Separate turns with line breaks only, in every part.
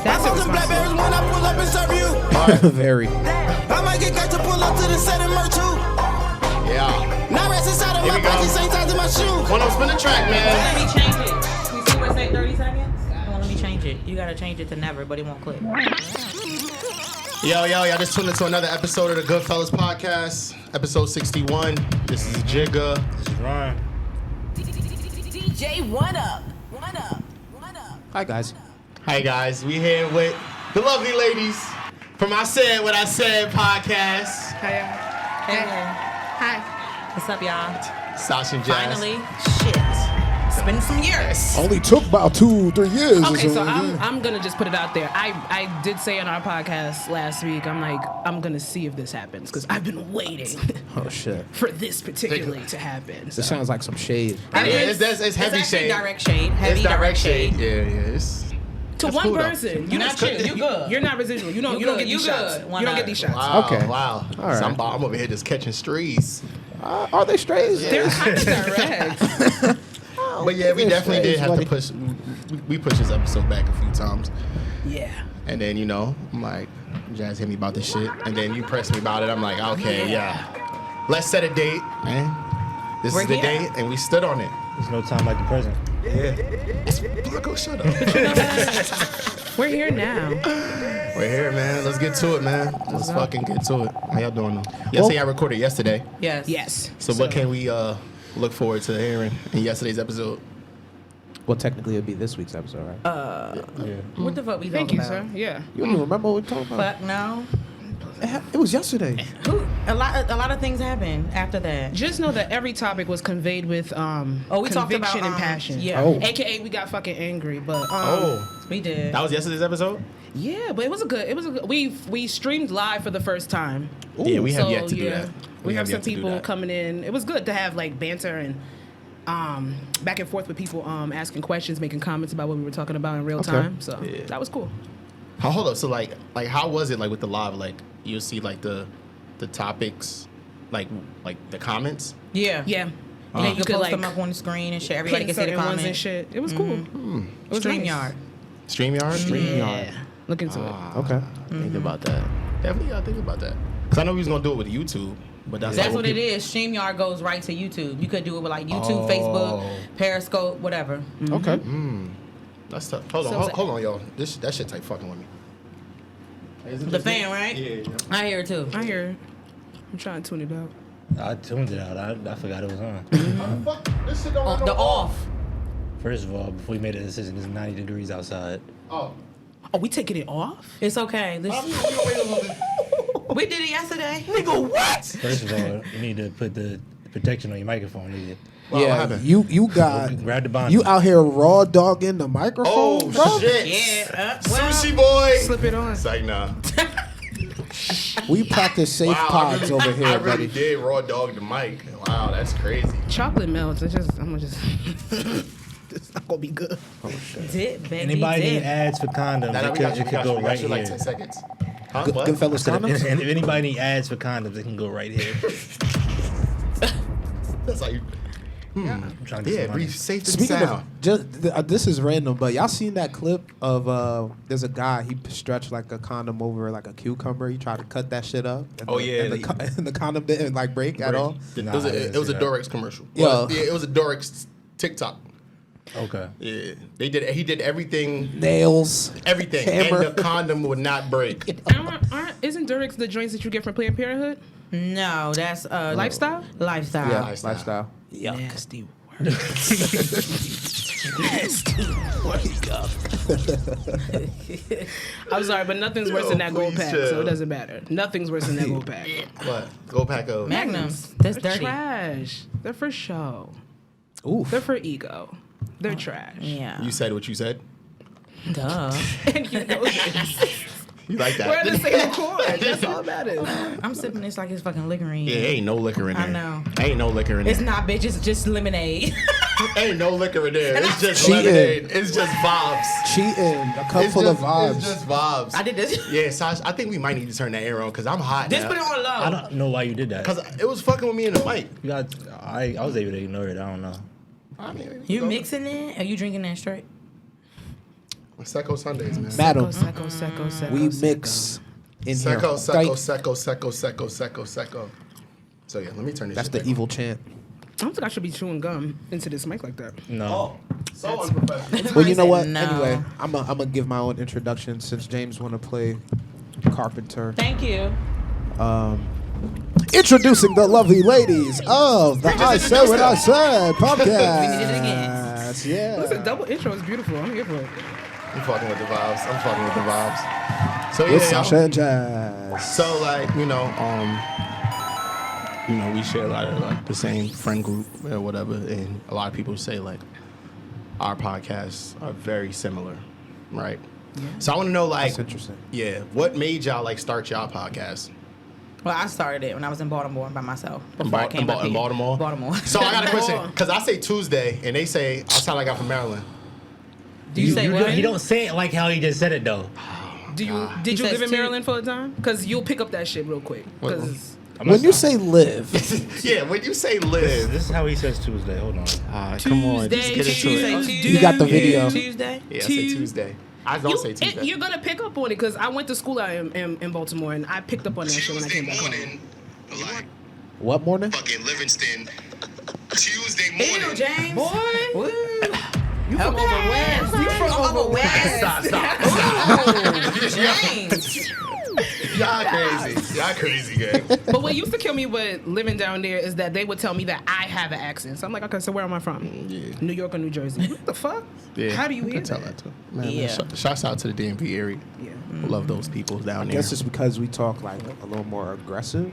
That's
I some blackberries when I pull up and serve you.
Very.
I might get got to pull up to the set and merch too.
Yeah.
Now rest inside of my pocket, same time to my shoes.
One of them spin the track, man.
Let me change it. You see where it say 30 seconds? Let me change it. You gotta change it to never, but it won't click.
Yo, y'all just tuned into another episode of the Goodfellas podcast, episode 61. This is Jigga.
This is Ryan.
DJ, what up?
Hi, guys.
Hi, guys. We here with the lovely ladies from I Said What I Said podcast.
Hey. Hi. What's up, y'all?
Sasha and Jazz.
Finally. Shit. It's been some years.
Only took about 2-3 years.
Okay, so
yeah.
I'm gonna just put it out there. I did say on our podcast last week, I'm gonna see if this happens because I've been waiting
Oh, shit.
for this particularly to happen.
This sounds like some shade.
It's heavy
It's actually
shade.
direct shade. Heavy
It's
direct shade.
Yeah. It's
To
that's
one
cool, though.
person,
You're not chill. You good.
You're not residual. You don't get these shots.
Why
You don't
not?
get these shots.
Wow.
Okay.
Wow.
All right.
So I'm over here just catching strays.
Are they strays?
They're kind of direct.
But yeah, we
they're
definitely did
strays,
have to
buddy.
push. We pushed this episode back a few times.
Yeah.
And then, I'm like, Jazz hit me about this shit. And then you pressed me about it. I'm like, okay, yeah. Let's set a date, man. This
We're
is the
here.
date, and we stood on it.
There's no time like the present.
Yeah. Blanco, shut up.
We're here now.
We're here, man. Let's get to it, man. Let's fucking get to it. How y'all doing, though? Yesterday, I recorded yesterday.
Yes.
Yes.
So what can we look forward to hearing in yesterday's episode?
Well, technically, it'd be this week's episode, right?
Yeah.
What the fuck we
Thank
talking
you,
about?
sir. Yeah.
You don't even remember what we talking about?
Fuck no.
It was yesterday.
A lot of things happened after that.
Just know that every topic was conveyed with
we talked
conviction
about
and passion.
Yeah.
Oh.
AKA we got fucking angry, but
We did.
That was yesterday's episode?
yeah, but it was a good. We streamed live for the first time.
Yeah, we have
So,
yet to do
yeah,
that.
We have some
yet to do
people
that.
coming in. It was good to have like banter and back and forth with people asking questions, making comments about what we were talking about in real time. So
Yeah.
that was cool.
Hold up. So like how was it like with the live? Like you'll see like the topics, like the comments.
Yeah.
Yeah.
And then you
could,
could post
like,
them up on the screen and shit. Everybody
Pin
can see the
certain ones and
comments.
shit. It was cool. It was
StreamYard.
StreamYard.
Yeah. Look into it.
Okay.
Think about that. Definitely gotta think about that. Cause I know we was gonna do it with YouTube, but that's
That's what it is. StreamYard goes right to YouTube. You could do it with like YouTube, Facebook, Periscope, whatever.
Okay.
That's tough. Hold on, y'all. That shit like fucking with me.
The fan, right?
Yeah.
I hear it too.
I hear it. I'm trying to tune it out.
I tuned it out. I forgot it was on.
Fuck, this shit don't
Oh,
have no
the off.
First of all, before we made a decision, it's 90 degrees outside.
Oh.
Oh, we taking it off?
It's okay.
I'm gonna wait a little bit.
We did it yesterday.
Nigga, what?
First of all, you need to put the protection on your microphone. Nigga.
What
Yeah,
happened?
you got
Grab the bond.
you out here raw dogging the microphone,
Oh
bro.
shit.
Yeah.
Sushi boy.
Slip it on.
It's like nah.
We practice safe pods over here,
I really
buddy.
did raw dog the mic. Wow, that's crazy.
Chocolate melts. I'm gonna just. It's not gonna be good.
Dip, baby.
Anybody need
dip.
ads for condoms?
Nah,
It could go right
like
here.
10 seconds. Huh?
Good,
What?
Goodfellas condoms.
And if anybody need ads for condoms, they can go right here.
That's like,
I'm trying to get
yeah,
some money.
breathe safe and
Speaking
sound.
of, just this is random, but y'all seen that clip of there's a guy, he stretched like a condom over like a cucumber. He tried to cut that shit up. And
Oh,
the,
yeah,
and the condom didn't like break at all.
Nah,
It was
I
a,
didn't
it was
see
a
that.
Dorex commercial.
Yeah.
Well, yeah, it was a Dorex TikTok.
Okay.
Yeah, they did. He did everything,
Nails.
everything,
Hammer.
and the condom would not break.
Isn't Durex the joints that you get from Planned Parenthood?
No, that's
Lifestyle?
Lifestyle.
Yeah,
lifestyle.
lifestyle.
Nasty word. I'm sorry, but nothing's worse than that gold
please
pack,
chill.
so it doesn't matter. Nothing's worse than that gold pack.
What? Go pack of.
Magnums. That's
They're
dirty.
trash. They're for show.
Oof.
They're for ego. They're trash.
Yeah.
You said what you said.
Duh.
And you know this.
You like that?
We're in the same accord. That's all that is.
I'm sipping this like it's fucking liquor in
Yeah,
here.
ain't no liquor in there.
I know.
Ain't no liquor in there.
It's not, bitch. It's just lemonade.
Ain't no liquor in there. It's just
Cheating.
lemonade. It's just vibes.
Cheating. A cup
It's
full
just,
of vibes.
It's just vibes.
I did this.
Yeah, Sasha, I think we might need to turn that air on because I'm hot
Just
now.
put it on low.
I don't know why you did that.
Because it was fucking with me in the mic.
You got, I was able to ignore it. I don't know.
I mean,
You mixing it? Are you drinking that straight?
Secco Sundays, man.
Madam,
Secco.
we mix in here.
Secco. So yeah, let me turn this.
That's
shit
the
back
evil chant.
I don't think I should be chewing gum into this mic like that.
No.
So unprofessional.
Well, you know what?
No.
Anyway, I'm gonna give my own introduction since James want to play Carpenter.
Thank you.
Introducing the lovely ladies of the I Said What I Said podcast.
We did it again.
Yeah.
Listen, double intro is beautiful. I'm here for it.
I'm fucking with the vibes. So yeah,
With Sasha and Jazz.
So like we share a lot of like the same friend group or whatever, and a lot of people say like our podcasts are very similar, right? Yeah. So I want to know like,
That's interesting.
Yeah, what made y'all like start y'all podcast?
Well, I started it when I was in Baltimore by myself.
In
Before I came up here.
Baltimore.
Baltimore.
So I got a question because I say Tuesday and they say I sound like I'm from Maryland.
Do you say what?
He don't say it like how he just said it though.
Did you
He
live
says
in Maryland for a time? Because you'll pick up that shit real quick. Because
When you say live,
Yeah, when you say live.
This is how he says Tuesday. Hold on.
Come on, just get into
Tuesday,
it.
Tuesday.
you got the video.
Tuesday.
Yeah, I say Tuesday. I don't say Tuesday.
you're gonna pick up on it because I went to school out in Baltimore and I picked up on that shit when I came back home.
Like
What morning?
fucking Livingston. Tuesday
Ew,
morning.
James.
Boy.
Woo.
You from over west? You from over west?
Stop.
James.
Y'all crazy, gang.
But what used to kill me with living down there is that they would tell me that I have an accent. So I'm like, okay, so where am I from?
Yeah.
New York or New Jersey? What the fuck?
Yeah,
How do you
I
hear
can tell
that?
that too. Man,
Yeah.
shouts out to the DMV area.
Yeah.
Love those people down
I
there.
guess it's because we talk like a little more aggressive.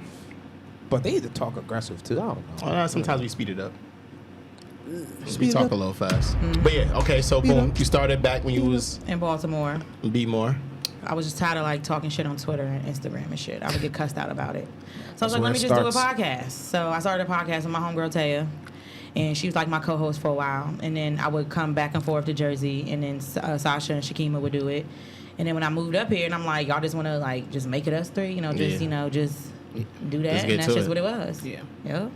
But they either talk aggressive too. I don't know.
Sometimes we speed it up. We
Speed it
talk
up.
a little fast. But yeah, okay, so boom. You started back when you was
In Baltimore.
Be More.
I was just tired of like talking shit on Twitter and Instagram and shit. I would get cussed out about it. So I was
That's
like,
where
let me
it
just do a
starts.
podcast. So I started a podcast with my homegirl Taya. And she was like my co-host for a while. And then I would come back and forth to Jersey. And then Sasha and Shakima would do it. And then when I moved up here, and I'm like, y'all just want to like just make it us three? You know, just,
Yeah.
just do that.
Just get
And that's
to
just
it.
what it was.
Yeah.
Yep.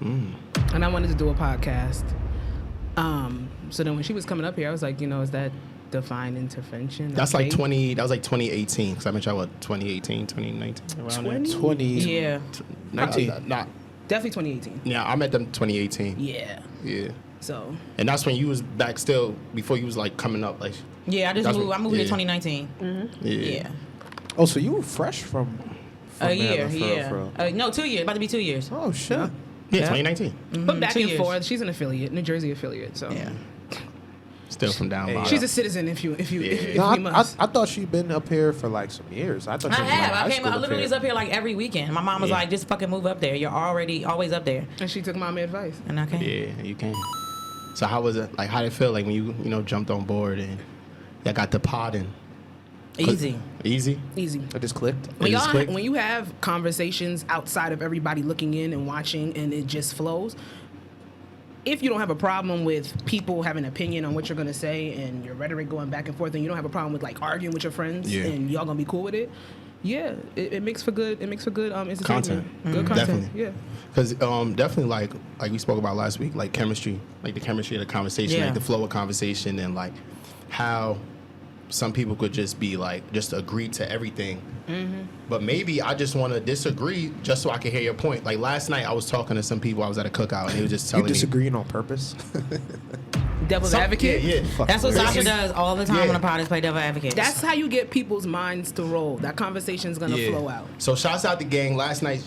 And I wanted to do a podcast. So then when she was coming up here, I was like, is that divine intervention?
That's
Okay.
like 2018. Because I met y'all, 2018, 2019? Around there?
20.
Yeah.
19.
Nah.
Definitely 2018.
Yeah, I met them 2018.
Yeah.
Yeah.
So
And that's when you was back still, before you was like coming up. Like,
Yeah, I just
That's
moved.
what-
I moved in
yeah.
2019.
yeah.
Yeah.
Oh, so you were fresh from
A year,
Maryland, for real,
yeah. No, 2 years. About to be 2 years.
Oh shit.
Yeah,
Yeah.
2019.
but back
2
and
years.
forth, she's an affiliate, New Jersey affiliate. So
Yeah.
Still from down by.
she's a citizen. If
No,
we
I
must.
thought she'd been up here for like some years. I thought
I
she was like
have.
high
I came.
school
I literally was up here like every weekend. My mom was
Yeah.
like, "Just fucking move up there. You're always up there."
And she took my advice.
And I came.
Yeah, you can. So how was it? Like, how did it feel like when you jumped on board and y'all got the podding?
Easy.
Easy?
Easy.
It just clicked.
When,
just clicked?
when you have conversations outside of everybody looking in and watching and it just flows, if you don't have a problem with people having an opinion on what you're going to say and your rhetoric going back and forth and you don't have a problem with like arguing with your friends
Yeah.
and y'all going to be cool with it, yeah, it makes for good entertainment.
Content.
Good content.
Definitely.
Yeah.
Because definitely like we spoke about last week, like chemistry, like the chemistry of the conversation,
Yeah.
like the flow of conversation, and like how some people could just be like just agree to everything. But maybe I just want to disagree just so I can hear your point. Like last night, I was talking to some people. I was at a cookout, and they were just
You
telling me.
disagreeing on purpose?
Devil's advocate.
Yeah.
That's what
Really?
Sasha does all the time
Yeah.
on the pod is play devil advocate.
That's how you get people's minds to roll. That conversation's going to flow out.
So shouts out the gang. Last night,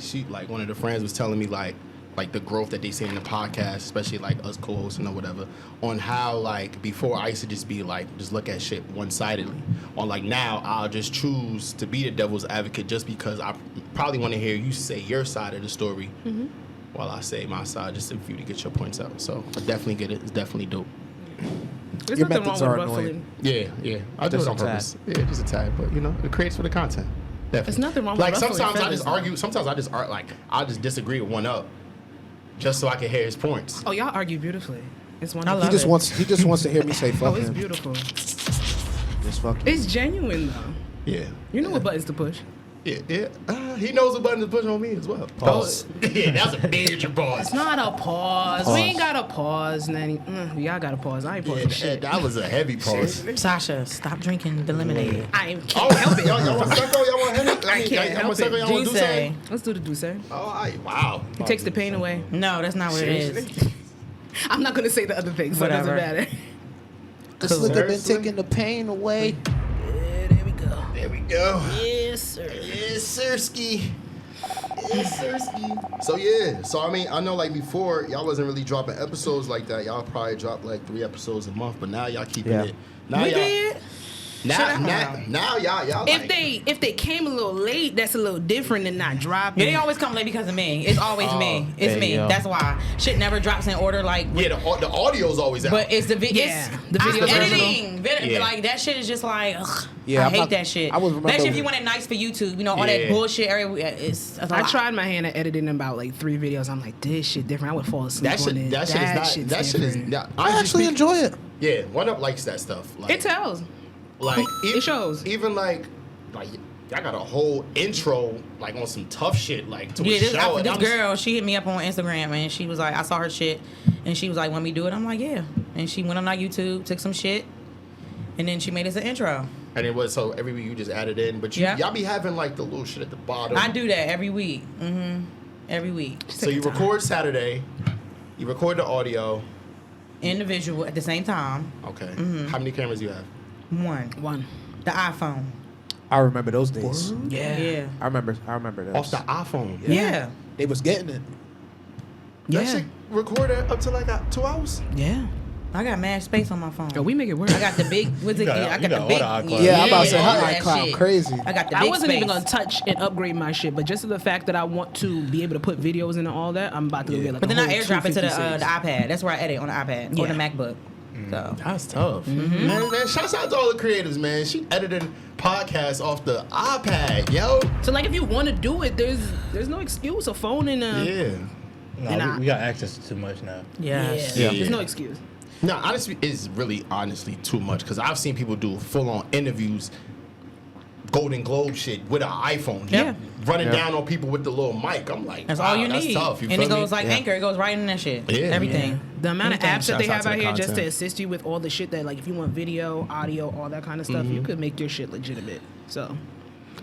one of the friends was telling me like the growth that they see in the podcast, especially like us co-hosting or whatever, on how like before I used to just be like just look at shit one-sidedly. On like now I'll just choose to be the devil's advocate just because I probably want to hear you say your side of the story while I say my side, just for you to get your points out. So I definitely get it. It's definitely dope.
There's
Your
nothing
methods
wrong
are
with
annoying.
ruffling.
Yeah. I do
Just
it on
a tad.
purpose. Yeah, just a tad, but it creates for the content. Definitely.
There's nothing wrong with
like
ruffling
sometimes I
feathers,
just
though.
argue. Sometimes I just I'll just disagree with one up, just so I can hear his points.
Oh, y'all argue beautifully. It's
I
wonderful.
love
He
it.
just wants to hear me say
Oh,
fuck
it's
him.
beautiful.
Just fuck him.
It's genuine though.
Yeah.
You know what buttons to push.
Yeah. He knows the button to push on me as well.
Pause.
Yeah, that's a major pause.
It's not a pause. We ain't got a pause, Nanny. Y'all got a pause. I ain't pausing shit.
That was a heavy pause.
Sasha, stop drinking the lemonade.
I
Oh,
can't help it.
y'all want Succo? Y'all want Henny?
I can't help it.
Y'all want
Douce.
Let's do the Douce. It
Oh, wow.
takes the pain away.
No, that's not what it is.
I'm not gonna say the other thing, so it doesn't
Whatever.
matter.
This nigga been taking the pain away.
There we go.
There we go.
Yes, sir.
Yes, Sirski. Yes, Sirski. So yeah, I mean, I know like before y'all wasn't really dropping episodes like that. Y'all probably dropped like 3 episodes a month, but now y'all keeping it. Now
We
y'all.
did.
Now y'all like,
If they came a little late, that's a little different than not dropping.
Yeah, they always come late because of me. It's always me. It's
there
me.
you go.
That's why shit never drops in order. Like,
yeah, the audio's always out.
but it's the video.
Yeah, the video's
editing.
Yeah.
Like that shit is just like. Ugh,
Yeah,
I
I'm
hate
not-
that shit.
I was remember-
Especially if you want it nice for YouTube. You know all that
Yeah.
bullshit. It's a
I
lot.
tried my hand at editing about like 3 videos. I'm like, this shit different. I would fall asleep
that
on
shit,
it.
that shit is not.
shit's
That shit is
different.
not.
I actually enjoy it.
Yeah, One Up likes that stuff. Like,
It tells.
like
It shows.
Even like y'all got a whole intro like on some tough shit like to
Yeah,
a
this,
show. and
this
I was-
girl, she hit me up on Instagram and she was like, I saw her shit, and she was like, want me to do it? I'm like, yeah. And she went on our YouTube, took some shit, and then she made us an intro.
And it was so every week you just added in, but y'all be having like the little shit at the bottom.
I do that every week. Every week.
So you record Saturday, you record the audio.
In the visual at the same time.
Okay. How many cameras you have?
One.
The iPhone.
I remember those days.
Yeah.
I remember those.
Off the iPhone.
Yeah.
They was getting it.
That
Yeah.
shit recorded up to like 2 hours.
Yeah.
I got mad space on my phone.
Oh, we make it work.
I got the big. What's it?
got-
I
you
got the
got
big.
all the iCloud.
Yeah, I'm about to say,
all
her
that
iCloud
shit.
crazy.
I got the big
I wasn't even
space.
gonna touch and upgrade my shit, but just the fact that I want to be able to put videos in and all that, I'm about to go get like.
But then
a
I
whole
airdrop it to the
256.
iPad. That's where I edit on the iPad or the
Yeah.
MacBook. So
That's tough. Man, shouts out to all the creatives, man. She edited podcasts off the iPad, yo.
So like, if you want to do it, there's no excuse. A phone and a
Yeah.
And
No,
I-
we got access to too much now.
yes.
Yeah.
There's no excuse.
No, honestly, it's really honestly too much because I've seen people do full-on interviews, Golden Globe shit with an iPhone,
Yeah.
running down on people with the little mic. I'm like,
That's
wow,
all you
that's
need.
tough. You
And it
feel me?
goes like Anchor. It goes right in that shit.
Yeah.
Everything.
The amount of
Anything.
apps that they
Shouts out
have
to
out
the
here just to
content.
assist you with all the shit that, like, if you want video, audio, all that kind of stuff, you could make your shit legitimate. So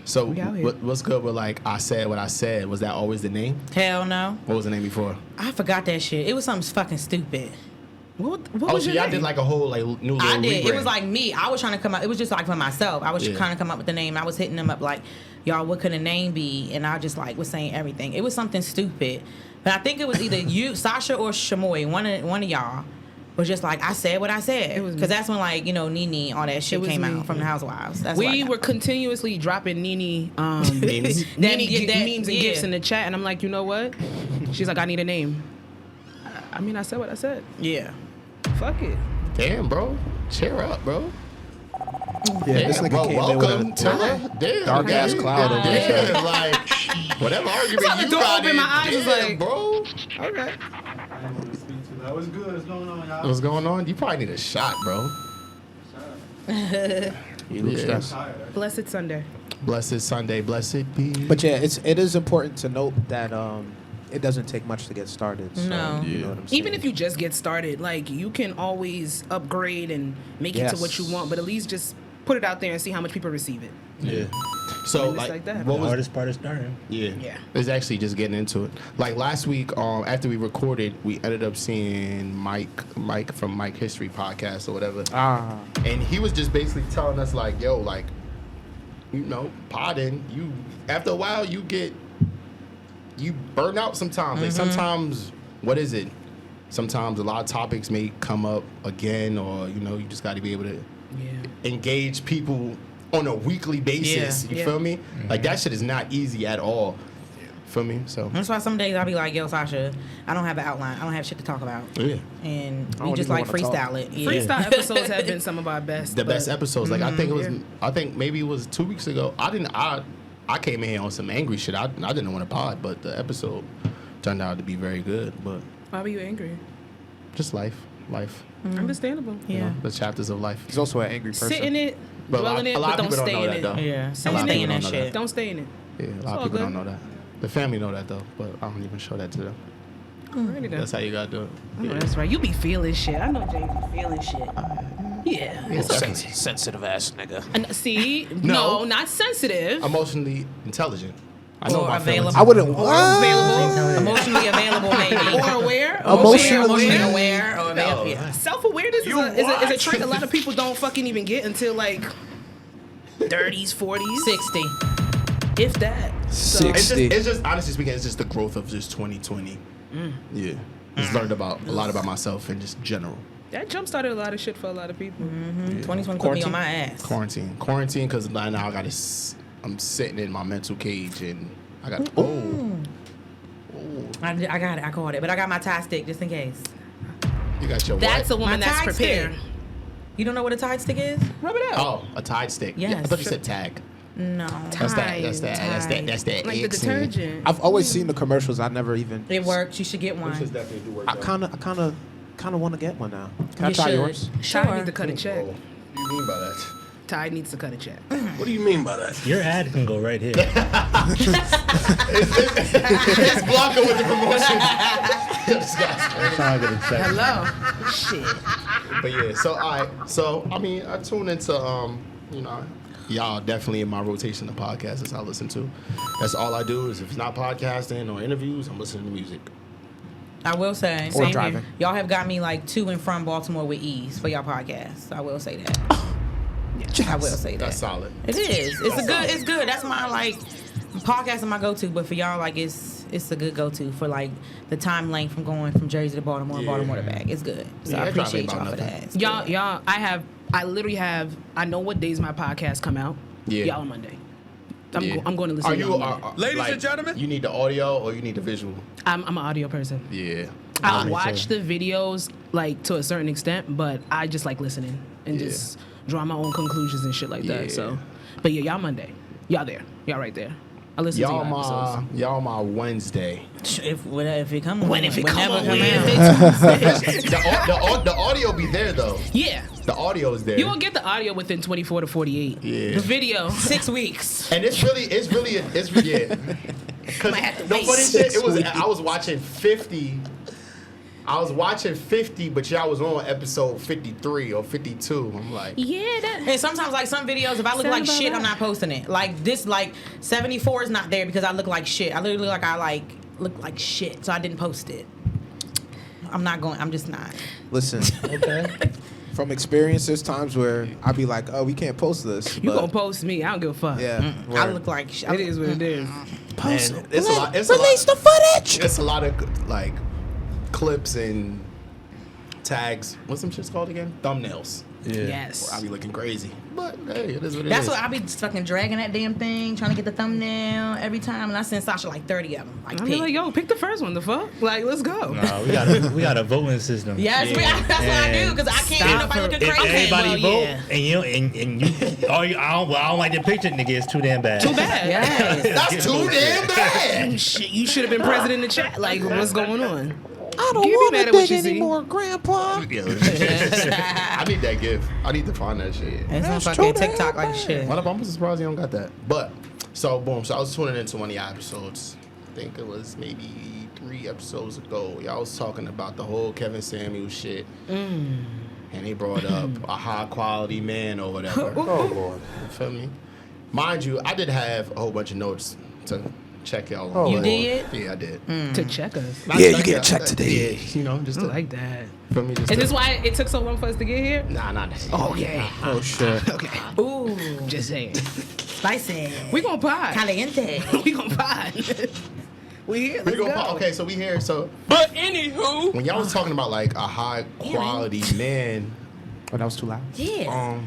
So
We out here.
what's good with like I said what I said? Was that always the name?
Hell no.
What was the name before?
I forgot that shit. It was something fucking stupid.
what
Oh,
was
so
your
y'all
name?
did like a whole like new little
I did. It
rebrand.
was like me. I was trying to come up. It was just like for myself. I was
Yeah.
trying to come up with the name. I was hitting them up like, y'all, what could a name be? And I just like was saying everything. It was something stupid. But I think it was either you, Sasha, or Shamoy. One of y'all was just like, I said what I said.
It was me.
Because that's when like, you know, Nene, all that shit
was
came
me.
out from the Housewives. That's what I
we
got
were
from.
continuously dropping Nene
Memes?
Nene
That-
memes and
yeah.
gifts in the chat, and I'm like, you know what? She's like, I need a name. I mean, I said what I said.
Yeah.
Fuck it.
Damn, bro. Cheer up, bro.
Yeah, this
Damn,
nigga
bro,
came in
welcome
with
to
a
the damn,
dark ass
man.
cloud over there.
Yeah, like whatever argument
Saw the
you
door
got
open,
in,
my eyes was
damn,
like-
bro.
Okay.
What's good? What's going on, y'all?
What's going on? You probably need a shot, bro.
You look
Yeah.
stressed.
Blessed Sunday.
Blessed Sunday, blessed be.
But yeah, it is important to note that it doesn't take much to get started. So,
No.
you know what I'm saying?
Even if you just get started, like, you can always upgrade and make it to what you
Yes.
want, but at least just put it out there and see how much people receive it.
Yeah.
So
It's like that.
what
The
was
hardest part is starting.
Yeah.
Yeah.
It's actually just getting into it. Like last week, after we recorded, we ended up seeing Mike from Mike History Podcast or whatever. And he was just basically telling us like, yo, like, you know, podding, you after a while you burn out sometimes. Like sometimes, what is it? Sometimes a lot of topics may come up again, or you know, you just got to be able to
Yeah.
engage people on a weekly basis.
Yeah.
You
Yeah.
feel me? Like that shit is not easy at all. Feel me? So
That's why some days I'll be like, yo, Sasha, I don't have an outline. I don't have shit to talk about.
yeah.
And
I
we
don't
just
even
like
wanna talk.
freestyle it. Yeah.
Freestyle episodes have been some of our best.
The
but-
best episodes. Like I think it was.
yeah.
I think maybe it was 2 weeks ago. I came in here on some angry shit. I didn't want to pod, but the episode turned out to be very good. But
Why were you angry?
just life.
Understandable.
You
Yeah.
know, the chapters of life.
he's also an angry person.
Sit in it,
But
dwell in it,
a lot
but
of
don't
people
stay
don't know
in
that
it.
though.
Yeah.
Sit
Don't
in
stay
it.
in that
Don't know
shit.
Don't stay in it.
Yeah, a lot
It's
of
all
people
good.
don't know that. The family know that though, but I don't even show that to them.
Alrighty then.
That's how you gotta do it.
Oh, that's right. You be feeling shit. I know Jay be feeling shit. Yeah. It's okay.
Sensitive ass nigga.
And see,
No.
no, not sensitive.
Emotionally intelligent. I know
Or
my feelings.
available.
I wouldn't.
Available.
Emotionally available, maybe.
Or aware.
Emotionally
aware or available. Yeah.
Self-awareness is a trait a lot of people don't fucking even get until like 30s, 40s.
60.
If that. So,
It's just honestly speaking, it's just the growth of just 2020. Yeah, just learned about a lot about myself and just general.
that jump started a lot of shit for a lot of people.
2020 put me on my ass.
Quarantine, because now I got to. I'm sitting in my mental cage and I got.
I got it. I caught it. But I got my Tide stick just in case.
You got your
That's a
what?
woman
My
that's
Tide
prepared.
stick. You don't know what a Tide stick is?
Rub it out.
Oh, a Tide stick. Yeah, I
Yes.
thought you said tag.
No.
That's that. That's that.
Like the
X in it.
detergent.
I've always seen the commercials. I never even.
It works. You should get one.
definitely do work.
I kind of want to get one now. Can I
You
try
should.
yours?
Tide needs to cut a check.
What do you mean by that?
Tide needs to cut a check.
What do you mean by that?
Your ad can go right here.
It's Blanca with the promotion.
Trying to get a check.
Hello. Shit.
But yeah, so I mean, I tune into y'all definitely in my rotation of podcasts. That's all I listen to. That's all I do is if it's not podcasting or interviews, I'm listening to music.
I will say.
Or driving.
Y'all have got me like to and from Baltimore with ease for y'all podcasts. I will say that. I will say that.
That's solid.
It is. It's good. That's my like podcast is my go-to, but for y'all like it's a good go-to for like the time length from going from Jersey to Baltimore,
Yeah.
Baltimore to back. It's good. So
Yeah,
I
it drive
appreciate
me about
y'all for
nothing.
that. It's
Y'all,
good.
I literally have. I know what days my podcasts come out.
Yeah.
Y'all on Monday.
Yeah.
I'm going to listen.
Are
to
you,
y'all on Monday.
Ladies
like,
and gentlemen?
You need the audio or you need the visual?
I'm an audio person.
Yeah.
I'll
Me
watch
too.
the videos like to a certain extent, but I just like listening and
Yeah.
just draw my own conclusions and shit like
Yeah.
that. So, but yeah, y'all Monday. Y'all there. Y'all right there. I listen
Y'all
to y'all
y'all my Wednesday.
If it come on,
Whenever it
whenever
come on,
come
Wednesday.
out.
the audio be there though.
Yeah.
The audio is there.
You will get the audio within 24 to 48.
Yeah.
The video.
6 weeks.
And it's yeah. Cause
Might have to
the
wait
funny shit,
6 weeks.
I was watching 50. I was watching 50, but y'all was on episode 53 or 52. I'm like,
Yeah, that.
And sometimes, like some videos, if I look
Sound
like
about
shit,
right.
I'm not posting it. Like this, like 74 is not there because I look like shit. I literally look like shit, so I didn't post it. I'm just not.
Listen,
Okay.
from experience, there's times where I be like, oh, we can't post this.
You
but-
gonna post me. I don't give a fuck.
Yeah.
I
word.
look like shit.
It is what it is.
Post
man,
it.
it's a lot. It's
Release
a lot,
the footage.
It's a lot of like clips and tags. What's some shit's called again? Thumbnails.
Yeah.
Yes.
I be looking crazy, but hey, it is what it
That's
is.
what I be fucking dragging that damn thing, trying to get the thumbnail every time, and I send Sasha like 30 of them. Like,
I'm
pick.
like, yo, pick the first one. The fuck? Like, let's go.
No, we got a voting system.
Yes, that's what I do because I can't get nobody looking
If
crazy.
everybody
Well,
vote,
yeah.
and you, I don't like the picture, nigga. It's too damn bad.
Too bad.
Yes.
That's too damn bad.
Shit, you should have been present in the chat. Like, what's going on?
I don't
Give me
want
mad
to
at what
dig
you see.
anymore, Grandpa.
I need that gift. I need to find that shit.
And some
That's
fucking
too damn
TikTok like
bad.
shit.
What up? I'm surprised you don't got that. But so boom. So I was tuning into one of your episodes. I think it was maybe 3 episodes ago. Y'all was talking about the whole Kevin Samuels shit, and they brought up a high quality man or whatever.
Oh, Lord.
You feel me? Mind you, I did have a whole bunch of notes to check y'all.
Oh,
on.
You
Lord.
did?
Yeah, I did.
To check us.
Not
Yeah,
check
you get
y'all.
checked today.
Yeah, you know, just
I
to,
like that.
for me. Just
Is
to,
this why it took so long for us to get here?
Nah, not that.
Okay.
Oh, shit.
Okay.
Ooh,
Just saying.
spicy.
We gonna pod.
Caliente.
We gonna pod. We here.
We
Let's
go.
go.
Okay, so we here. So
But anywho.
when y'all was talking about like a high quality man,
Oh, that was too loud.
Yeah.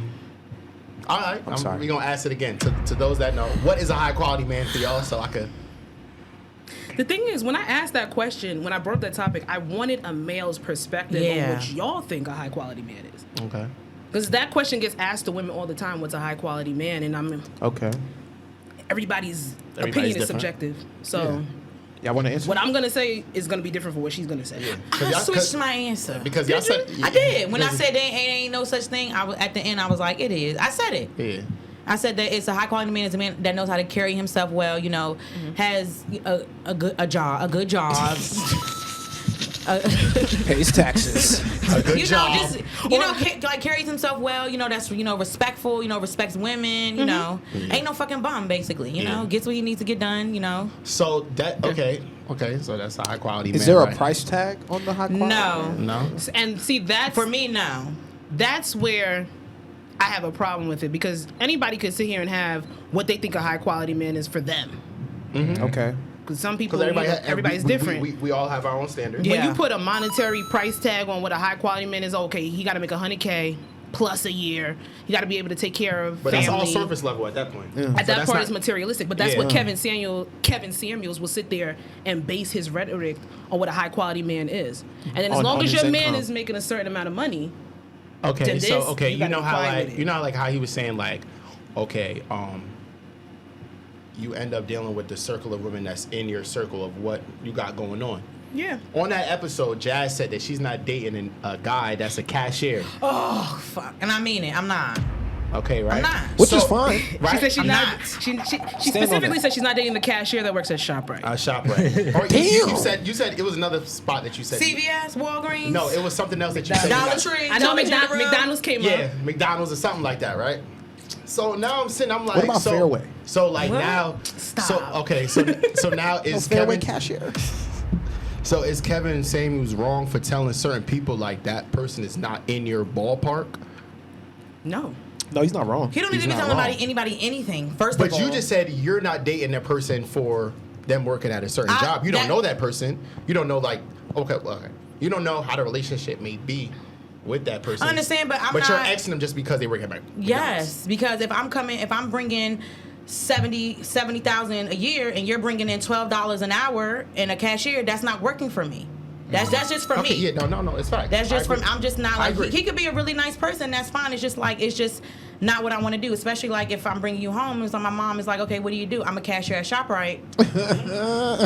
all right,
I'm sorry.
we gonna ask it again to those that know. What is a high quality man for y'all? So I could.
The thing is, when I asked that question, when I brought up that topic, I wanted a male's perspective
Yeah.
on what y'all think a high quality man is.
Okay.
Because that question gets asked to women all the time, what's a high quality man? And
Okay.
everybody's
Everybody's
opinion is
different.
subjective. So
Y'all want to answer?
what I'm gonna say is gonna be different for what she's gonna say.
I switched my answer.
Because y'all said
I did. When I said there ain't no such thing, I was at the end. I was like, it is. I said it.
yeah.
I said that it's a high quality man is a man that knows how to carry himself well. You know, has a good job.
Pays taxes.
A good
You know,
job.
just like carries himself well. You know, that's respectful. You know, respects women. You know, ain't no fucking bum. Basically, you know, gets what he needs to get done. You know.
So that okay. So that's a high quality.
Is
man,
there
right?
a price tag on the high quality?
No.
No.
And see, that's
For me, no.
that's where I have a problem with it, because anybody could sit here and have what they think a high quality man is for them.
Okay.
Because some people,
Because
everybody's different.
We all have our own standards.
Yeah.
When you put a monetary price tag on what a high quality man is, okay, he got to make $100K plus a year. He got to be able to take care of
But
family.
that's all surface level at that point.
At
So
that
that's
part,
not-
it's materialistic. But that's what Kevin Samuels will sit there and base his rhetoric on what a high quality man is. And then as
On-
long
on
as
his
your man
income.
is making a certain amount of money,
Okay,
to
so
this,
okay,
you
you
gotta
know
be
how
fine
like
with it.
you know like how he was saying like, okay, you end up dealing with the circle of women that's in your circle of what you got going on.
yeah.
On that episode, Jazz said that she's not dating a guy that's a cashier.
Oh fuck, and I mean it. I'm not.
Okay, right?
I'm not.
Which is fine.
Right?
She said she's
I'm
not.
not.
She
on
specifically
that.
said she's not dating the cashier that works at ShopRite.
ShopRite. Or you said it was another spot that you said.
CVS, Walgreens.
No, it was something else that you said.
Dollar Tree.
I know
Dollar General.
McDonald's came
Yeah,
up.
McDonald's or something like that, right? So now I'm sitting, I'm like,
What about
so,
Fairway?
So like
What?
now,
Stop.
so okay, so now is
Fairway
Kevin
cashier.
So is Kevin saying he was wrong for telling certain people like that person is not in your ballpark?
No.
No, he's not wrong.
He don't need
He's
to be
not
telling
wrong.
anybody anything. First
But
of all,
you just said you're not dating that person for them working at a certain job. You don't know that person. You don't know like okay. You don't know how the relationship may be with that person.
I understand, but I'm
But you're
not-
exing them just because they work at McDonald's.
yes, because if I'm bringing 70,000 a year, and you're bringing in $12 an hour and a cashier, that's not working for me. That's just for
Okay,
me.
yeah, no, it's fine.
That's just
I
from.
agree.
I'm just not
I
like
agree.
he could be a really nice person. That's fine. It's just not what I want to do. Especially like if I'm bringing you home, and so my mom is like, okay, what do you do? I'm a cashier at ShopRite.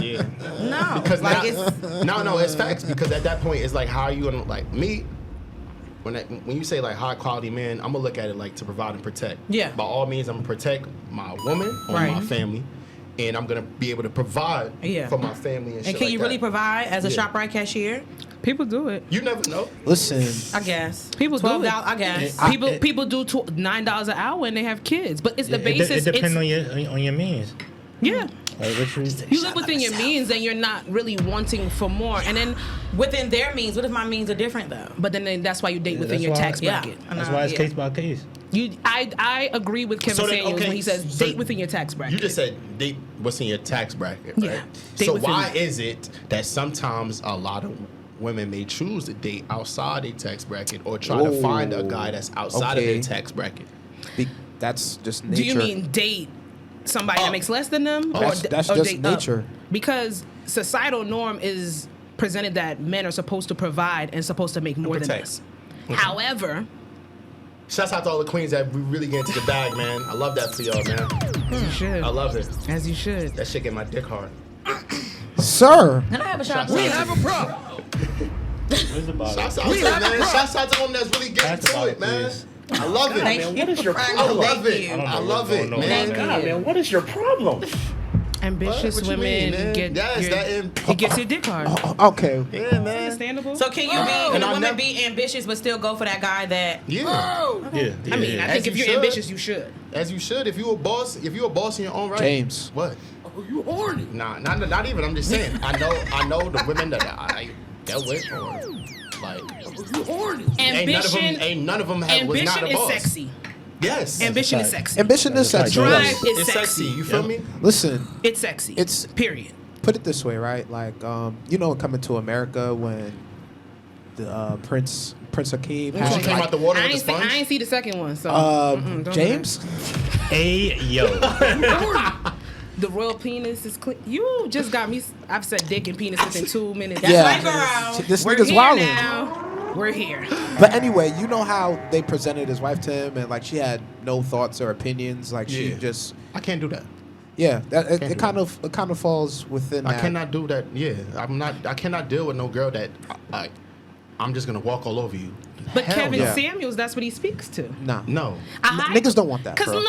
Yeah.
No,
Because
like
now,
it's
it's facts. Because at that point, it's like, how are you gonna like me? When you say like high quality man, I'm gonna look at it like to provide and protect.
Yeah.
By all means, I'm gonna protect my woman or
Right.
my family, and I'm gonna be able to provide
Yeah.
for my family and shit
and can
like
you
that.
really provide as a
Yeah.
ShopRite cashier?
People do it.
You never know.
Listen,
I guess
People do
$12.
it.
I guess.
People do $9 an hour and they have kids, but it's the basis.
It depends
it's,
on your means.
yeah.
Like what
You live within your means, and you're not really wanting for more. And then,
Within their means. What if my means are different though?
but then that's why you date within
that's
your
why-
tax
Yeah.
bracket.
I
That's
know,
why it's
yeah.
case by case.
I agree with Kevin
So then,
Samuels
okay,
when he says
so
date within your tax bracket.
You just said date what's in your tax bracket,
Yeah.
right?
Date
So
within-
why is it that sometimes a lot of women may choose to date outside their tax bracket or try to find a guy that's outside of
Okay.
their tax bracket?
that's just nature.
Do you mean date somebody that makes less than them,
That's
or
just
date up?
nature.
Because societal norm is presented that men are supposed to provide and supposed to make more than
protect.
us. However,
Shouts out to all the queens that we really get into the bag, man. I love that for y'all, man.
as you should,
I love it.
as you should.
That shit get my dick hard.
Sir,
Can I have a shot?
We
please?
have
a problem.
Where's the bottle?
Shouts out to them, man. Shouts out to them that's really getting
That's
to it,
about it,
man.
please.
I love it.
Thank
Man,
you.
what is your
Frank.
I love
Thank
it.
you.
don't know
I
what's
love
going
it,
on,
man.
man.
God, man, what is your problem?
Ambitious
What you
women
mean, man?
get
Yes,
it gets your dick hard.
okay.
Yeah, man.
Understandable.
So can you be? Can
And
a
I
woman
never-
be ambitious but still go for that guy that?
Yeah.
Yeah,
I mean, I
As
think if
you
you're
should.
ambitious, you should.
As you should. If you're a boss in your own right.
James.
What?
Oh, you horny.
Nah, not even. I'm just saying. I know the women that I dealt with, or like
You horny.
Ambition,
ain't none of them was not
ambition
a
is
boss.
sexy.
Yes.
Ambition is
fact.
sexy.
Ambition is
That's
sexy.
right.
Drive
yes.
is
It's sexy. You feel me?
Listen,
It's sexy.
It's-
period.
put it this way, right? Like, you know, Coming to America when the Prince Hakeem
When
had
she came out the water
I
with the
ain't, see,
sponge.
I ain't see the second one, so don't do
James.
Hey yo.
that. The royal penis is clear. You just got me. I've said dick and penis within 2 minutes.
That's
Yeah.
my girl.
This
We're
nigga's
here
wildin'.
now. We're here.
But anyway, you know how they presented his wife to him, and like she had no thoughts or opinions. Like she
Yeah.
just,
I can't do that.
yeah. That
Can't
it
do
kind of falls within
I
that.
cannot do that. Yeah, I cannot deal with no girl that I'm just gonna walk all over you.
But
Hell
Kevin
yeah.
Samuels, that's what he speaks to.
Nah.
No.
Niggas don't want that, bro.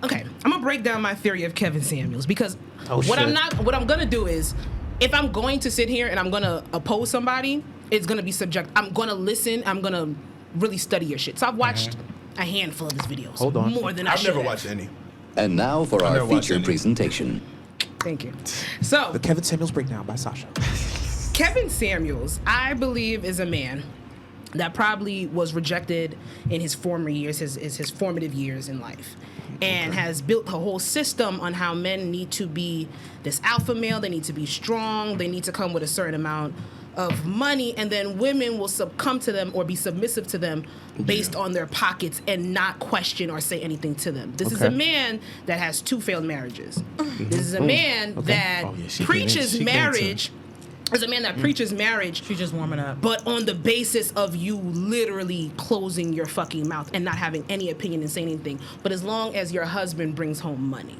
Okay, I'm gonna break down my theory of Kevin Samuels because
Oh,
what
shit.
what I'm gonna do is, if I'm going to sit here and I'm gonna oppose somebody, it's gonna be subjective. I'm gonna listen. I'm gonna really study your shit. So I've watched a handful of his videos.
Hold on.
More than I
I've
should
never
have.
watched any.
And now for our
never watched
feature
any.
presentation.
Thank you. So
The Kevin Samuels Breakdown by Sasha.
Kevin Samuels, I believe, is a man that probably was rejected in his former years, his formative years in life, and has built a whole system on how men need to be this alpha male. They need to be strong. They need to come with a certain amount of money, and then women will succumb to them or be submissive to them based on their pockets and not question or say anything to them. This is a man that has 2 failed marriages. This is a man that
Oh, yeah, she
preaches
getting into
marriage. There's a man that preaches marriage,
She's just warming up.
but on the basis of you literally closing your fucking mouth and not having any opinion and saying anything. But as long as your husband brings home money.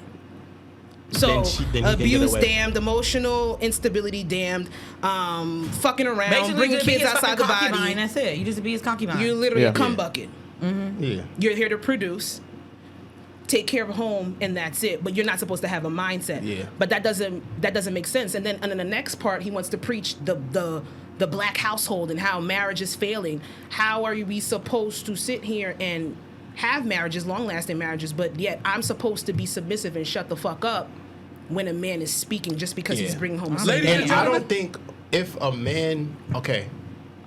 So
Then he can get
abuse
away.
damned, emotional instability damned, fucking around,
Basically,
bringing
just be
kids
his
outside the
fucking concubine.
body.
That's it. You just be his concubine.
You're literally
Yeah.
a cum bucket.
Yeah.
You're here to produce, take care of home, and that's it. But you're not supposed to have a mindset.
Yeah.
But that doesn't make sense. And then the next part, he wants to preach the black household and how marriage is failing. How are we supposed to sit here and have marriages, long-lasting marriages, but yet I'm supposed to be submissive and shut the fuck up when a man is speaking just because he's
Yeah.
bringing home a
Ladies
certain
and
And I
amount?
don't think if a man, okay,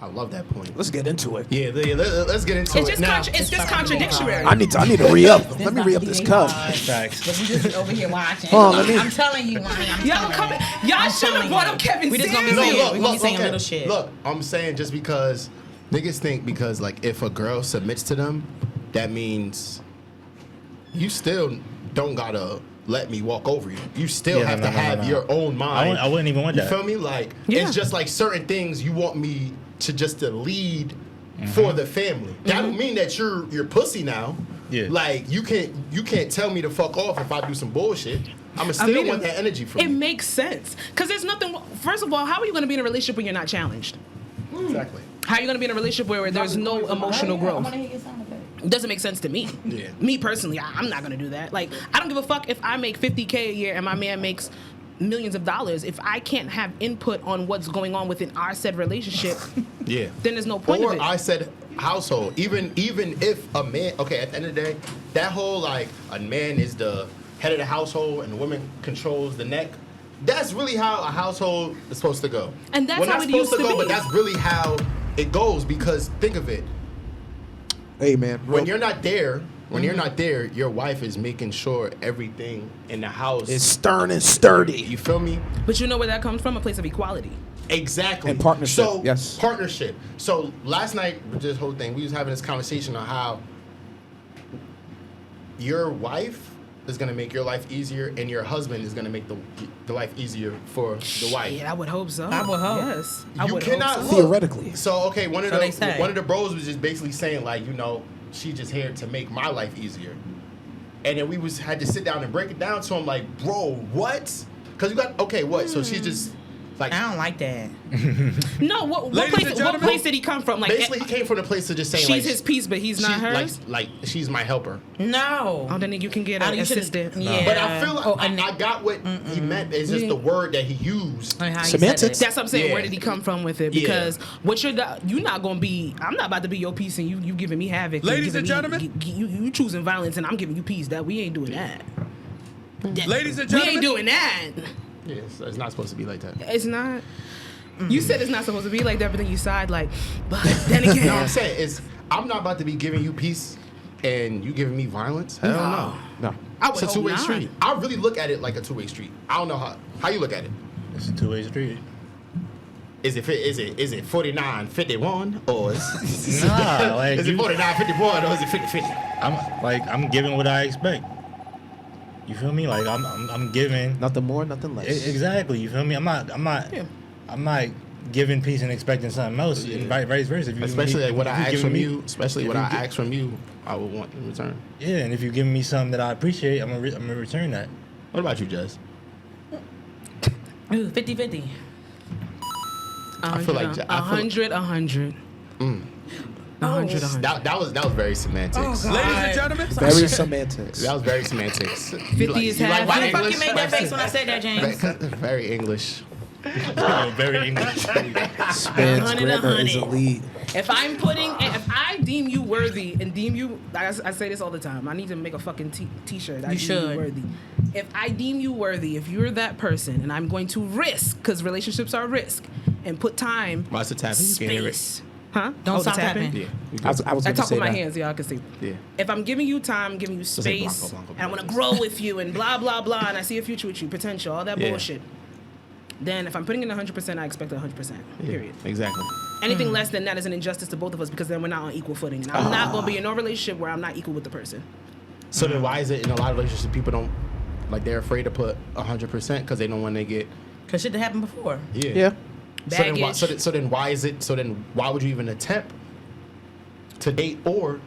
I love that point.
Let's get into it.
Yeah, let's get into
It's
it
just
now.
it's just contradictory.
I need to re-up. Let me re-up this cup.
Facts.
But we just be over here watching.
Hold on, let me-
I'm telling you, Lonnie. I'm
Y'all
telling
coming-
you.
y'all
I'm
should have
telling
brought
you.
up Kevin
We just gonna be
Samuels.
saying,
No,
we gonna be saying
okay.
little shit.
Look, I'm saying just because niggas think because like if a girl submits to them, that means you still don't gotta let me walk over you. You still
Yeah,
have
no,
to
no, no,
have
no.
your own mind.
I wouldn't even want
You
that.
feel me? Like
Yeah.
it's just like certain things you want me to just to lead for the family. That don't mean that you're pussy now.
Yeah.
Like you can't tell me to fuck off if I do some bullshit. I'ma still want that energy from
It
you.
makes sense. Because there's nothing, first of all, how are you going to be in a relationship when you're not challenged?
Exactly.
How are you going to be in a relationship where there's no emotional growth?
hear your sound effect.
It doesn't make sense to me.
Yeah.
Me personally, I'm not going to do that. Like, I don't give a fuck if I make $50K a year and my man makes millions of dollars. If I can't have input on what's going on within our said relationship,
Yeah.
then there's no point
Or
of it.
I said household. Even if a man, okay, at the end of the day, that whole like a man is the head of the household and the woman controls the neck. That's really how a household is supposed to go.
And that's
Well,
how
not
it
supposed
used to
go,
be.
but that's really how it goes because think of it.
Hey, man.
When you're not there, your wife is making sure everything in the house
It's stern and sturdy.
You feel me?
But you know where that comes from? A place of equality.
Exactly.
And partnership,
So,
yes.
partnership. So last night with this whole thing, we was having this conversation on how your wife is gonna make your life easier, and your husband is gonna make the life easier for the wife.
Yeah, I would hope so.
I would hope.
Yes. I
You
would
cannot
hope so.
look.
Theoretically.
So okay, one of
So they say.
the bros was just basically saying like, you know, she just here to make my life easier, and then we had to sit down and break it down to him like, bro, what? Because you got okay, what? So she's just like.
I don't like that.
No, what
Ladies and
what
gentlemen,
place did he come from? Like,
Basically, he came from the place of just saying
she's
like
his piece, but he's not hers.
Like she's my helper.
No.
Oh, then you can get
Oh,
an
you should've-
assistant.
Yeah.
But I feel like
Oh,
I got what he meant. It's just the word that he used.
And how you
Semantics.
said it.
That's what I'm saying.
Yeah.
Where did he come from with it?
Yeah.
Because what you're not gonna be. I'm not about to be your piece, and you giving me havoc.
Ladies and
giving me-
gentlemen.
you choosing violence, and I'm giving you peace. That we ain't doing that.
Ladies and
We
gentlemen.
ain't doing that.
Yeah, it's not supposed to be like that.
It's not. You said it's not supposed to be like that, but then you side like. But then again,
No, I'm saying is I'm not about to be giving you peace and you giving me violence. Hell no.
No.
I would
It's a
hope
two-way
not.
street. I really look at it like a two-way street. I don't know how you look at it.
It's a two-way street.
Is it 49-51 or is
Nah, like
is it
you,
49-51 or is it 50-50?
I'm giving what I expect. You feel me? Like I'm giving.
Nothing more, nothing less.
Exactly. You feel me? I'm not giving peace and expecting something else, and vice versa. If you
Especially like what I ask
giving
from
me-
you. Especially
if
what
you
I
gi-
ask from you, I would want in return.
Yeah, and if you're giving me something that I appreciate, I'm gonna return that.
What about you, Jess?
Ooh, 50-50.
I feel like
100. 100.
That was very semantics.
Oh,
Ladies and gentlemen,
Very semantics.
That was very semantics.
50 is half.
Why the fuck you made that face when I said that, James?
Very English.
Very English.
Man's
100,
grammar is
100.
elite.
If I deem you worthy and deem you, I say this all the time. I need to make a fucking t-shirt. I
You
deem
should.
You worthy. If I deem you worthy, if you're that person, and I'm going to risk, because relationships are risk, and put time,
Why's the tapping? You can't hear it.
space. Huh?
Don't
the
stop tapping.
Yeah.
I was
I
going to
talk
say
with my
that.
hands, y'all can see.
Yeah.
If I'm giving you time, giving you
say
space,
blanco,
and I want to grow with you, and blah blah blah, and I see a future with you, potential, all that
Yeah.
bullshit. Then if I'm putting in 100%, I expect 100%. Period.
Exactly.
Anything less than that is an injustice to both of us because then we're not on equal footing. And I'm not going to be in no relationship where I'm not equal with the person.
So then why is it in a lot of relationships people don't, like, they're afraid to put 100% because they don't want to get.
Cause shit that happened before.
Yeah.
Baggage.
So then why would you even attempt to date or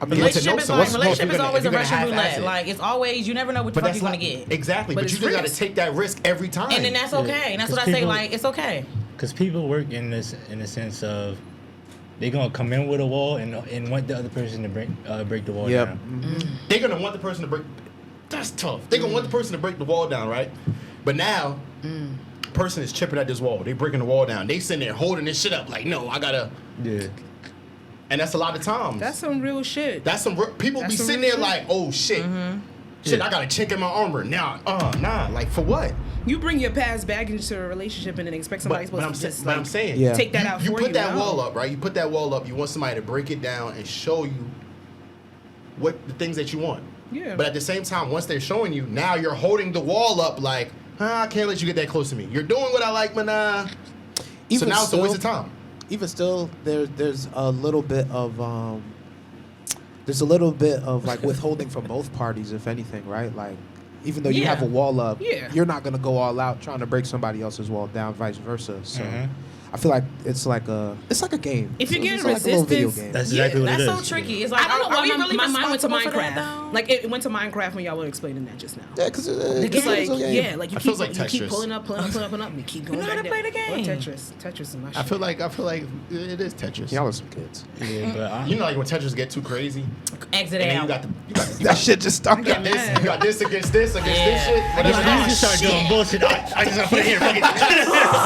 I mean,
Relationship is like,
if
relationship
you're
is
gonna-
always
if
a
you're
Russian
gonna
roulette.
half-ass it.
Like it's always you never know what the
But
fuck
that's
you're gonna
not
get.
exactly.
But
But you
it's
just got to
risk.
take that risk every time.
And then that's okay. And that's what I say.
People-
Like it's okay.
Because people work in the sense of they're gonna come in with a wall and want the other person to break the wall
Yep.
down.
They're gonna want the person to break. That's tough. They're gonna want the person to break the wall down, right? But now, person is chipping at this wall. They breaking the wall down. They sitting there holding this shit up, like, no, I gotta.
Yeah.
And that's a lot of times.
That's some real shit.
That's some people
That's
be
some
sitting
real
there
shit.
like, oh shit, shit, I got a chink in my armor. Now, nah, like for what?
You bring your past baggage to a relationship and then expect somebody
But I'm,
supposed to just
but I'm
like,
saying,
Yeah.
take that out
you
for
put
you.
that
No.
wall up, right? You put that wall up. You want somebody to break it down and show you what the things that you want.
Yeah.
But at the same time, once they're showing you, now you're holding the wall up like, I can't let you get that close to me. You're doing what I like, but nah. So
Even
now it's a waste of
still-
time.
Even still, there's a little bit of like withholding from both parties, if anything, right? Like, even though you
Yeah.
have a wall up,
Yeah.
you're not gonna go all out trying to break somebody else's wall down, vice versa. So,
Mhm.
I feel like it's like a game.
If you're
It's
getting
like a little video
resistance,
game.
That's exactly what
That's
it
so
is.
tricky. It's like
I don't know
are
why
we really
my mind went to
responsible for that,
Minecraft.
though?
Like it went to Minecraft when y'all were explaining that just now.
Yeah, because
It's like, yeah, like you
It
keep,
feels like
you keep
Tetris.
pulling up, and you keep going
know how
back
to
down.
play the game.
Or Tetris is my shit.
I feel like it is Tetris.
y'all are some kids.
Yeah, but
You know, like when Tetris get too crazy,
Exit
and then you
out.
got the
That shit just started.
get mad.
you got this against this against
Yeah.
this shit. Whatever.
you just start doing bullshit. I just gotta put it here. Fuck it.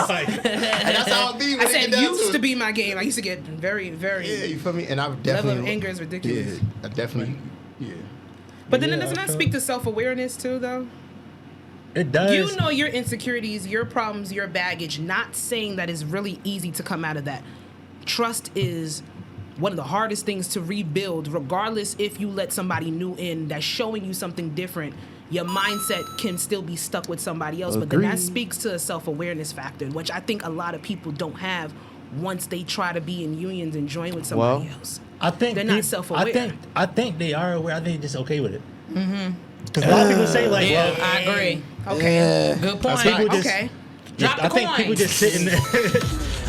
Like,
And that's how it be.
I
When it
said
get down
used
it.
to be my game. I used to get very, very.
Yeah, you feel me? And I've
Level
definitely
of anger is ridiculous.
Yeah, I definitely. Yeah.
But then
Yeah,
doesn't
I
that
feel-
speak to self-awareness too, though?
it does.
You know your insecurities, your problems, your baggage. Not saying that it's really easy to come out of that. Trust is one of the hardest things to rebuild, regardless if you let somebody new in that's showing you something different. Your mindset can still be stuck with somebody else, but then that
Agreed.
speaks to a self-awareness factor, which I think a lot of people don't have once they try to be in unions and join with somebody
Well,
else.
I think
They're not
peop-
self-aware.
I think they are aware. I think they're just okay with it. Because a lot of people say like,
Yeah,
well,
I agree.
Okay.
Good point.
people just-
Okay.
Drop the
I think
coin.
people just sit in there.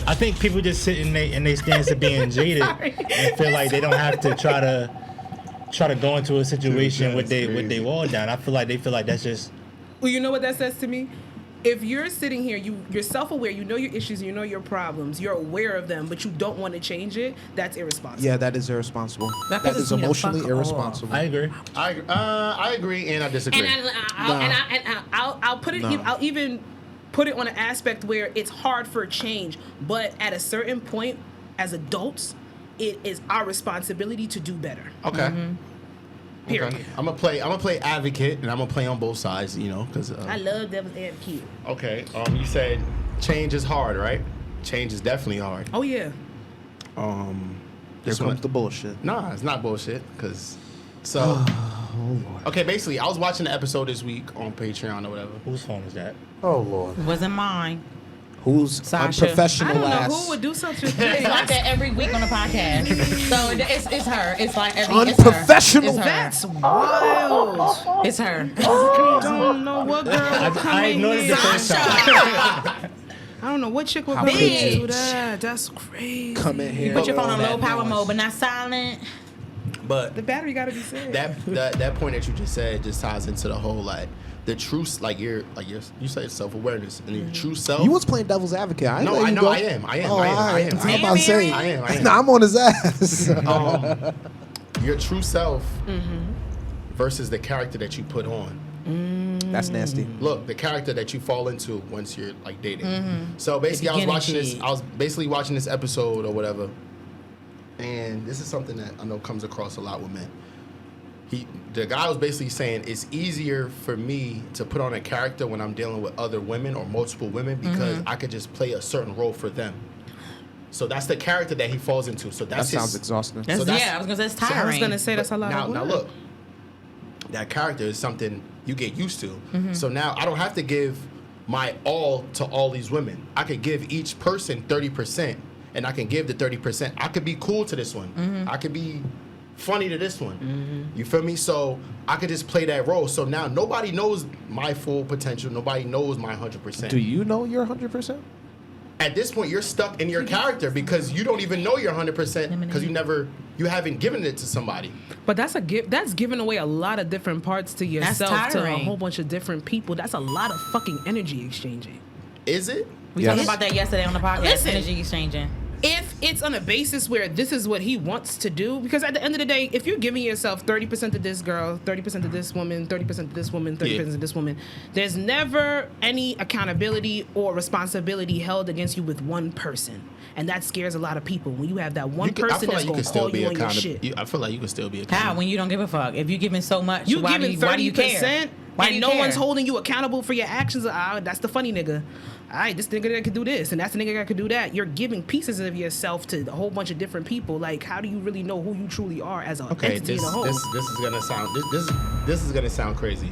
I think people just sit in they stance of being jaded
Sorry.
and feel like they don't have to try to go into a situation with they wall down. I feel like they feel like that's just
Well, you know what that says to me? If you're sitting here, you're self-aware, you know your issues, you know your problems, you're aware of them, but you don't want to change it, that's irresponsible.
Yeah, that is irresponsible.
That
That
pisses
is
me the
emotionally
fuck off.
irresponsible.
I agree.
I agree and I disagree.
I'll put it.
No.
I'll even put it on an aspect where it's hard for change, but at a certain point, as adults, it is our responsibility to do better.
Okay.
Period.
Okay. I'm gonna play advocate, and I'm gonna play on both sides. You know, because
I love devil's advocate.
okay. You said change is hard, right? Change is definitely hard.
Oh yeah.
Here
This
comes
one-
the bullshit.
Nah, it's not bullshit. Okay, basically, I was watching the episode this week on Patreon or whatever.
Whose phone is that?
Oh Lord.
Wasn't mine.
Who's
Sasha.
I
unprofessional
don't know
ass?
who would do such a
It's
thing.
like that every week on the podcast. So it's her. It's like every
Unprofessional.
It's her.
That's wild.
It's her.
I don't know what girl would come
I
in
ignored it
here.
the first time.
I don't know what chick would
How
come in
could
here
you?
do that. That's crazy.
Come in here.
Put your phone on
with
low
that
power
noise.
mode, but not silent.
But
The battery gotta be saved.
that point that you just said just ties into the whole like the true you said self-awareness and your true self.
You was playing devil's advocate. I
No, I know. I am.
Oh, all right.
I
I'm
am.
about to say.
I am.
Nah, I'm on his ass.
Your true self versus the character that you put on.
That's nasty.
Look, the character that you fall into once you're like dating. So basically, I was basically watching this episode or whatever, and this is something that I know comes across a lot with men. The guy was basically saying it's easier for me to put on a character when I'm dealing with other women or multiple women because I could just play a certain role for them. So that's the character that he falls into. So
That sounds exhausting.
I was gonna say that's tiring.
I was gonna say that's a lot of work.
Now look, that character is something you get used to. So now I don't have to give my all to all these women. I could give each person 30%, and I can give the 30%. I could be cool to this one. I could be funny to this one. You feel me? So I could just play that role. So now nobody knows my full potential. Nobody knows my 100%.
Do you know you're 100%?
At this point, you're stuck in your character because you don't even know you're 100% because you haven't given it to somebody.
But that's giving away a lot of different parts to yourself to a
tiring.
whole bunch of different people. That's a lot of fucking energy exchanging.
Is it?
We
Yes.
talked about that yesterday on the podcast.
Listen.
Energy exchanging.
If it's on a basis where this is what he wants to do, because at the end of the day, if you're giving yourself 30% to this girl, 30% to this woman, 30% to this woman, 30% to this woman, there's never any accountability or responsibility held against you with one person. And that scares a lot of people when you have that one person that's going to call you on your shit.
I feel like you can still be accountable.
How? When you don't give a fuck. If you're giving so much,
You
why
giving
do you care?
30%,
Why do
and
you
no
care?
one's holding you accountable for your actions. That's the funny nigga. All right, this nigga that could do this, and that's the nigga that could do that. You're giving pieces of yourself to a whole bunch of different people. Like, how do you really know who you truly are as an entity in a whole?
This is gonna sound this is gonna sound crazy.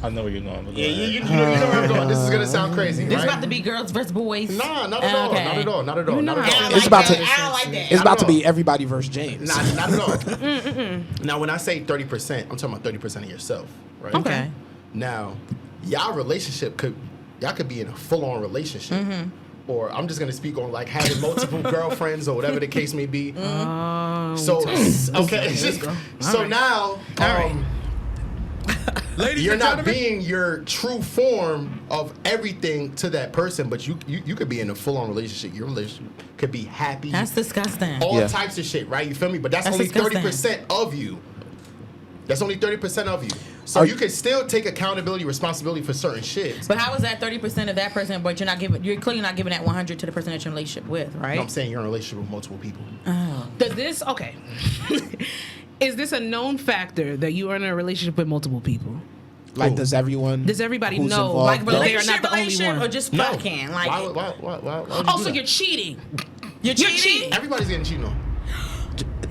I know where you're going. But go
Yeah,
ahead.
you know where I'm going. This is gonna sound crazy.
This
right?
about to be girls versus boys.
Nah, not at all.
Okay.
Not at all. Not at all.
You
Not
know
at
how
all.
I
It's about to.
I don't like that.
It's about to
Not at
be everybody versus James.
Not at all. Now, when I say 30%, I'm talking about 30% of yourself, right?
Okay.
Now, y'all could be in a full-on relationship. Or I'm just gonna speak on like having multiple girlfriends or whatever the case may be. So okay, so now
Ladies
you're
and
not
gentlemen,
being your true form of everything to that person, but you could be in a full-on relationship. Your relationship could be happy,
That's disgusting.
all
Yeah.
types of shit, right? You feel me? But that's
That's
only
disgusting.
30% of you. That's only 30% of you. So you can still take accountability, responsibility for certain shit.
But how is that 30% of that person, but you're clearly not giving that 100 to the person that you're in a relationship with, right?
No, I'm saying you're in a relationship with multiple people.
Does this okay? Is this a known factor that you are in a relationship with multiple people?
Like, does everyone?
Does everybody
who's
know,
involved
like,
know?
they are not the only
Relationship
one?
or just
No.
fucking? Like,
Why would you
Oh,
do
so
that?
you're cheating?
you're cheating?
Everybody's getting cheated on.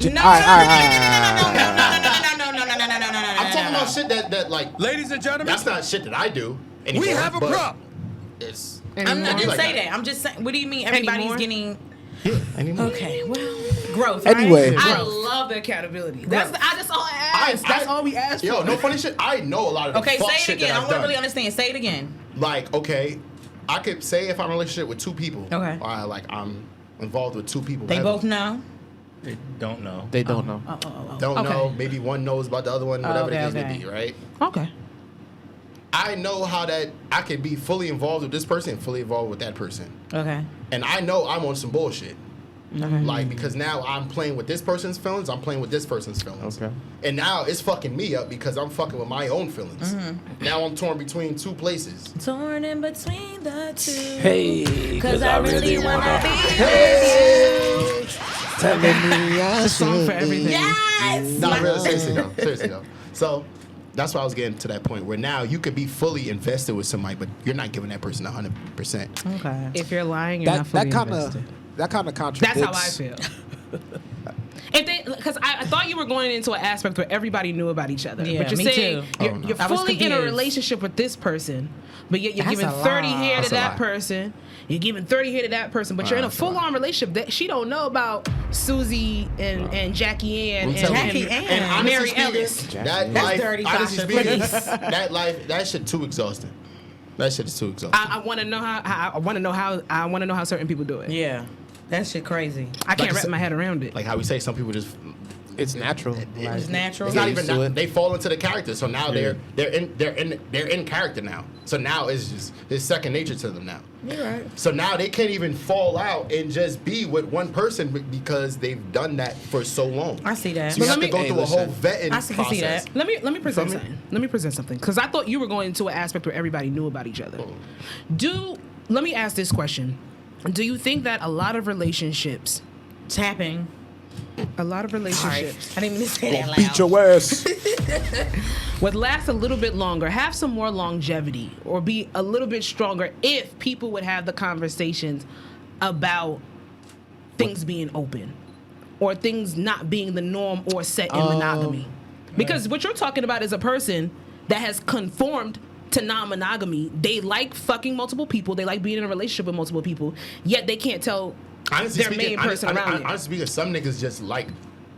No,
All right.
I'm talking about shit that like,
ladies and gentlemen,
that's not shit that I do anymore.
we have a
but
prop.
It's
I didn't
Like
say
that.
that. I'm just saying, what do you mean everybody's
Anymore?
getting...
anymore.
Okay, well, growth, right?
Anyway.
I love the accountability. That's all I ask. That's all we ask
Yo,
for.
no funny shit. I know a lot of the
Okay,
fuck
say it
shit
again.
that
I
I've
want to
done.
really understand. Say it again.
Like, okay, I could say if I'm in a relationship with two people.
Okay.
Like I'm involved with two people.
They
whatever.
both know?
They don't know.
They don't know.
Don't
Okay.
know. Maybe one knows about the other one. Whatever the case may be, right?
Okay.
I know how that I can be fully involved with this person and fully involved with that person.
Okay.
And I know I'm on some bullshit. Like, because now I'm playing with this person's feelings, I'm playing with this person's feelings.
Okay.
And now it's fucking me up because I'm fucking with my own feelings. Now I'm torn between two places.
Torn in between the two.
Hey,
Cause I really wanna be
telling me I
It's a song for everything.
Yes!
No, really, seriously though. So that's why I was getting to that point where now you could be fully invested with somebody, but you're not giving that person 100%.
Okay.
If you're lying, you're not fully invested.
that kind of contradicts.
That's how I feel. Because I thought you were going into an aspect where everybody knew about each other.
Yeah,
but you're
me
saying
too.
you're,
Oh, no.
you're
I was
fully in a
confused.
relationship with this person, but yet you're
That's
giving
a
30
lot.
here
That's
to
a
that
lot.
person. You're giving 30 here to that person, but you're in a
That's a lot.
full-on relationship that she don't know about Susie and Jackie Ann
I'm
and,
telling
Jackie
you.
Ann.
And honestly
Mary
speaking,
Ellis.
That
That's
life,
dirty,
honestly
Sasha,
speaking,
please.
that shit too exhausting. That shit is too exhausting.
I want to know how certain people do it.
Yeah. That shit crazy.
I can't
I
wrap
said-
my head around it.
Like how we say some people just
It's natural.
It's natural.
It's not
Get
even
used to
that.
it.
They fall into the character, so now they're in character now. So now it's second nature to them now.
You're right.
So now they can't even fall out and just be with one person because they've done that for so long.
I see that.
So you
But
have
let
to go
me-
through a whole
listen.
vetting
I can see
process.
that.
Let me present
feel me?
something. Let me present something because I thought you were going into an aspect where everybody knew about each other. Let me ask this question: do you think that a lot of relationships,
Tapping.
a lot of
Sorry.
relationships
I didn't mean to say that loud.
Beat your ass.
would last a little bit longer, have some more longevity, or be a little bit stronger if people would have the conversations about things being open or things not being the norm or set in monogamy? Because what you're talking about is a person that has conformed to non-monogamy. They like fucking multiple people. They like being in a relationship with multiple people, yet they can't tell
Honestly
their main person around you.
Honestly speaking, some niggas just like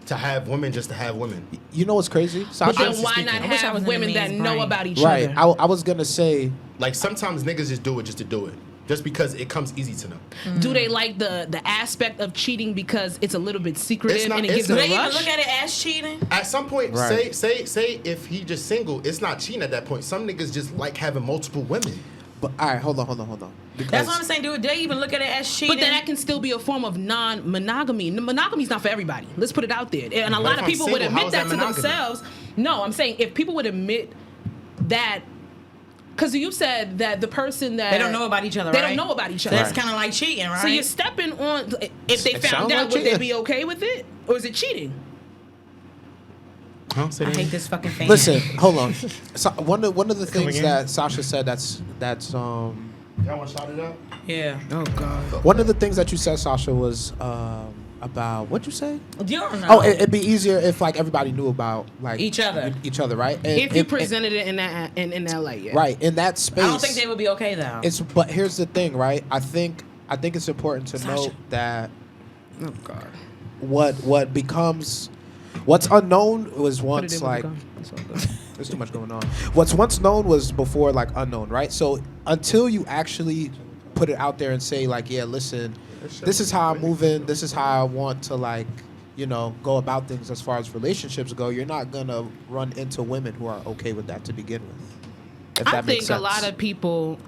to have women just to have women.
You know what's crazy?
But
Sasha?
then
honestly
why
speaking,
not
I wish I
have
was in the
women that
man's
know
brain.
about each
Right.
other?
I was gonna say.
Like sometimes niggas just do it just to do it, just because it comes easy to them.
Do they like the aspect of cheating because it's a little bit secretive
It's not-
and it
it's
gives them
Do
a
they even
rush?
look at it as cheating?
At some point,
Right.
say if he just single, it's not cheating at that point. Some niggas just like having multiple women.
But all right, hold on. Because
That's what I'm saying. Do they even look at it as cheating?
But then that can still be a form of non-monogamy. Monogamy's not for everybody. Let's put it out there. And a
But
lot
if
of
I'm
people would
single, how
admit
is
that
that
to
monogamy?
themselves. No, I'm saying if people would admit that, because you said that the person that
They don't know about each other,
they
right?
don't know about each other.
That's kind of like cheating, right?
So you're stepping on. If they
It
found
sounds
out,
like
would they
cheating.
be okay with it, or is it cheating?
Huh? Say
I
that
hate
again?
this fucking fan.
listen, hold on. So one of the things
again?
that Sasha said that's
Y'all want to shout it out?
Yeah.
Oh God.
one of the things that you said, Sasha, was about what you say?
You don't know.
Oh, it'd be easier if like everybody knew about like
Each other.
right? And,
If you
and-
presented it in that in that light, yeah.
right in that space.
I don't think they would be okay though.
But here's the thing, right? I think it's important to
Sasha.
note that
Oh God.
what becomes what's unknown was
Put it
once
in with
like
the gun. It's all good.
there's too much going on. What's once known was before like unknown, right? So until you actually put it out there and say like, yeah, listen, this is how I'm moving, this is how I want to like, go about things as far as relationships go, you're not gonna run into women who are okay with that to begin with. If
I
that makes
think a
sense.
lot of people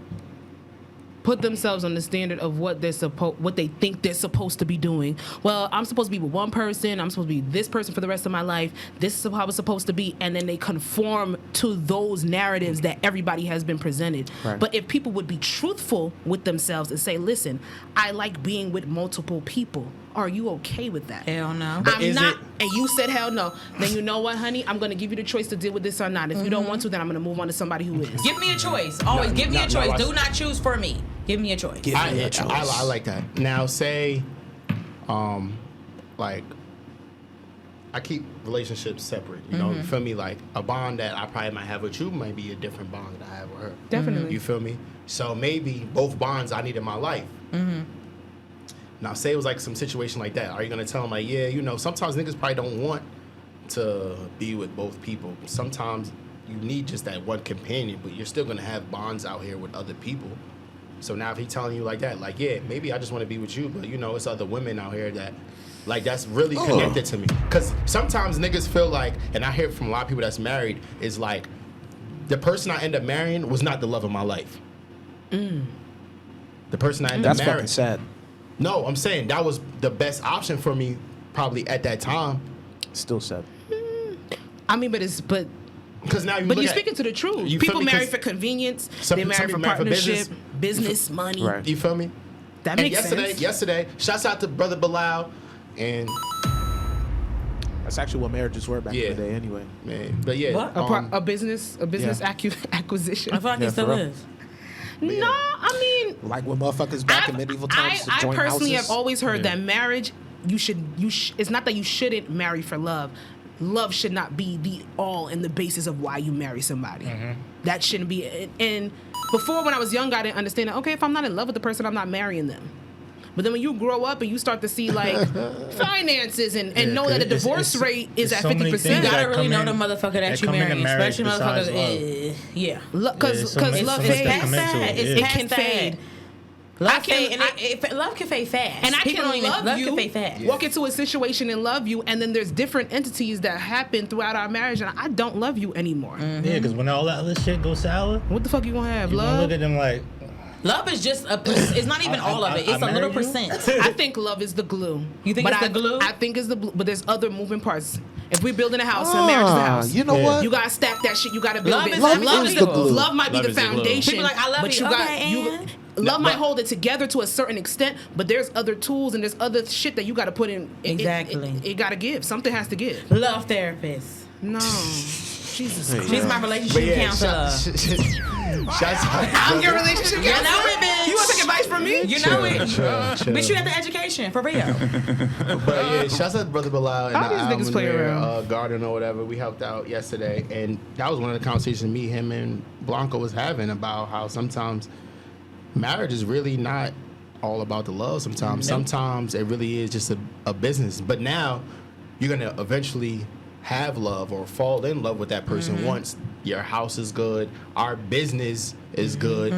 put themselves on the standard of what they think they're supposed to be doing. Well, I'm supposed to be with one person. I'm supposed to be this person for the rest of my life. This is how it's supposed to be, and then they conform to those narratives that everybody has been presented.
Right.
But if people would be truthful with themselves and say, "Listen, I like being with multiple people. Are you okay with that?"
Hell no.
But
I'm
is
not,
it-
and you said hell no. Then you know what, honey? I'm gonna give you the choice to deal with this or not. If you don't want to, then I'm gonna move on to somebody who is.
Give me a choice. Always give me a
no,
choice.
I-
Do not choose for me. Give me a choice.
I like that. Now say, like, I keep relationships separate. You know, you feel me? Like a bond that I probably might have with you might be a different bond that I have with her.
Definitely.
You feel me? So maybe both bonds I need in my life. Now say it was like some situation like that. Are you gonna tell them like, yeah, sometimes niggas probably don't want to be with both people. Sometimes you need just that one companion, but you're still gonna have bonds out here with other people. So now if he telling you like that, like, yeah, maybe I just want to be with you, but it's other women out here that, like, that's really connected to me. Because sometimes niggas feel like, and I hear from a lot of people that's married, is like, the person I end up marrying was not the love of my life. The person I end
That's
up
fucking
marrying.
sad.
No, I'm saying that was the best option for me probably at that time.
Still sad.
I mean, but
Because now you
But
look
you're
at,
speaking to the truth.
You feel
People
me?
marry
'Cause
for convenience.
some-
They marry
some
for
people marry for
partnership,
business.
business, money.
Right.
You feel me?
That
And
makes sense.
yesterday, shouts out to Brother Bilal, and
That's actually what marriages were back
Yeah.
in the day anyway.
man, but yeah,
What?
A business
Yeah.
acquisition.
I feel like
Yeah,
it still
for real.
is.
No, I mean,
Like when motherfuckers back in medieval times to
I
join
personally
houses.
have always heard that marriage, it's not that you shouldn't marry for love. Love should not be the all and the basis of why you marry somebody. That shouldn't be. And before, when I was younger, I didn't understand that. Okay, if I'm not in love with the person, I'm not marrying them. But then when you grow up and you start to see like finances and know that the
it's-
divorce rate is
it's
at
so many
50%.
things
You gotta
that
really
come
know
in-
the motherfucker that
that
you
come into
marry,
marriage
especially
besides
motherfuckers. Yeah.
There's
Because
so much
love
that
fades.
come into it.
It's
It
past
can
that.
fade.
Love can fade fast.
And I
People
can
don't even-
love you,
can fade fast.
walk into a situation and love you, and then there's different entities that happen throughout our marriage, and I don't love you anymore.
Yeah, because when all that other shit goes sour,
What the fuck you gonna have?
you gonna
Love?
look at them like,
Love is just it's not even all of it. It's a little
married you?
percent.
I think love is the glue.
You think
but
it's the glue?
I think it's the glue, but there's other moving parts. If we're building a house, and a marriage is a house.
You know what?
You gotta stack that shit. You gotta build
Love
it.
is
Love
everything.
is the glue.
Love might be
Love
the
is the glue.
foundation.
People like, I love
but
you.
got
Okay, and?
love might hold it together to a certain extent, but there's other tools and there's other shit that you got to put in.
Exactly.
It got to give. Something has to give.
Love therapist.
No. Jesus Christ.
She's my relationship counselor.
I'm your relationship
You
counselor.
know it, bitch.
You want to take advice from me?
You know it.
Chill.
Bitch, you got the education for real.
But yeah, shouts out to Brother Bilal and
How
the
these niggas
album
play
there,
around?
Garden or whatever. We helped out yesterday, and that was one of the conversations me, him, and Blanco was having about how sometimes marriage is really not all about the love. Sometimes it really is just a business. But now you're gonna eventually have love or fall in love with that person once your house is good, our business is good,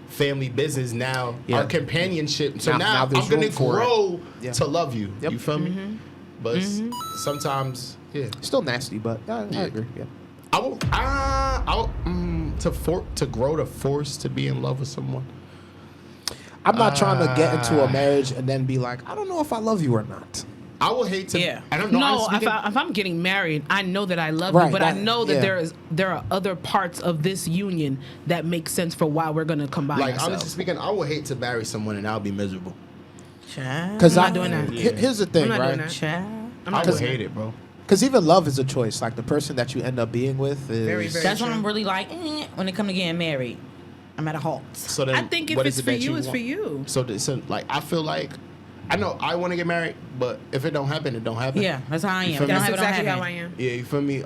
family business now, our companionship. So now
there's
I'm gonna
room for it.
grow
Yeah.
to love you.
Yep.
You feel me? But sometimes, yeah,
Still nasty, but I agree. Yeah.
to grow to force to be in love with someone.
I'm not trying to get into a marriage and then be like, I don't know if I love you or not.
I would hate to.
Yeah.
I don't know.
No,
honestly
if I'm getting married, I know that I love
Right,
you, but I
that-
know that
yeah.
there are other parts of this union that make sense for why we're gonna combine
like
ourselves.
honestly speaking, I would hate to marry someone and I'll be miserable.
Because
I'm not doing that.
Here's the thing,
I'm not doing
right?
that.
Child.
I'm
I
not
would
doing
hate
that.
it, bro.
Because even love is a choice. Like the person that you end up being with is
Very, very
That's when
true.
I'm really like, when it comes to getting married, I'm at a halt.
So then,
I think if
what
it's
is it
for
that
you, it's
want?
for you.
So like I feel like I know I want to get married, but if it don't happen, it don't happen.
Yeah, that's how I am.
You feel
If I don't
me?
have it,
That's exactly
don't
how
have
I
it.
am.
Yeah, you feel me?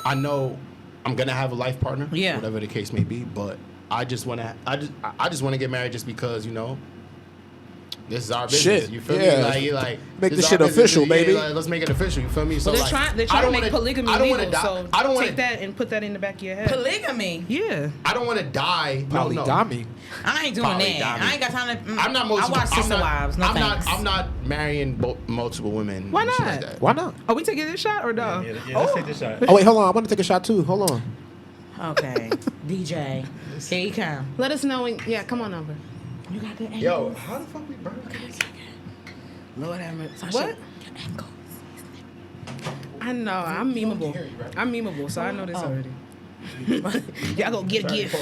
I know I'm gonna have a life partner.
Yeah.
Whatever the case may be, but I just want to get married just because this is our business.
Shit,
You feel
yeah.
me? Like you like
Make
this
this
is
shit
our business.
official,
Yeah,
baby.
like, let's make it official. You feel me? So
Well,
like,
they're
I
trying
don't
to make
wanna-
polygamy
I don't wanna
legal,
die.
so
I don't want
take that and put that in the back of your head.
Polygamy.
Yeah.
I don't want to die. No, no.
polygamy.
I ain't doing
Polygamy.
that. I ain't got time to.
I'm not
I
multiple.
watch Sister Wives. No
I'm
thanks.
not marrying multiple women.
Why
and shit like
not?
that.
Why not?
Are we taking this shot or no?
yeah, let's take this shot.
Oh wait, hold on. I want to take a shot too. Hold on.
Okay, DJ, here you come.
Let us know when. Yeah, come on over.
You got good angles.
Yo, how the fuck we burn?
Lord have mercy.
Sasha,
What?
your angles.
I know. I'm memeable. I'm memeable, so I know this already. Y'all go get a gift.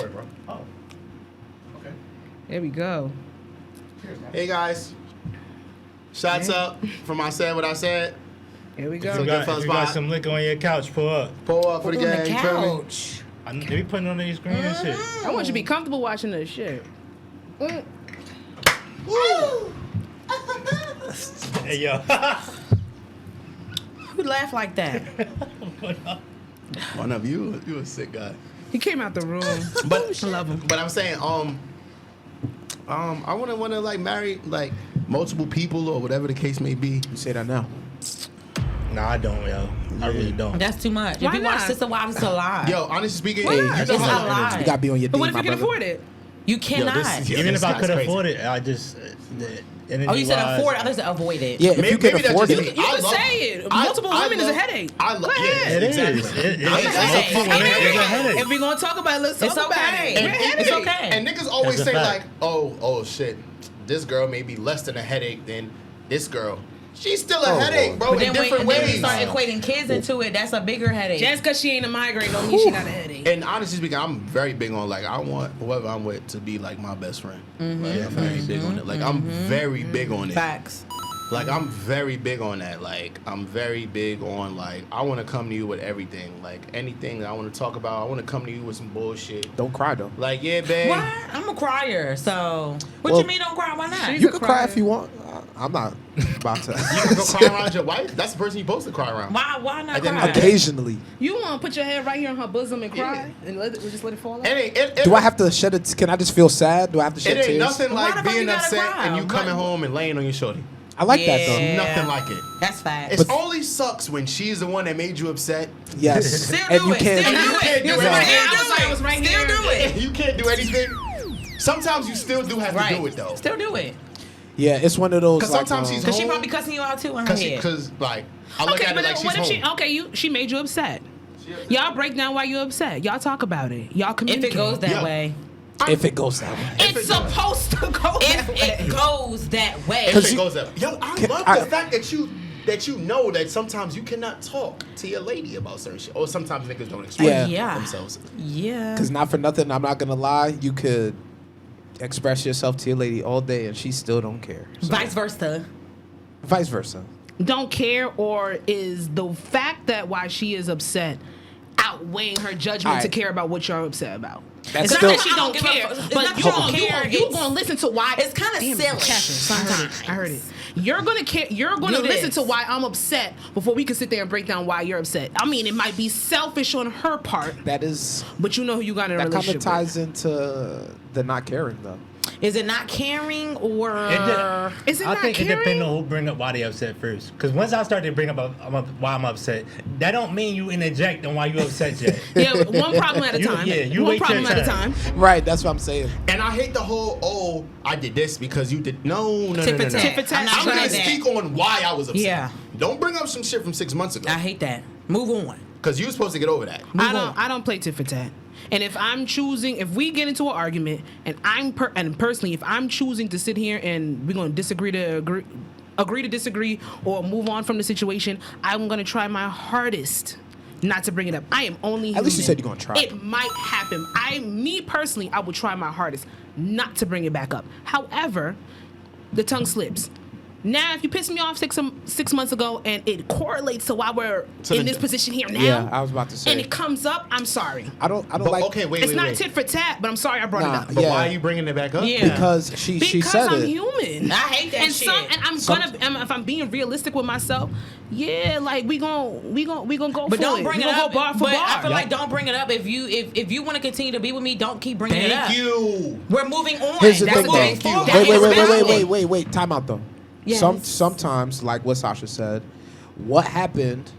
There we go.
Hey guys, shots up from I said what I said.
Here we
If
go.
you got,
Goodfellas
if you got
spot.
some liquor on your couch, pull up.
Pull up for the
On the
gang. You feel me?
couch.
They be putting on their screen and shit.
I want you to be comfortable watching this shit.
Hey, yo.
Who laugh like that?
One of you a sick guy.
He came out the room.
But
I love him.
But I'm saying, I want to like marry like multiple people or whatever the case may be.
You say that now.
Nah, I don't, yo. I really don't.
That's too much.
Why
if you watch
not?
Sister Wives, it's a lie.
Yo, honestly speaking,
Why
you
not?
know
It's
how-
a lie.
You gotta be on your
But
D,
what if
my
you can
brother.
afford it?
You cannot.
Even
this
if I
guy's
could
crazy.
afford it, I just.
Oh, you said afford it. Others to avoid it.
Yeah, if you can
maybe that's
afford
just
it.
me.
You
I
can
love-
say it.
I-
Multiple
I
women is a
love-
headache.
I love.
Go ahead.
It is.
Exactly.
It is.
Hey,
Multiple women is a headache.
If we're gonna talk about it, let's talk
It's
about
okay.
it.
And,
We're a
and,
headache.
It's okay.
and niggas always
That's a
say
fact.
like, oh shit, this girl may be less than a headache than this girl. She's still a headache, bro,
But
in
then
different
when you
ways.
start equating kids into it, that's a bigger headache.
Just because she ain't a migraine don't mean she not a headache.
And honestly speaking, I'm very big on like I want whoever I'm with to be like my best friend. Like, I'm very big on it. Like I'm very big on it.
Facts.
Like I'm very big on that. Like I'm very big on like I want to come to you with everything. Like anything that I want to talk about, I want to come to you with some bullshit.
Don't cry though.
Like yeah, babe.
Why? I'm a crier, so what
Well,
you mean don't cry? Why not?
She's
You
a
can cry
crier.
if you want. I'm not about to.
You can go cry around your wife. That's the person you're supposed to cry around.
Why not
And then
cry?
Occasionally.
You want to put your head right here on her bosom and cry and just let it fall out?
Do I have to shed it? Can I just feel sad? Do I have to shed
It ain't
tears?
nothing
Why
like
the fuck
being
you gotta
upset
cry?
and you coming
What?
home and laying on your shorty.
I like that though.
Yeah.
Nothing like it.
That's facts.
It only sucks when she's the one that made you upset.
Yes.
Still
and
do
you
it.
can't.
Still do it.
do
You
it.
remember
Yeah.
the outside was right Still
here.
do it.
You can't do anything. Sometimes you still do have to do it though.
Still do it.
Yeah, it's one of those.
Because
Like,
sometimes she's
Because she
home.
probably cussing you out too in her head.
Because like I look
Okay,
at
but
it like
then
she's
what if
home.
she made you upset? Y'all break down why you're upset. Y'all talk about it. Y'all
If
communicate.
it goes that
Yeah.
way.
if it goes that way.
It's supposed to go
If
that way.
it goes that way.
If it goes up. Yo, I love
I-
the fact that you know that sometimes you cannot talk to your lady about certain shit. Or sometimes niggas don't express
Yeah.
themselves.
Yeah.
Because not for nothing, I'm not gonna lie. You could express yourself to your lady all day, and she still don't care. So,
Vice versa.
vice versa.
Don't care, or is the fact that why she is upset outweighing her judgment to
Alright.
care about what you're upset about?
That's
It's
still-
not that she
I
don't
don't give a
care,
fuck. It's
but
not
you
that
don't
you don't
care.
care.
You
It's-
gonna listen to why?
it's kinda
Damn it,
silly
Cassius, I heard it. You're gonna care. You're gonna
Do
listen
this.
to why I'm upset before we can sit there and break down why you're upset. I mean, it might be selfish on her part,
That is.
but you know who you got in a
That kind of
relationship
ties into the not caring, though.
Is it not caring or
Is it
I
not
think
caring?
it depends on who bring up why they upset first. Because once I start to bring up why I'm upset, that don't mean you interject on why you upset yet.
Yeah, one problem at a time.
You
one
wait your
problem at a
turn.
time.
Right. That's what I'm saying.
And I hate the whole, I did this because you did. No.
Tit for tat.
Tit for tat.
I'm not
I'm
trying
going to
that.
speak on why I was upset.
Yeah.
Don't bring up some shit from 6 months ago.
I hate that. Move on.
Because you were supposed to get over that.
I don't play tit for tat. And if I'm choosing, if we get into an argument, and personally, if I'm choosing to sit here and we're gonna agree to disagree, or move on from the situation, I'm gonna try my hardest not to bring it up. I am only
At least you
human.
said you're gonna try.
It might happen. Me personally, I would try my hardest not to bring it back up. However, the tongue slips. Now, if you piss me off 6 months ago and it correlates to why we're in this position here now,
Yeah, I was about to say.
and it comes up, I'm sorry.
I don't
But,
like.
okay, wait,
It's
wait,
not
wait.
tit for tat, but I'm sorry I brought
Nah,
it up.
But
yeah.
why are you bringing it back up?
Yeah.
Because she
Because
said
I'm
it.
human.
I hate that shit.
And I'm gonna, if I'm being realistic with myself, yeah, like we gonna go
But
for
don't
it.
bring
We
it
gonna
up.
go bar for
but
bar.
I feel like don't bring it up if you want to continue to be with me. Don't keep bringing it up.
Thank you.
We're moving on.
Here's the
That's
thing,
moving
Thank you.
forward.
though.
That is valid.
Wait. Time out, though.
Yes.
Sometimes, like what Sasha said, what happened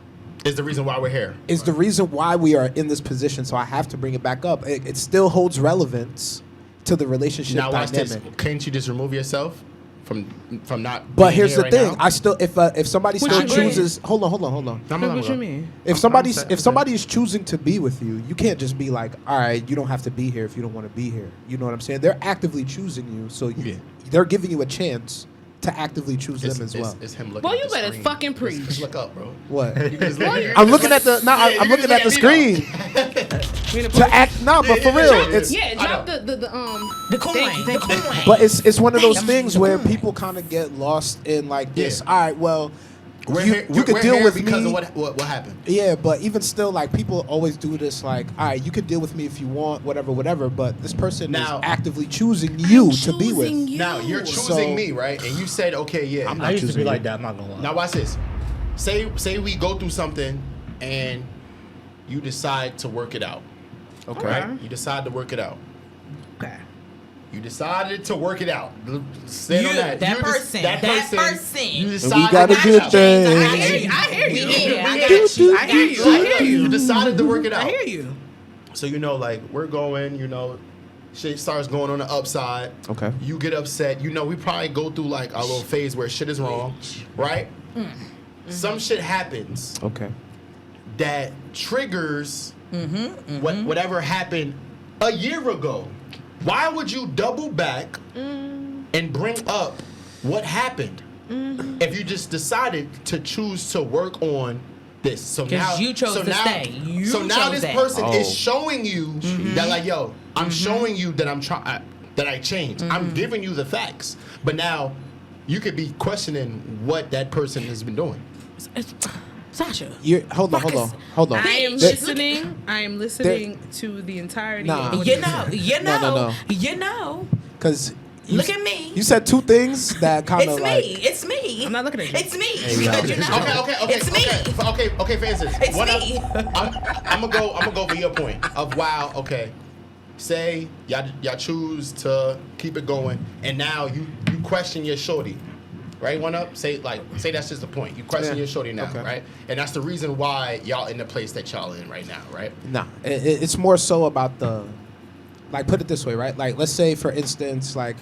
Is the reason why we're here.
is the reason why we are in this position. So I have to bring it back up. It still holds relevance to the relationship
Now watch
dynamic.
this. Can't you just remove yourself from not?
But
being
here's
here
the
right
thing:
now?
I still, if somebody
What
still
you mean?
chooses, hold on.
What you mean?
If
I'm
somebody is choosing to be with you, you can't just be like, all right, you don't have to be here if you don't want to be here. You know what I'm saying? They're actively choosing you, so
Yeah.
they're giving you a chance to actively choose
It's,
them as well.
It's him looking.
Well,
at
you
the
better
screen.
fucking
Just
preach.
look up, bro.
What?
You just look-
I'm looking at the I'm
you
looking
just
at the
look at me,
screen to act. Nah, but for real, it's
Yeah,
I
drop
know.
the
coin.
Thank
The
you.
coin.
but it's one of those
Damn.
things where people kind of get lost in like this.
Yeah.
All right, well,
We're
you
here,
you could
we're
deal
here
with
because
me.
of what happened.
Yeah, but even still, like people always do this. Like, all right, you could deal with me if you want, whatever. But this person
Now-
is actively choosing you to be with.
choosing you.
Now you're choosing
So-
me, right? And you said, okay, yeah.
I'm
I
not
used to
choosing
be
you.
like that. I'm not gonna lie.
Now watch this. Say we go through something and you decide to work it out.
Okay.
Right? You decide to work it out.
Okay.
You decided to work it out. Stand on
You,
that.
that
You
person, that person.
You
And
decided
we got a
to
good
work it out.
thing.
I hear you. I hear you.
Yeah, I
I
got
got
you.
I hear you. I hear you.
You decided to work it out.
I hear you.
So you know, like we're going, shit starts going on the upside.
Okay.
You get upset. We probably go through like a little phase where shit is wrong, right? Some shit happens
Okay.
that triggers whatever happened a year ago. Why would you double back and bring up what happened if you just decided to choose to work on this? So
'Cause
now
you chose to stay. You
so now
chose
this
that.
person
Oh.
is showing you that, like, yo, I'm showing you that I'm trying, that I changed. I'm giving you the facts, but now you could be questioning what that person has been doing.
Sasha.
Hold on.
I am
Bitch.
listening. I am listening to the entirety.
Nah.
Of what
You
you said.
know.
No.
You know.
Because
Look at me.
You said two things that kind
It's
of
me.
like.
It's me.
I'm not looking at you.
It's me.
yo.
Because you know.
Okay.
It's me.
Okay, for instance,
It's me.
I'm gonna go for your point of wow. Okay, say y'all choose to keep it going, and now you question your shorty, right? One up. Say that's just the point. You question
Yeah.
your shorty now,
Okay.
right? And that's the reason why y'all in the place that y'all in right now, right?
Nah, it's more so about the like put it this way, right? Like let's say for instance, like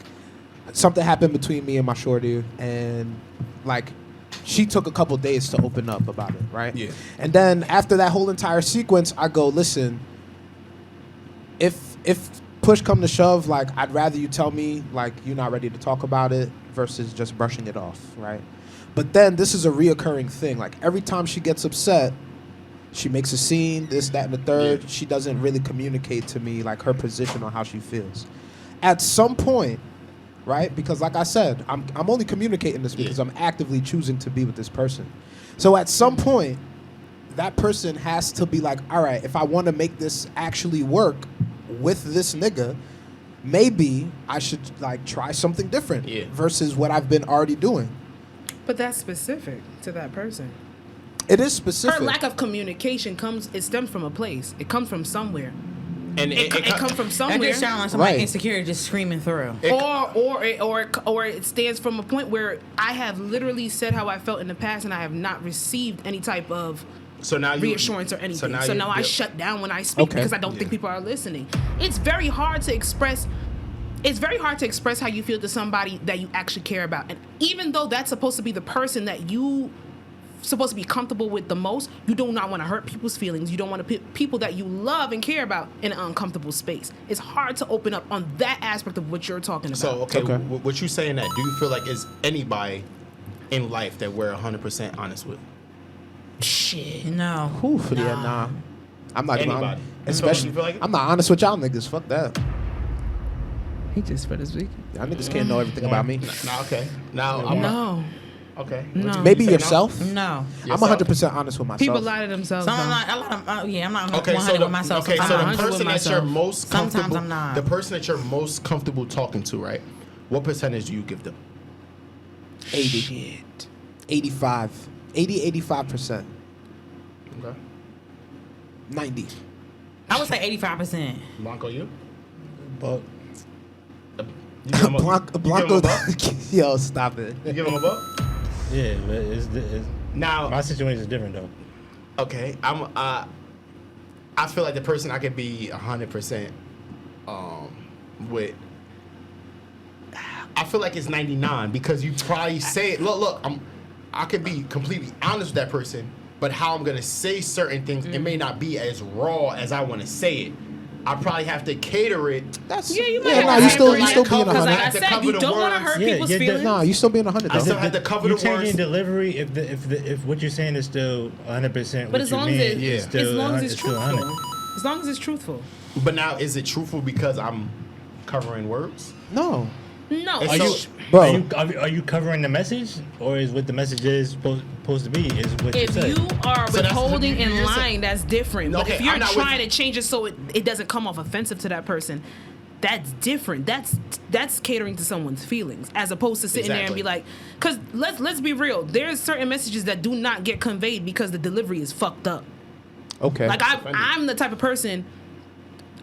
something happened between me and my shorty, and like she took a couple days to open up about it, right?
Yeah.
And then after that whole entire sequence, I go, listen, if push come to shove, like I'd rather you tell me like you're not ready to talk about it versus just brushing it off, right? But then this is a reoccurring thing. Like every time she gets upset, she makes a scene, this, that, and the third.
Yeah.
She doesn't really communicate to me like her position on how she feels. At some point, right? Because like I said, I'm only communicating this because I'm actively choosing to be with this person. So at some point, that person has to be like, all right, if I want to make this actually work with this nigga, maybe I should like try something different versus what I've been already doing.
But that's specific to that person.
It is specific.
Her lack of communication it stems from a place. It comes from somewhere.
And
It comes from
That
somewhere.
just sounds like somebody
Right.
insecure just screaming through.
Or it stands from a point where I have literally said how I felt in the past and I have not received any type of
So now you
reassurance or anything. So now I shut down when I speak
Okay.
because I don't think people are listening. It's very hard to express. It's very hard to express how you feel to somebody that you actually care about. And even though that's supposed to be the person that you supposed to be comfortable with the most, you do not want to hurt people's feelings. You don't want to put people that you love and care about in an uncomfortable space. It's hard to open up on that aspect of what you're talking about.
So what you saying that? Do you feel like is anybody in life that we're 100% honest with?
Shit.
No.
Oof, yeah, nah. I'm not even
Anybody.
especially
You feel like it?
I'm not honest with y'all niggas. Fuck that.
He just for this week.
Y'all niggas can't know everything about me.
Nah, okay. Now I'm
No.
okay.
No.
Maybe
say
yourself.
No.
I'm 100% honest with myself.
People lie to themselves.
So I'm
though.
not. I'm not
Okay,
100
so the,
with myself.
okay, so
Sometimes
the
I'm 100
person
with
that you're
myself.
most
Sometimes
comfortable,
I'm not.
the person that you're most comfortable talking to, right? What percentage do you give them?
80.
Shit.
85. 85%.
Okay.
90.
I would say 85%.
Blanco, you?
But
You give him a,
Blanco,
you give him a buck?
yo, stop it.
You give him a buck?
yeah, but it's
Now,
my situation is different though.
okay, I feel like the person I could be 100% with. I feel like it's 99 because you probably say it. Look, I could be completely honest with that person, but how I'm gonna say certain things, it may not be as raw as I want to say it. I probably have to cater it.
That's
Yeah, you might
yeah,
have
nah,
to
you
have
still
to
you still being
because like
100.
I
To
said,
cover
you
the
don't want to
words.
hurt
Yeah,
people's
you're
feelings.
Nah, you still being 100
I
though.
still have to cover
you
the
changing
words.
delivery if what you're saying is still 100%.
But as long as
it's still
as long as it's
still 100.
truthful, as long as it's truthful.
But now, is it truthful because I'm covering words?
No.
No,
It's
Are you,
so-
Bro.
are you covering the message, or is what the message is supposed to be? Is what
if
you
you
said?
are
So that's-
withholding and
you're saying-
lying, that's different. But
Okay,
if you're
I'm not
trying to change it so it doesn't come off offensive to that person, that's different. That's catering to someone's feelings as opposed to sitting there and
Exactly.
be like, because let's be real. There's certain messages that do not get conveyed because the delivery is fucked up.
Okay.
Like I'm the type of person.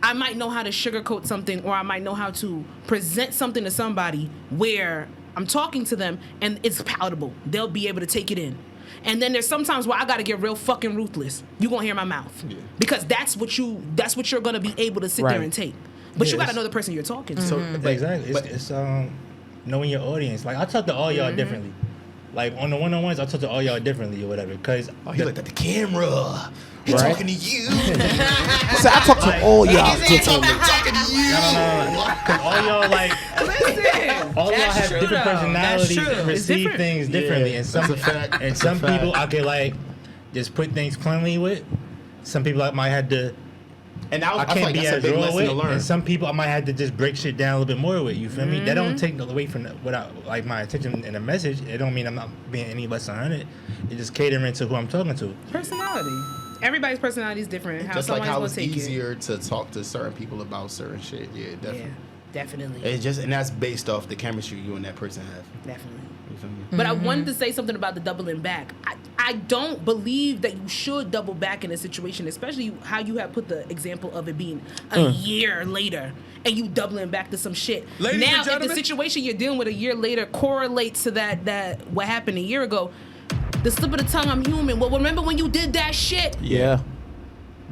I might know how to sugarcoat something, or I might know how to present something to somebody where I'm talking to them and it's palatable. They'll be able to take it in. And then there's sometimes where I gotta get real fucking ruthless. You gonna hear my mouth because that's what you're gonna be able to sit there
Right.
and take. But
Yeah,
you gotta
it's-
know the person you're talking to.
So,
Exactly.
But,
It's knowing your audience. Like I talk to all y'all differently. Like on the one-on-ones, I talk to all y'all differently or whatever. Cause
oh, he looked at the camera. He
Right.
talking to you.
So I talk to all y'all differently.
talking to you.
cause all y'all like
Listen,
all y'all
That's
have
true,
different
though.
personalities
That's true.
and
It's
receive
different.
things differently.
Yeah,
And some
that's a fact.
and
That's
some
a fact.
people I could like just put things plainly with. Some people I might have to
And I
I
feel
can't
like
be
that's a
as
big
raw
lesson
with,
to learn.
and some people I might have to just break shit down a little bit more with. You feel me? That don't take away from what I like my attention in a message. It don't mean I'm not being any less than 100. It's just catering to who I'm talking to.
personality. Everybody's personality is different. How
Just like
someone's
how
gonna
it's
take it.
easier to talk to certain people about certain shit. Yeah, definitely.
Yeah, definitely.
And that's based off the chemistry you and that person have.
Definitely.
You feel me?
But I wanted to say something about the doubling back. I don't believe that you should double back in a situation, especially how you have put the example of it being a year later and you doubling back to some shit.
Ladies
now,
and
if the
gentlemen.
situation you're dealing with a year later correlates to that what happened a year ago, the slip of the tongue, I'm human. Well, remember when you did that shit?
Yeah.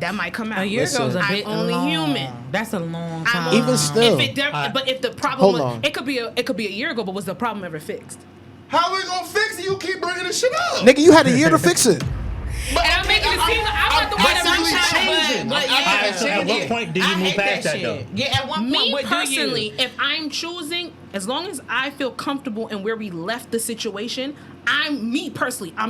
that might come out.
A year ago was a
I'm
bit
only
long.
human.
That's a long
I'm
time.
only-
Even still.
But if the problem
Hold
was,
on.
it could be a year ago, but was the problem ever fixed?
How we gonna fix it? You keep bringing this shit up.
Nigga, you had a year to fix it.
And I'm making it seem like I'm not the one that
constantly
brings
changing.
But yeah,
Alright, so at what point do you
I
move
hate
past that,
shit.
though?
Yeah, at one point,
Me
what do
personally,
you?
if I'm choosing, as long as I feel comfortable in where we left the situation, I'm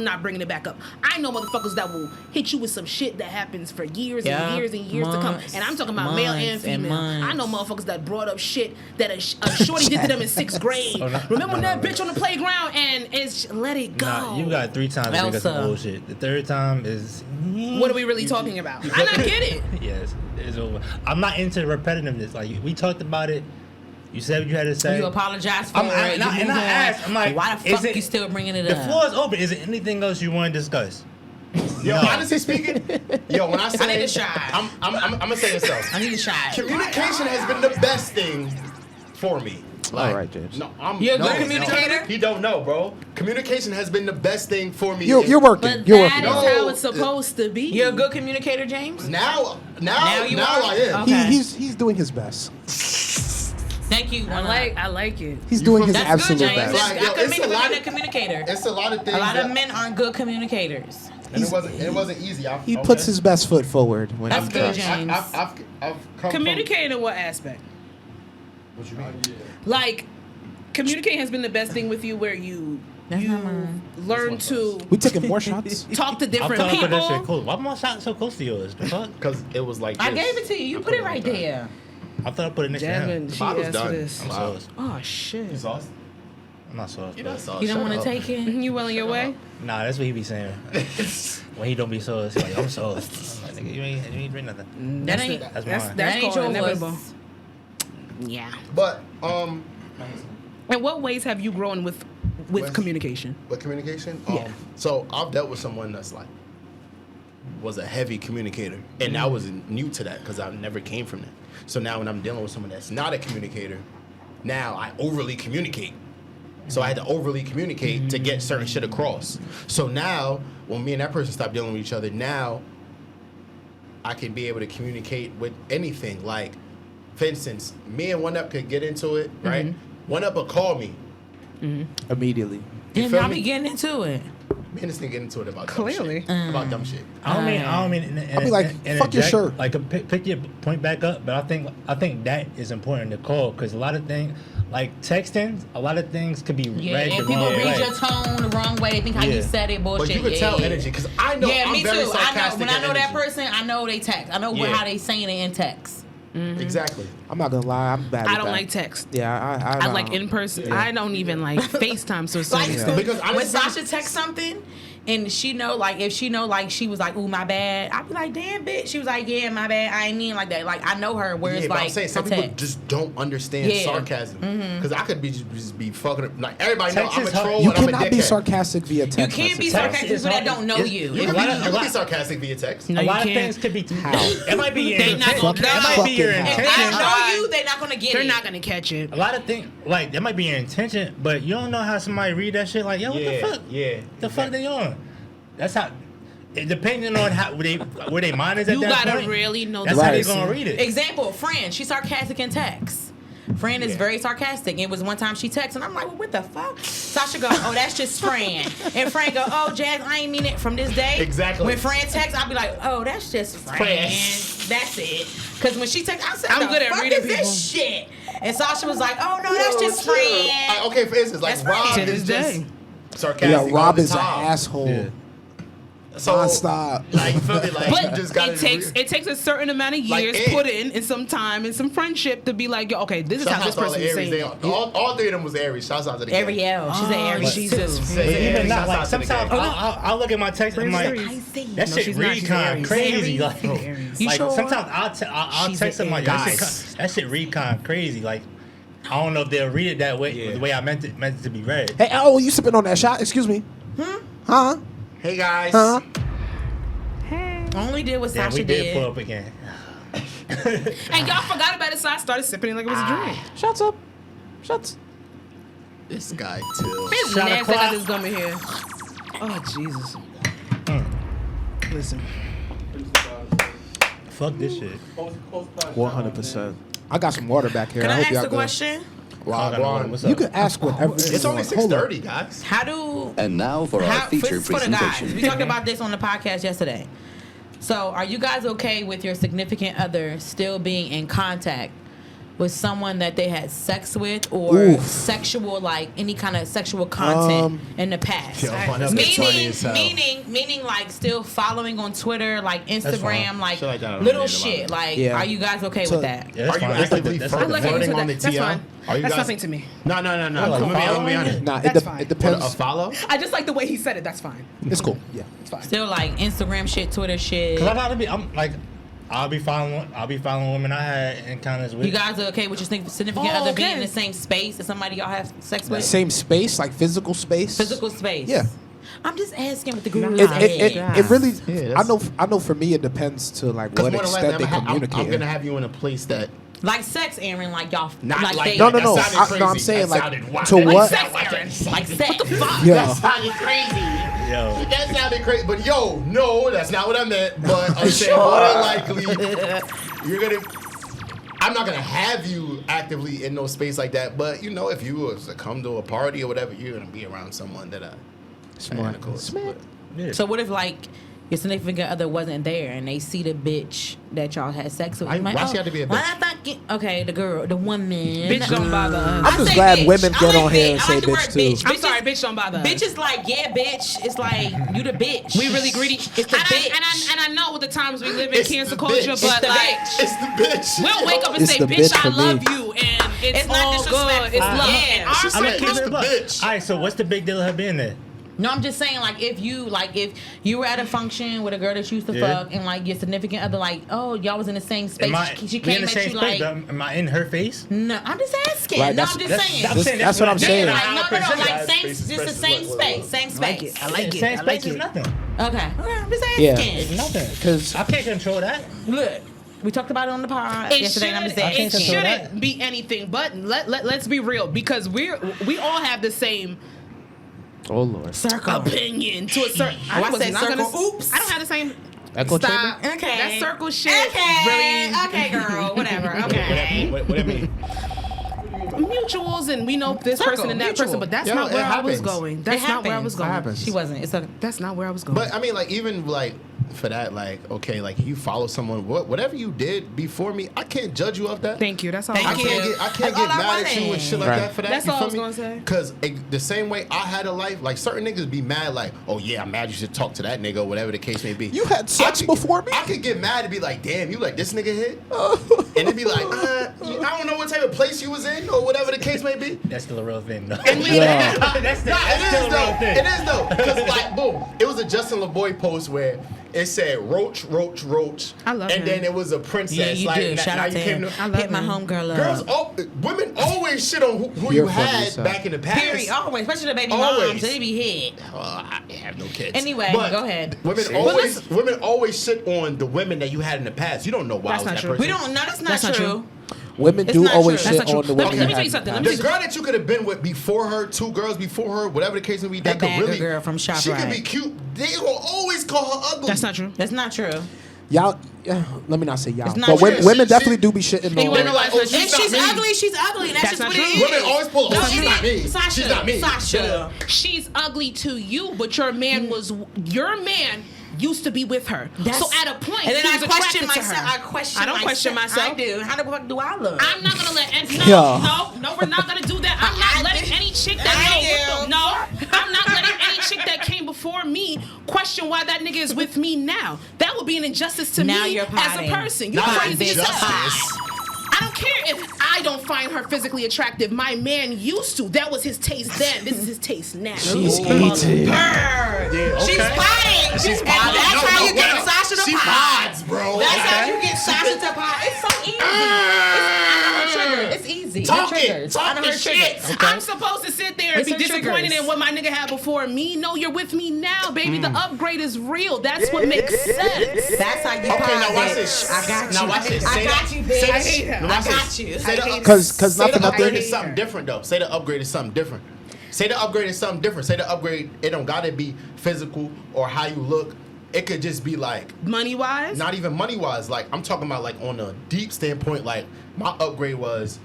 not bringing it back up. I know motherfuckers that will hit you with some shit that happens for years
Yeah,
and years and years to come.
months,
And I'm talking about male and
months and
female.
months.
I know motherfuckers that brought up shit that a shorty did to them in 6th grade.
Oh, no.
Remember when
No,
that
no.
bitch on the playground and it's let it go.
Nah, you got 3 times to make up some
Elsa.
bullshit. The 3rd time is.
What are we really talking about? I not get it.
Yes, it's over. I'm not into repetitiveness. Like we talked about it. You said what you had to say.
You apologize for
I'm-
it.
and I-
you
and
move
I
on.
asked, I'm like,
why the
is
fuck
it-
you still bringing it
The
up?
floor is open. Is there anything else you want to discuss?
Yo,
No.
honestly speaking, when I say
I need a shot.
I'm gonna say this though.
I need a shot.
Communication has been the best thing for me.
All right, James.
No, I'm
You're a
no,
good communicator?
He don't know, bro. Communication has been the best thing for me.
You're working.
But
You're
that
working.
is
on it.
how it's supposed to be.
You're a good communicator, James?
Now
you are?
I am.
Okay.
He's doing his best.
Thank you.
I like it.
He's doing his
That's
absolute
good, James.
best.
Like, yo,
I could
it's
make
a
him
lot
a
of-
communicator.
It's a lot of things.
A lot of
that-
men aren't good communicators.
And it wasn't easy.
He puts his best foot forward when
That's
he
good,
tries.
James.
I've come
Communicating in what aspect?
What you mean?
Like, communicating has been the best thing with you where you
That's not mine.
learn to
We taking more shots.
talk to
I'm
different
telling you, put that shit
people.
close. Why my shot so close to yours? The fuck?
Because it was like
I
this.
gave it to you. You put it right there.
I thought I put it next
Jasmine,
to
she
him.
bottle's
asked for
done.
this.
I'm sauce.
Oh shit!
Sauce?
I'm not sauce.
You're not
but-
sauce.
You don't
Shut
want
up.
to take it?
You well on your way?
Nah, that's what he be saying. When he don't be sauce, like I'm sauce. I'm like, nigga, you ain't drink nothing.
That ain't.
That's
That's
mine.
That ain't
called
yours.
inevitable. Yeah.
But
In what ways have you grown with
Ways?
communication?
With communication?
Yeah.
So I've dealt with someone that's like was a heavy communicator, and I was new to that because I never came from that. So now when I'm dealing with someone that's not a communicator, now I overly communicate. So I had to overly communicate to get certain shit across. So now when me and that person stop dealing with each other, now I can be able to communicate with anything. Like, for instance, me and One Up could get into it, right? One Up will call me.
Immediately.
Then
feel
y'all
me?
be getting into it.
Me and this nigga get into it about
Clearly.
dumb shit. About dumb shit.
I don't mean.
I'll be like, fuck your shirt.
Like, pick your point back up. But I think that is important to call because a lot of things, like texting, a lot of things could be
Yeah,
read
and
the
people
wrong
read
way.
your tone the wrong way. They think how
Yeah.
you said it, bullshit.
But you can
yeah,
tell
yeah.
energy because I know
Yeah,
I'm
me
very
too. I know
sarcastic.
when I know
in
that
energy.
person, I know they text. I know
Yeah.
how they saying it in text.
Exactly.
I'm not gonna lie. I'm bad.
I
with
don't
that.
like text.
Yeah,
I like in person. I don't even like FaceTime. So
Like
soon.
Because
when
honestly-
Sasha texts something, and she know like if she know like she was like, ooh, my bad. I'd be like, damn, bitch. She was like, yeah, my bad. I ain't mean like that. Like I know her. Where
Yeah,
it's
but
like
I'm saying some
a
people
text.
just don't understand
Yeah.
sarcasm. Because I could be just be fucking up. Like everybody know
Text
I'm a
is hard.
troll
You
and I'm a
cannot be
dickhead.
sarcastic via text.
You can't be
message.
sarcastic
is
to people that
hard.
don't know you.
You
A
can
lot
be,
of-
you
a
can
lot-
be sarcastic via text.
No,
A
you
lot of
can't.
things could be.
How?
It might be your
They not
intention.
gonna
It might be your
fucking-
If
intention.
I know you, they're not gonna get
They're
it.
not gonna catch it.
A lot of things, like that might be your intention, but you don't know how somebody read that shit. Like, yo, what the fuck?
Yeah.
The fuck they on? That's how. Depending on how where they mind is at
You
that
gotta
point,
really know
that's
the
how they
person.
gonna read it.
Example, Fran. She's sarcastic in text. Fran is
Yeah.
very sarcastic. It was one time she texted, and I'm like, well, what the fuck? Sasha go, oh, that's just Fran. And Fran go, oh, Jazz, I ain't mean it from this day.
Exactly.
When Fran texts, I'll be like, oh, that's just Fran. That's it. Because when she texts, I said,
I'm
the
good at
fuck
reading
is this shit? And Sasha was like, oh, no, that's just
Chill.
Fran.
Okay, for instance, like
That's right.
Rob
To
is
this
just
day.
sarcastic.
Yeah,
all
Rob
the
is an
time.
asshole.
Yeah.
So,
Non-stop.
like, you feel me? Like, you
But
just gotta
it takes a certain amount of
Like
years
Ed.
put in and some time and some friendship to be like, yo, okay, this is
Shout
how
out
this
to all the
person is
Aries.
saying.
They all three of them was Aries. Shouts out to the gang.
Ariel. She's an Aries
she's
too.
just-
Say
But
Aries,
even not
shouts
like
out to the
sometimes
gang.
I'll look at my text and I'm like,
Aries.
I see.
that
No,
shit
she's not.
read
She's
kind
Aries.
crazy.
Aries?
Like,
Aries.
You
like
sure?
sometimes I'll
She's
text
an
them like
Aries.
that shit read kind crazy. Like I don't know if they'll read it that way,
Yeah.
the way I meant it to be read.
Hey, oh, you sipping on that shot? Excuse me. Huh?
Hey guys.
Huh?
Only did what
Damn,
Sasha
we did
did.
pull up again.
And y'all forgot about it, so I started sipping it like it was a drink.
Shots up. Shots.
This guy too.
It's
Shot
nasty. I
o'clock.
got this gum in here. Oh, Jesus. Listen.
Fuck this shit.
100%. I got some water back here.
Can I
hope
ask
y'all
the
good.
question?
Wow,
What's up?
You can ask whatever.
It's only 6:30, guys.
How do
And now for our feature
for the guys?
presentation.
We talked about this on the podcast yesterday. So, are you guys okay with your significant other still being in contact with someone that they had sex with or
Oof.
sexual, like any kind of sexual content in the past?
Yo, that's funny as hell.
Meaning, like still following on Twitter, like
fine.
Instagram, like
Shit like that, I don't
little
know
shit.
about
Like,
Yeah.
are you guys okay
So-
with that?
Yeah, that's
Are you
fine.
actively
That's
I'm looking
flirting
into
on the
that. That's
TL?
fine.
Are you
That's
guys?
nothing to me.
No. I'm gonna be honest.
Nah,
That's fine.
it depends.
A follow?
I just like the way he said it. That's fine.
It's cool. Yeah.
It's fine.
Still like Instagram shit, Twitter shit.
Cause I'll be following women I had encounters with.
You guys are okay with your significant
Oh,
other being
okay.
in the same space as somebody y'all have sex with?
Same space, like physical space.
Physical space.
Yeah.
I'm just asking what the guru
It really.
Yeah,
I know. For me, it depends to like
Because
what
more than
extent
likely,
they
I'm
communicate.
gonna have you in a place that
Like sex, Aaron, like y'all.
not like
they,
No,
that.
no.
That sounded
No, I'm
crazy.
saying
That
like
sounded wild.
to
That
what?
sounded like that.
Like sex. What the fuck?
Yeah.
That sounded crazy.
Yo.
That sounded crazy. But yo, no, that's not what I meant. But I'm saying more than likely, you're gonna. I'm not gonna have you actively in no space like that. But you know, if you was to come to a party or whatever, you're gonna be around someone that
Smart.
Yeah.
So what if like your significant other wasn't there and they see the bitch that y'all had sex with?
Why-
You might,
why she had to be a
why
bitch?
not fucking okay, the girl, the woman.
Bitch don't bother us.
I'm just
say
glad
bitch.
women
I
get
like
on here and
I
say
like the
bitch
word
too.
bitch.
I'm sorry, bitch don't bother us.
Bitch is like, yeah, bitch. It's like you the bitch.
We really greedy.
It's the
and
bitch.
I know with the times we live in
It's
cancel
the
culture,
bitch.
but
It's the
like
bitch.
It's the bitch.
we'll wake up and
It's
say,
the
"Bitch,
bitch
I
for
love
me.
you," and
It's not
all good.
disrespectful.
It's love.
Yeah.
And our
She's
I'm
like,
gonna keep
it's
it
the
a buck.
bitch.
All right, so what's the big deal of her being there?
No, I'm just saying, like, if you were at a function with a girl that you used to
Yeah.
fuck, and like your significant other, like, oh, y'all was in the same space.
Am I
She
we in
came
the
at
same
you
space?
like,
Am I in her face?
no, I'm just asking.
Right,
No,
that's-
I'm just
that's-
saying.
That's what I'm saying.
Like, no,
I
like same, just the same space, same space.
like it. I like it.
Same
I like
space is
it.
nothing.
Okay, I'm just
Yeah.
asking.
It's nothing.
'Cause-
I can't control that.
Look, we talked about it on the pod
It
yesterday, and I'm just
shouldn't,
asking.
it shouldn't be anything but let's be real, because we all have the same
Oh Lord.
Circle.
opinion to a certain.
I
was
said
not
circle.
gonna-
Oops.
I don't have the same.
Echo
Stop.
chamber?
Okay.
That circle shit
Okay.
really.
Okay, girl. Whatever. Okay.
What do you mean?
Mutuals, and we know this person and that
mutual.
person, but that's
Yo,
not
it
where I was
happens.
going. That's not where I was
happens.
going.
happens.
She wasn't. It's okay.
That's not where I was going.
But I mean, like, even like for that, like, okay, like you follow someone, whatever you did before me, I can't judge you off that.
Thank you. That's all.
Thank
I
I'm
you.
saying.
can't get
That's all I
mad at you
wanted.
and shit like
Right.
that for that.
That's
you
all I
feel
was
me?
gonna say.
Because the same way I had a life, like certain niggas be mad, like, oh yeah, I'm mad you should talk to that nigga, or whatever the case may be.
You had sex
I could-
before me?
I could get mad and be like, damn, you like this nigga hit? And it'd be like, I don't know what type of place you was in, or whatever the case may be.
That's still a real thing, though.
Yeah.
That's
Nah,
still a real thing.
It is though. Because like, boom, it was a Justin LeBoy post where it said roach, roach, roach.
I love
and
him.
then it was a princess.
Yeah, you
like,
do. Shout out to
you came
him.
I love
Hit my
him.
homegirl up.
Girls, women always shit on who
You're
you
funny,
had
son.
back in the past.
Period. Always, especially the baby
Always.
moms. They be hit.
I have no kids.
Anyway,
But
go ahead.
Women always shit on the women that you had in the past. You don't know why
That's
I was
not
that
true.
person.
We don't. No, that's not
That's not
true.
true.
Women
It's
do
not
always
true.
shit
That's not
on
true.
the
Let
women.
me
you
tell
had
you something.
in
Let
the
me
The
past.
girl that you could have been with before her, two girls before her, whatever the case may be, they
That
could
bagger
really.
girl from
She could
ShopRite.
be cute. They will always call her ugly.
That's not true.
That's not true.
Y'all, let me not say y'all,
It's not
but
true.
women
She-
definitely do be shitting
Hey,
on.
women like,
oh,
If she's
not me.
ugly, she's ugly. And that's just
not
what
true.
it is.
Women always pull.
No,
Oh, she's
it
not
is.
me.
Sasha,
She's not me.
Sasha.
She's ugly to you, but your man was your man used to be with her.
That's-
So at a point,
and then
he
I
was
question
attracted to
myself.
her.
I question.
I don't question myself.
I do. How the fuck do I look?
I'm not gonna let
Yeah.
no, we're not gonna do that. I'm
I
not letting
do.
any chick
I
that
do.
no, I'm not letting any chick that came before me question why that nigga is with me now. That would be an injustice to
Now
me
you're
as a
potting.
person. You're
Not
crazy as hell.
injustice.
I don't care if I don't find her physically attractive. My man used to. That was his taste then. This is his taste now.
She's eating.
She's
okay.
potting.
She's
And
potting.
That's
No,
how
no,
you get
no.
Sasha to
She
pot.
pods, bro.
That's
Okay.
how you get Sasha to pot. It's so easy. I know her triggers. It's easy.
Talk
Her
it.
triggers.
Talk
I know
the
her
shit.
triggers.
I'm supposed to sit there and
It's
be
her
disappointed
triggers.
in what my nigga had before me. No, you're with me now, baby. The upgrade is real. That's what makes sense.
That's how you
Okay,
pot,
now watch
bitch.
this.
I got you.
Now watch this.
I
Say
got
that.
you,
Say
bitch.
that.
I hate her.
Now
I
watch
got
this.
you.
Say the
I hate
Cause
Say
nothing
the
up
upgrade
there.
is something different though. Say the upgrade is something different. Say the upgrade is something different. Say the upgrade, it don't gotta be physical or how you look. it could just be like
money wise.
not even money wise. Like I'm talking about like on a deep standpoint. Like my upgrade was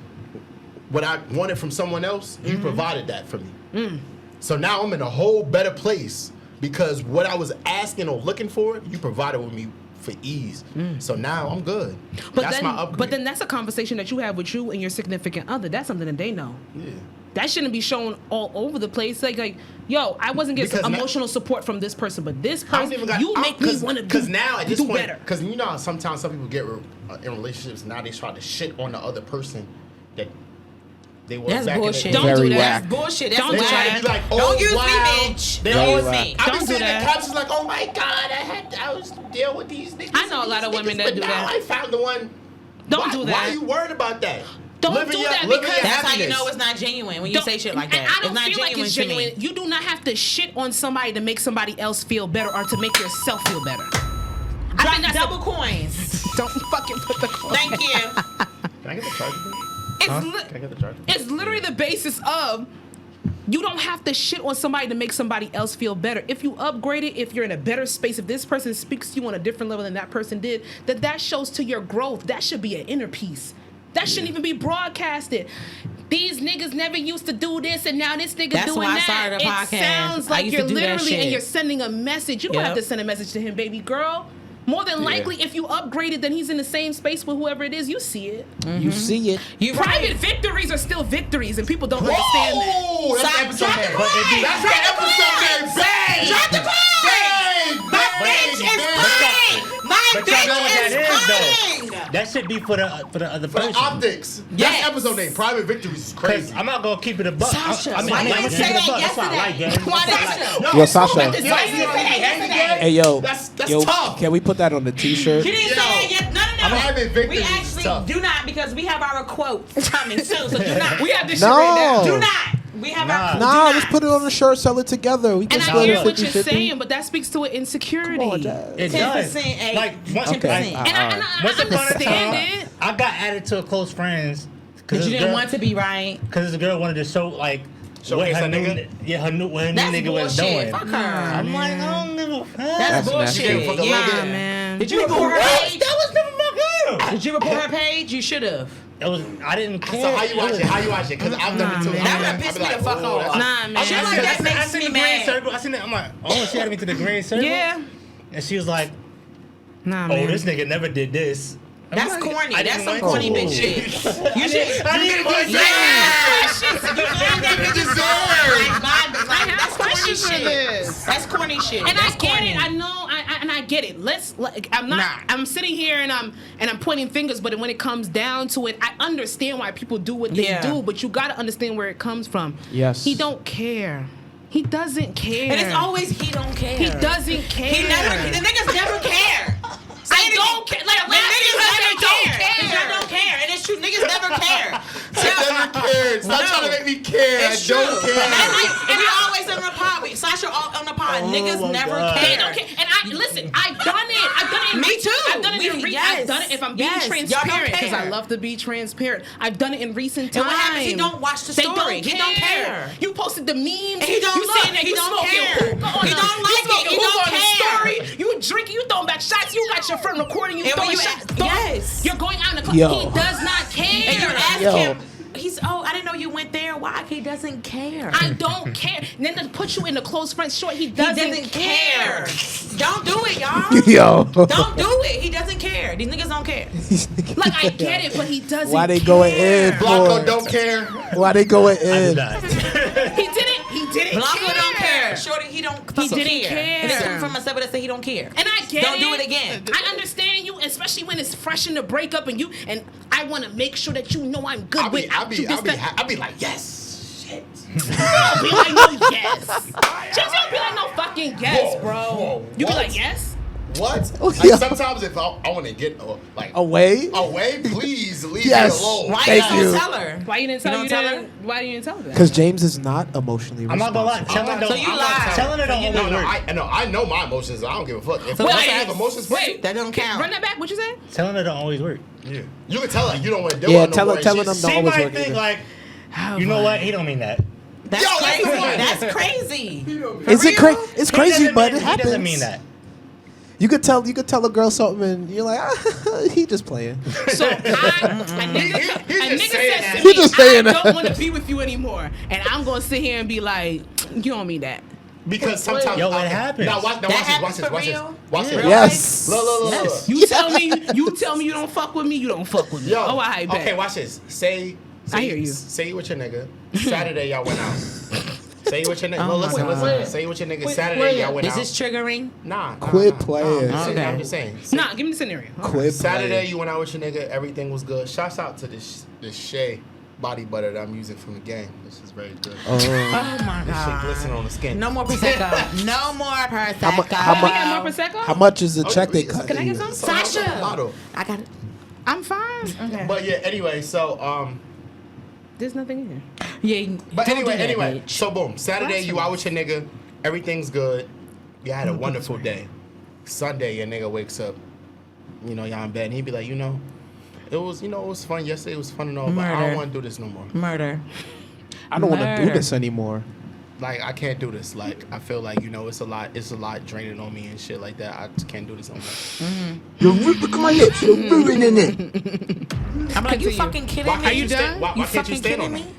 what I wanted from someone else. You provided that for me. So now I'm in a whole better place because what I was asking or looking for, you provided with me for ease. So now I'm good.
But
That's
then,
my upgrade.
but then that's a conversation that you have with you and your significant other. That's something that they know.
Yeah.
That shouldn't be shown all over the place. Like, yo, I wasn't getting
Because now-
emotional support from this person, but this
I don't
person,
even got,
you make me want to
because now at this
do
point,
better.
because you know how sometimes some people get in relationships now they try to shit on the other person that they were
That's
back
bullshit.
in the
Don't
Very
do
whack.
that.
That's bullshit. That's
Don't
They
do
try
whack.
to be like, oh,
Don't use
wow.
me, bitch.
They
Don't
Very
use
whack.
me.
I
Don't
be
do
seeing the
that.
captions like, oh my god, I was dealing with these niggas.
I know a
and
lot of
these
women
niggas,
that
but
do
now
that.
I found the one.
Don't
why,
do
Why
that.
are you worried about that?
Don't
Living
do
your-
that
living
because-
your
That's how you
happiness.
know it's not genuine when you
Don't-
say shit like
and
that.
I don't
It's not
feel like
genuine
it's
to
genuine.
me.
You do not have to shit on somebody to make somebody else feel better or to make yourself feel better. I think that's
Double coins.
Don't fucking put the coin.
Thank you.
Can I get the charger?
It's,
Can I get the charger?
it's literally the basis of you don't have to shit on somebody to make somebody else feel better. If you upgrade it, if you're in a better space, if this person speaks to you on a different level than that person did, that shows to your growth. That should be an inner piece. That shouldn't even be broadcasted. These niggas never used to do this, and now this nigga
That's
doing
why I
that.
started a
It
podcast.
sounds
I
like
used to
you're
do that
literally and
shit.
you're sending a message. You don't have
Yep.
to send a message to him, baby girl. More than likely, if you upgraded, then he's in the same space with whoever it is. You see it.
You see it.
You
Private victories are still victories, and people don't understand that.
Whoa! That's the episode
Drop the
name.
coins.
That's the episode name. Bang!
Drop the coins.
Bang!
My
Bang!
bitch is
Bang!
paying. My
But y'all know what that
bitch
is,
is
though.
paying.
That should be for the other
For the
person.
optics.
Yes.
That's episode name. Private Victories is
'Cause
crazy.
I'm not gonna keep it a buck.
Sasha,
I mean,
why
I'm
you
not
didn't
gonna
say
keep it a
that
buck. That's why I like
yesterday?
that.
Why
That's why I
Sasha?
like-
No,
Yo,
it's cool.
Sasha.
Why you didn't say that yesterday?
Hey yo,
That's
yo,
tough.
can we put that on the T-shirt?
You didn't say that yet. No.
Private
We
Victories is
actually
tough.
do not because we have our quotes coming soon. So do not.
We have this
No.
shit right now.
Do not. We have our. do
Nah,
not.
let's put it on the shirt, sell it together. We can
And I
split
hear
it
what you're
50-50.
saying, but that speaks to an insecurity.
Come on, Jazz.
It
10%,
does.
eh?
Like once,
Okay.
like,
And I
once upon a
understand
time,
it.
I got added to a close friends
Because you didn't want to be right.
because the girl wanted to show like
Showcase
what her
her
new
nigga?
what her new
That's
nigga was
bullshit.
doing.
Fuck her.
I'm like, I don't give a fuck.
That's
That's
bullshit.
nasty.
Fuck a
Yeah,
little bit.
man.
Did you report her page?
That was never my girl.
Did you report her page? You should have.
It was. I didn't care.
So how you watch it? How you watch it? Because I've done it too.
That would've pissed me the fuck off.
Nah, man.
Shit like that makes
I seen
me
the green
mad.
circle. I seen that. I'm like, oh, she added me to the green circle.
Yeah.
And she was like,
Nah,
oh,
man.
this nigga never did this. I'm
That's
like,
corny.
I
That's
didn't
some
want
corny
to.
bitch shit. You should.
I didn't want to.
Yeah, shit. You gave that bitch like, that's corny
questions for
shit.
this.
That's corny shit.
And
That's
I get
corny.
it. I know. I get it. I'm not. I'm sitting here and I'm pointing fingers. But when it comes down to it, I understand why people do what they
Yeah.
do. But you gotta understand where it comes from.
Yes.
He don't care. He doesn't care.
And it's always he don't care.
He doesn't care.
He never. The niggas never care.
I don't care. Like
The niggas never care. They don't care. And it's true. Niggas never care.
I never cared. Stop
No.
trying to make me care.
It's
I
true.
don't care.
And we always on the pod. Sasha on the pod. Niggas
my
never
God.
They
care.
don't care. And listen, I've done it. I've done it. In
Me too.
I've done it in
Yes.
I've done it. If I'm being
Yes. Y'all don't
transparent, because I
care.
love to be transparent. I've done it in recent
And
times.
what happens? He don't watch the
They
story.
don't
He don't care.
You posted the memes.
And he don't
you
look.
saying that
He
you
don't
smoking
care.
hookah on
He
the-
don't
you
like it.
smoking
He
hookah
don't
on the
care.
story. You drinking. You throwing back shots. You got your friend recording you
And when
throwing
you
shots.
yes.
You're going out in the club.
Yo.
He does not care.
And you ask
Yo.
him. He's I didn't know you went there. Why? He doesn't care.
I don't care. And then to put you in the close friends short, he
He
doesn't care.
Don't do it, y'all.
Yo.
Don't do it. He doesn't care. These niggas don't care.
Like I get it, but he doesn't.
Why they going in?
care.
Blanco
for?
don't care.
Why they going
I did
in?
not.
He didn't. He didn't.
Blanco
care.
don't care. Shorty, he don't fucking
didn't care.
And it's coming from a seven that say he don't care.
And I get
Don't
it.
do it again.
I understand you, especially when it's fresh in the breakup, and I want to make sure that you know I'm good
I'll
without you. This, that.
be like, yes. Shit.
You don't be like no yes. Just don't be like no fucking yes,
Whoa,
bro.
whoa,
You be
what?
like yes.
What?
Oh,
Like
yeah.
sometimes if I want to get like
Away?
away, please leave
Yes.
me alone.
Why
Thank
you
you.
don't tell her?
Why you didn't tell
don't
you
tell
didn't-
her?
Why you didn't tell her that?
Because James is not emotionally
I'm not gonna lie.
responsible.
Telling don't.
So you lied.
Telling it don't
No,
always
no,
work.
I know my emotions. I don't give a fuck. If
So
I
wait,
have emotions for you,
That don't count.
Run that back. What you say?
Telling it don't always work.
yeah. You can tell her you don't want to deal
Yeah,
with no more.
telling them
She's-
don't
She
always
might
work
think
either.
like, you know what? He don't mean that.
That's
Yo, that's
crazy.
the one.
That's crazy.
Is it crazy? It's
He
crazy,
doesn't
but
mean-
it happens.
He doesn't mean that.
You could tell a girl something, and you're like, he just playing.
So a nigga says to
He just
me,
saying
I
that.
don't want to be with you anymore, and I'm gonna sit here and be like, you don't mean that.
Because sometimes
Yo, what happens?
Now watch this. Watch this.
Yes.
Look.
You tell me you don't fuck with me, you don't fuck with me.
Yo,
Oh, I bet.
okay, watch this. Say
I hear you.
Say you with your nigga. Saturday y'all went out. Say you with your nigga. No, listen. Say you with your nigga. Saturday y'all went out.
Is this triggering?
Nah.
Quit playing.
I'm just saying.
Nah, give me the scenario.
Quit
Saturday
playing.
you went out with your nigga. Everything was good. Shouts out to this Shea body butter that I'm using from the game. This is very good.
Oh my
This shit
god.
glisten on the skin.
No more prosecco. No more prosecco.
How
We got more prosecco.
How much is the
Oh,
check they
yeah.
cut?
Can I get some?
Sasha.
Bottle.
I got it.
I'm fine.
Okay.
But yeah, anyway, so
There's nothing in here.
Yeah.
but
don't do that,
anyway,
bitch.
so boom, Saturday you out with your nigga, everything's good. You had a wonderful day. Sunday your nigga wakes up, y'all in bed, and he be like, it was fun yesterday, it was fun and all, but I
Murder.
don't want to do this no more.
Murder.
I don't want to do
Murder.
this anymore.
Like I can't do this. Like I feel like it's a lot draining on me and shit like that. I just can't do this no more.
Look at my lips, you're ruining it.
I'm like, you
Continue.
fucking kidding
Why
me?
can't
you
you
done?
stand? Why
You
can't you
fucking
stand on
kidding
that?
me?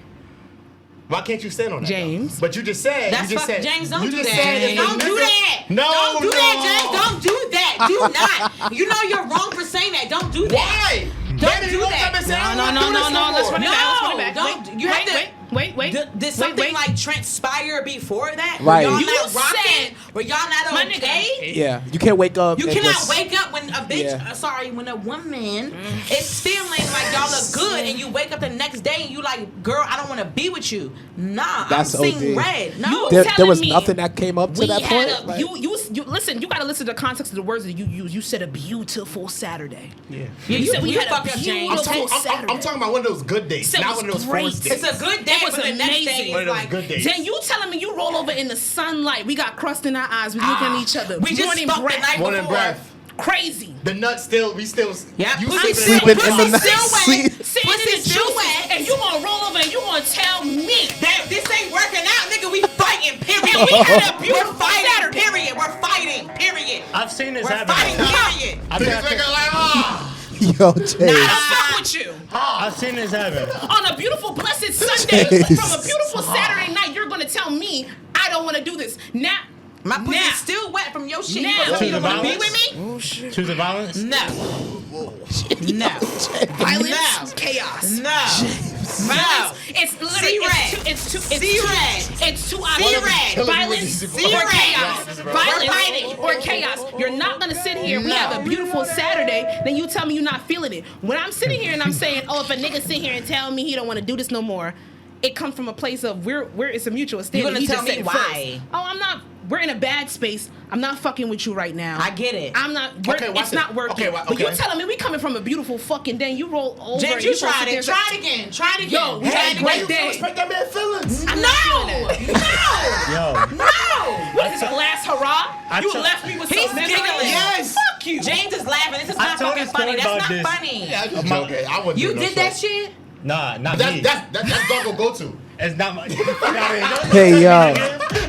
Why can't you stand on that, though?
James.
But you just said.
That's
you just
fuck,
said.
James, don't
you
do
just
that.
said if a
Don't do
nigga-
that.
No,
Don't do that,
no.
James. Don't do that. Do not. You know you're wrong for saying that. Don't do that.
Why?
Don't
Baby,
do
you won't
that.
come and say, I
No,
don't
no,
wanna do
no,
this
no. Let's
more.
run it back. Let's run it back.
don't. You have to.
Wait.
Did something like transpire before that?
Right.
Were y'all
You
not
said-
rocking? Were y'all not
My
okay?
Yeah, you can't wake up.
You
and
cannot
just-
wake up when a bitch,
Yeah.
when a woman is feeling like y'all look good and you wake up the next day and you like, girl, I don't want to be with you. Nah,
That's
I'm seeing
OD.
red. No.
You
There
telling
was
me
nothing that came up to
We
that
had
point.
a,
Like,
you listen. You gotta listen to the context of the words that you use. You said a beautiful Saturday.
Yeah.
You said we
you
had
fucked
a
up, James.
beautiful Saturday.
I'm talking about one of those good days,
Said
not
it
one of
was
those
great.
forced days.
It's a good day,
It was
but the next day
amazing.
One
is
of those
like,
good days.
Then you telling me you roll over in the sunlight. We got crust in our eyes. We looking at each other.
we just
Morning
fucked the
breath.
night
Morning
before.
breath.
Crazy.
The nuts still, we still.
Yeah,
you
pussy
sleeping
sleeping
in
in the
the
night.
Still wet.
Sitting
Pussy
in the
still
juice,
wet.
and you gonna roll over and you gonna tell me
That this ain't working out, nigga. We fighting, period.
And we had a
We're
beautiful
fighting,
Saturday.
period. We're fighting, period.
I've seen this
We're
happen.
fighting, period.
Niggas making like,
yo, Jay.
I fuck with you
I've seen this happen.
on a beautiful, blessed Sunday
Jesus.
from a beautiful Saturday night. You're gonna tell me I don't want to do this now.
My pussy's
Now.
still wet from your shit.
Now.
You gonna tell me you don't want to be
Violence?
with me?
Choose the violence.
No. No.
Violence, chaos.
No.
Violence. It's literally it's two options. Violence or chaos. Violence or chaos. You're not gonna sit here. We have a beautiful Saturday. Then you tell me you're not feeling it. When I'm sitting here and I'm saying, oh, if a nigga sit here and tell me he don't want to do this no more, it comes from a place of we're it's a mutual standing.
gonna
He
tell
just
me
said it
why?
first. Oh, I'm not. We're in a bad space. I'm not fucking with you right now.
I get it.
I'm not. We're,
Okay, watch
it's
it.
not working.
Okay,
But you
okay.
telling me we coming from a beautiful fucking day. You roll over.
James,
and
you
supposed to
tried
sit
it.
there
Try it again. Try it again.
Yo, we had a
Try
great
it again.
day.
respect that man's feelings.
No.
Yo,
No.
What is this last hurrah? You
try-
left me with
He's
some memories.
giggling.
Yes.
Fuck you.
James is laughing. This is
I
not
told
fucking
a story
funny. That's
about
not
this.
funny.
Yeah, I'm just joking. I wouldn't
You
do no
did that
show.
shit?
nah, not me.
That's Doggo go-to.
It's not my. Fuck outta here. Don't
Hey, yo.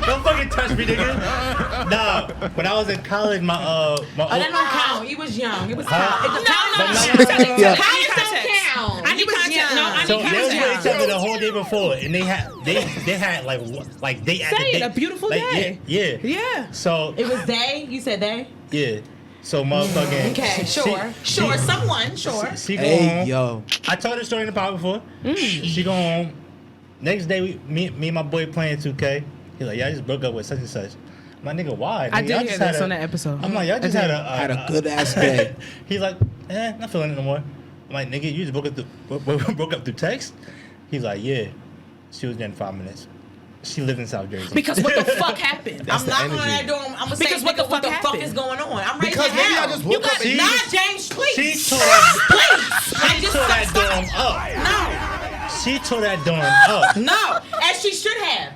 Don't fucking touch me, nigga. Nah, when I was in college, my
Oh, that don't count. He was young. It was
Huh?
count. It
No.
don't count.
Yeah.
College don't count.
I need context. No, I
So
need
they was with
context.
each other the whole day before, and they had like they
Say it, a beautiful day.
Yeah.
Yeah.
So
It was they. You said they.
yeah. So motherfucking.
Okay, sure.
She,
Someone, sure.
She go
Hey,
home.
yo.
I told the story in the pod before. She go home. Next day, me and my boy playing 2K. He's like, yeah, I just broke up with such and such. My nigga, why?
I
Nigga,
did
y'all
hear
just
this
had
on that episode.
I'm like, y'all just had
Had a good ass day.
He's like, not feeling it no more. I'm like, nigga, you just broke up through text? He's like, yeah. She was there in 5 minutes. She lived in South Jersey.
Because what the fuck happened?
I'm
the
knocking on
energy.
that door. I'm gonna say,
Because what the fuck
fuck
happened?
is going on? I'm ready
Because
to
maybe I
hell.
just
You
woke
got
up and
nah, James, please.
She tore that,
Please. I just
tore that
stop.
dorm up.
No.
She tore that dorm up.
No, as she should have.